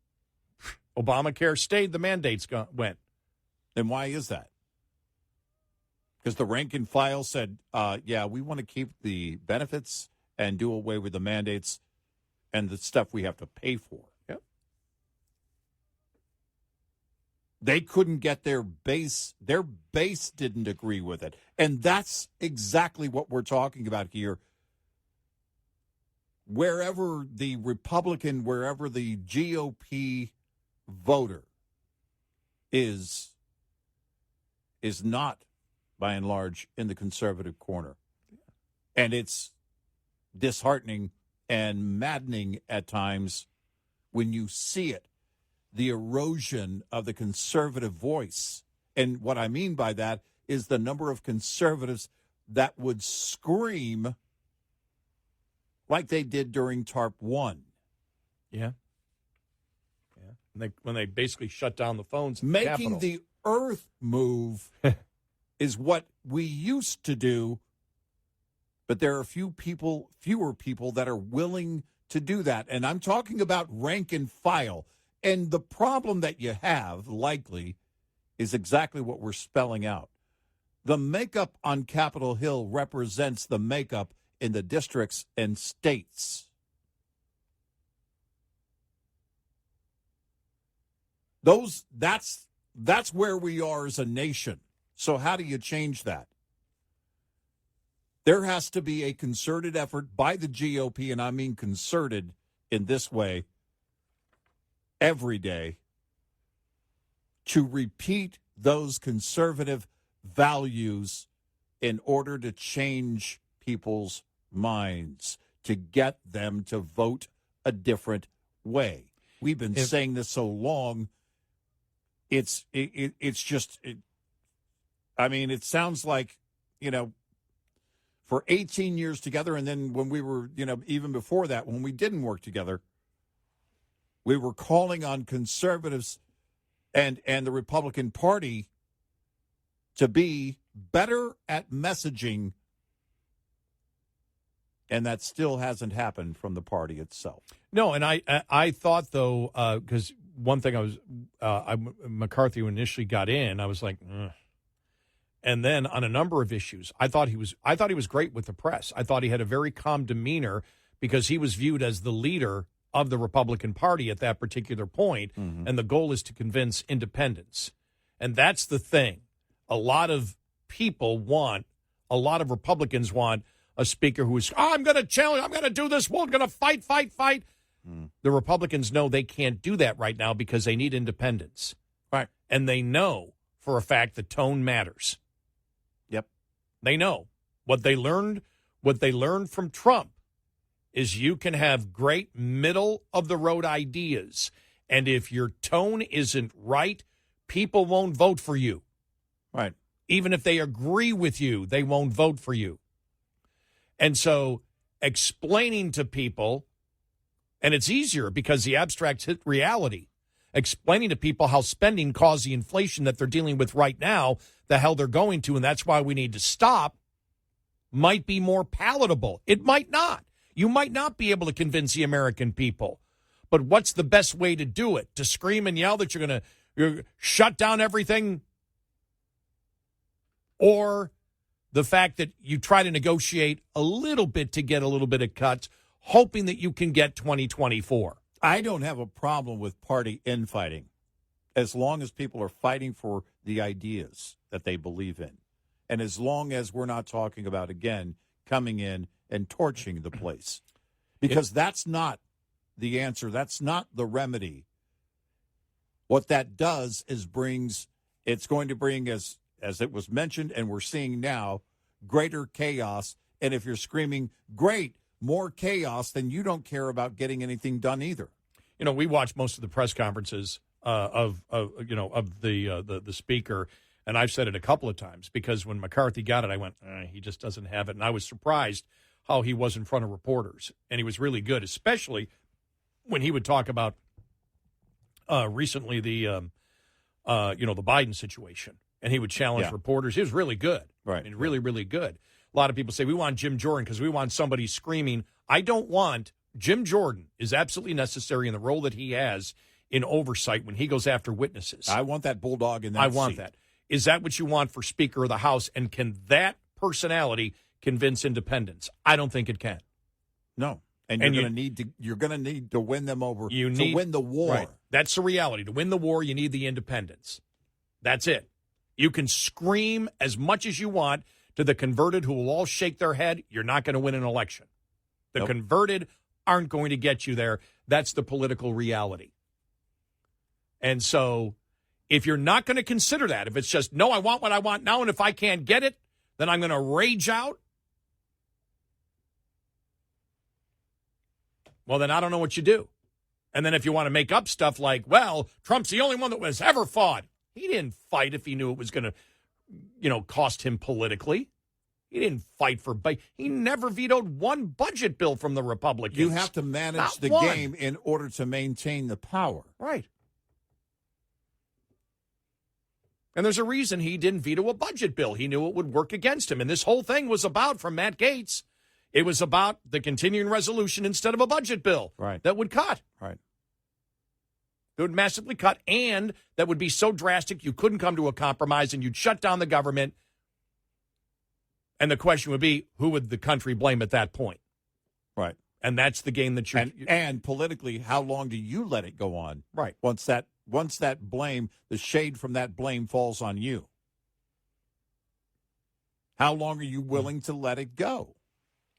C: Obamacare stayed, the mandates went.
B: And why is that? Because the rank and file said, yeah, we want to keep the benefits and do away with the mandates and the stuff we have to pay for.
C: Yep.
B: They couldn't get their base didn't agree with it. And that's exactly what we're talking about here. Wherever the Republican, wherever the GOP voter is not, by and large, in the conservative corner. And it's disheartening and maddening at times when you see it, the erosion of the conservative voice. And what I mean by that is the number of conservatives that would scream like they did during TARP 1.
C: Yeah. When they basically shut down the phones.
B: Making the earth move is what we used to do But there are fewer people that are willing to do that. And I'm talking about rank and file. And the problem that you have, likely, is exactly what we're spelling out. The makeup on Capitol Hill represents the makeup in the districts and states. That's where we are as a nation. So how do you change that? There has to be a concerted effort by the GOP, and I mean concerted in this way, every day, to repeat those conservative values in order to change people's minds, to get them to vote a different way. We've been saying this so long. It's just, I mean, it sounds like, for 18 years together, and then when we were, even before that, when we didn't work together, we were calling on conservatives and the Republican Party to be better at messaging, and that still hasn't happened from the party itself.
C: No, and I thought, though, because one thing McCarthy initially got in, I was like, ugh. And then on a number of issues, I thought he was great with the press. I thought he had a very calm demeanor because he was viewed as the leader of the Republican Party at that particular point, and the goal is to convince independents. And that's the thing. A lot of Republicans want a speaker who is, I'm going to challenge, I'm going to do this, we're going to fight. The Republicans know they can't do that right now because they need independence.
B: Right.
C: And they know for a fact that tone matters.
B: Yep.
C: They know. What they learned from Trump is you can have great middle-of-the-road ideas, and if your tone isn't right, people won't vote for you.
B: Right.
C: Even if they agree with you, they won't vote for you. And so explaining to people, and it's easier because the abstracts hit reality, explaining to people how spending caused the inflation that they're dealing with right now, the hell they're going to, and that's why we need to stop, might be more palatable. It might not. You might not be able to convince the American people. But what's the best way to do it? To scream and yell that you're going to shut down everything? Or the fact that you try to negotiate a little bit to get a little bit of cuts, hoping that you can get 2024?
B: I don't have a problem with party infighting as long as people are fighting for the ideas that they believe in. And as long as we're not talking about, again, coming in and torching the place. Because that's not the answer. That's not the remedy. What that does is it's going to bring, as it was mentioned and we're seeing now, greater chaos. And if you're screaming, great, more chaos, then you don't care about getting anything done either.
C: We watch most of the press conferences of the speaker, and I've said it a couple of times because when McCarthy got it, I went, he just doesn't have it, and I was surprised how he was in front of reporters, and he was really good, especially when he would talk about recently the Biden situation, and he would challenge reporters. He was really good,
B: right?
C: I mean, really, really good. A lot of people say we want Jim Jordan because we want somebody screaming. I don't want. Jim Jordan is absolutely necessary in the role that he has in oversight when he goes after witnesses.
B: I want that bulldog in that
C: I want
B: seat.
C: that. Is that what you want for Speaker of the House? And can that personality convince independents? I don't think it can.
B: No. And you're going to need to win them over to win the war.
C: Right. That's the reality. To win the war, you need the independents. That's it. You can scream as much as you want to the converted who will all shake their head. You're not going to win an election. The converted aren't going to get you there. That's the political reality. And so if you're not going to consider that, if it's just, no, I want what I want now, and if I can't get it, then I'm going to rage out, well, then I don't know what you do. And then if you want to make up stuff like, well, Trump's the only one that was ever fought. He didn't fight if he knew it was going to, cost him politically. He didn't fight for he never vetoed one budget bill from the Republicans.
B: You have to manage the game in order to maintain the power.
C: Right. And there's a reason he didn't veto a budget bill. He knew it would work against him. And this whole thing was about, from Matt Gaetz, It was about the continuing resolution instead of a budget bill that would cut.
B: Right.
C: That would massively cut, and that would be so drastic you couldn't come to a compromise, and you'd shut down the government. And the question would be, who would the country blame at that point?
B: Right.
C: And that's the game that you
B: and politically, how long do you let it go on?
C: Right.
B: Once that blame, the shade from that blame falls on you. How long are you willing to let it go?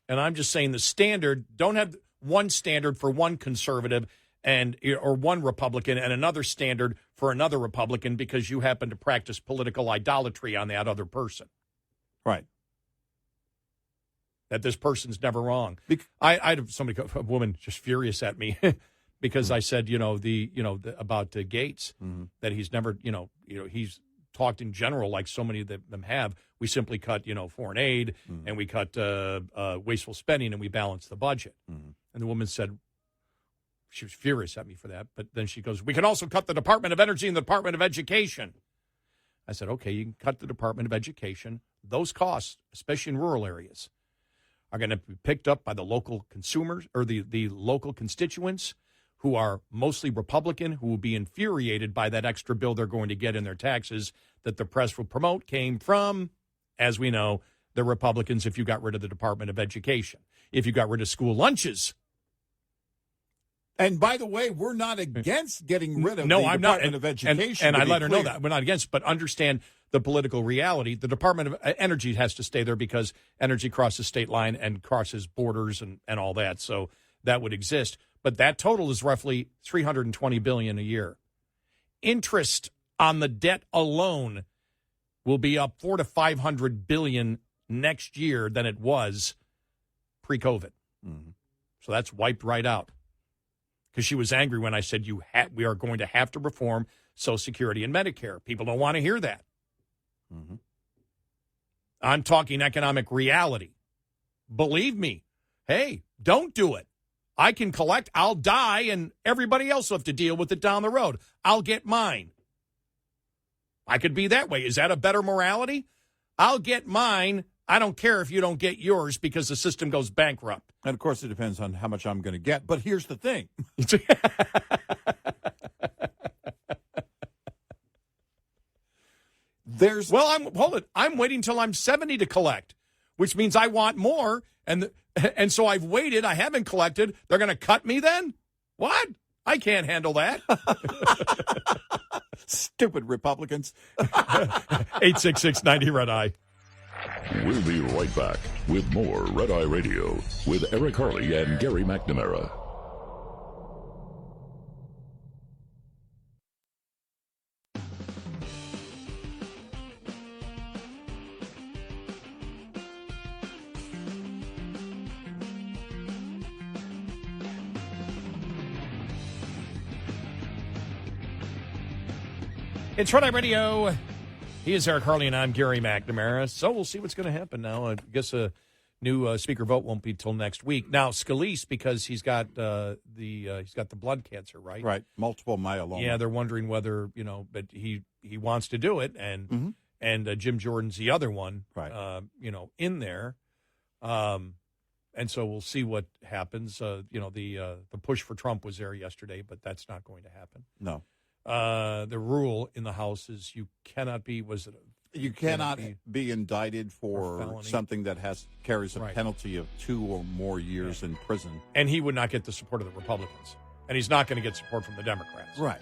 C: And I'm just saying the standard, don't have one standard for one conservative or one Republican and another standard for another Republican because you happen to practice political idolatry on that other person.
B: Right.
C: That this person's never wrong. I had a woman just furious at me because I said, about Gates, that he's never, he's talked in general like so many of them have. We simply cut, foreign aid and we cut wasteful spending and we balance the budget. And the woman said, she was furious at me for that. But then she goes, we can also cut the Department of Energy and the Department of Education. I said, okay, you can cut the Department of Education. Those costs, especially in rural areas, are going to be picked up by the local consumers or the local constituents who are mostly Republican, who will be infuriated by that extra bill they're going to get in their taxes that the press will promote came from, as we know, the Republicans if you got rid of the Department of Education. If you got rid of school lunches.
B: And by the way, we're not against getting rid of the Department of Education.
C: And I let her know that. We're not against, but understand the political reality. The Department of Energy has to stay there because energy crosses state line and crosses borders and all that. So that would exist. But that total is roughly $320 billion a year. Interest on the debt alone will be up $400 to $500 billion next year than it was pre-COVID. So that's wiped right out. Because she was angry when I said we are going to have to reform Social Security and Medicare. People don't want to hear that. I'm talking economic reality. Believe me. Hey, don't do it. I can collect. I'll die, and everybody else will have to deal with it down the road. I'll get mine. I could be that way. Is that a better morality? I'll get mine. I don't care if you don't get yours because the system goes bankrupt.
B: And, of course, it depends on how much I'm going to get. But here's the thing.
C: I'm waiting till I'm 70 to collect, which means I want more. And so I've waited. I haven't collected. They're going to cut me then? What? I can't handle that.
B: Stupid Republicans.
C: 866-90-RED-EYE.
A: We'll be right back with more Red Eye Radio with Eric Harley and Gary McNamara.
C: It's Red Eye Radio. He is Eric Harley, and I'm Gary McNamara. So we'll see what's going to happen now. I guess a new speaker vote won't be till next week. Now Scalise, because he's got the blood cancer, right?
B: Right, multiple myeloma.
C: Yeah, they're wondering whether but he wants to do it, and Jim Jordan's the other one,
B: right?
C: In there, and so we'll see what happens. The push for Trump was there yesterday, but that's not going to happen.
B: No.
C: The rule in the House is you cannot be
B: be indicted for something that carries a penalty of 2 or more years in prison.
C: And he would not get the support of the Republicans. And he's not going to get support from the Democrats.
B: Right.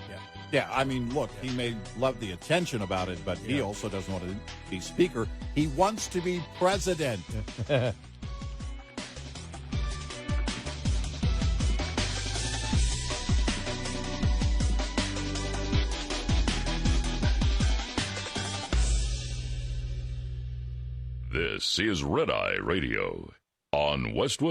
C: Yeah.
B: Yeah, I mean, look, he may love the attention about it, but he also doesn't want to be speaker. He wants to be president.
A: This is Red Eye Radio on Westwood.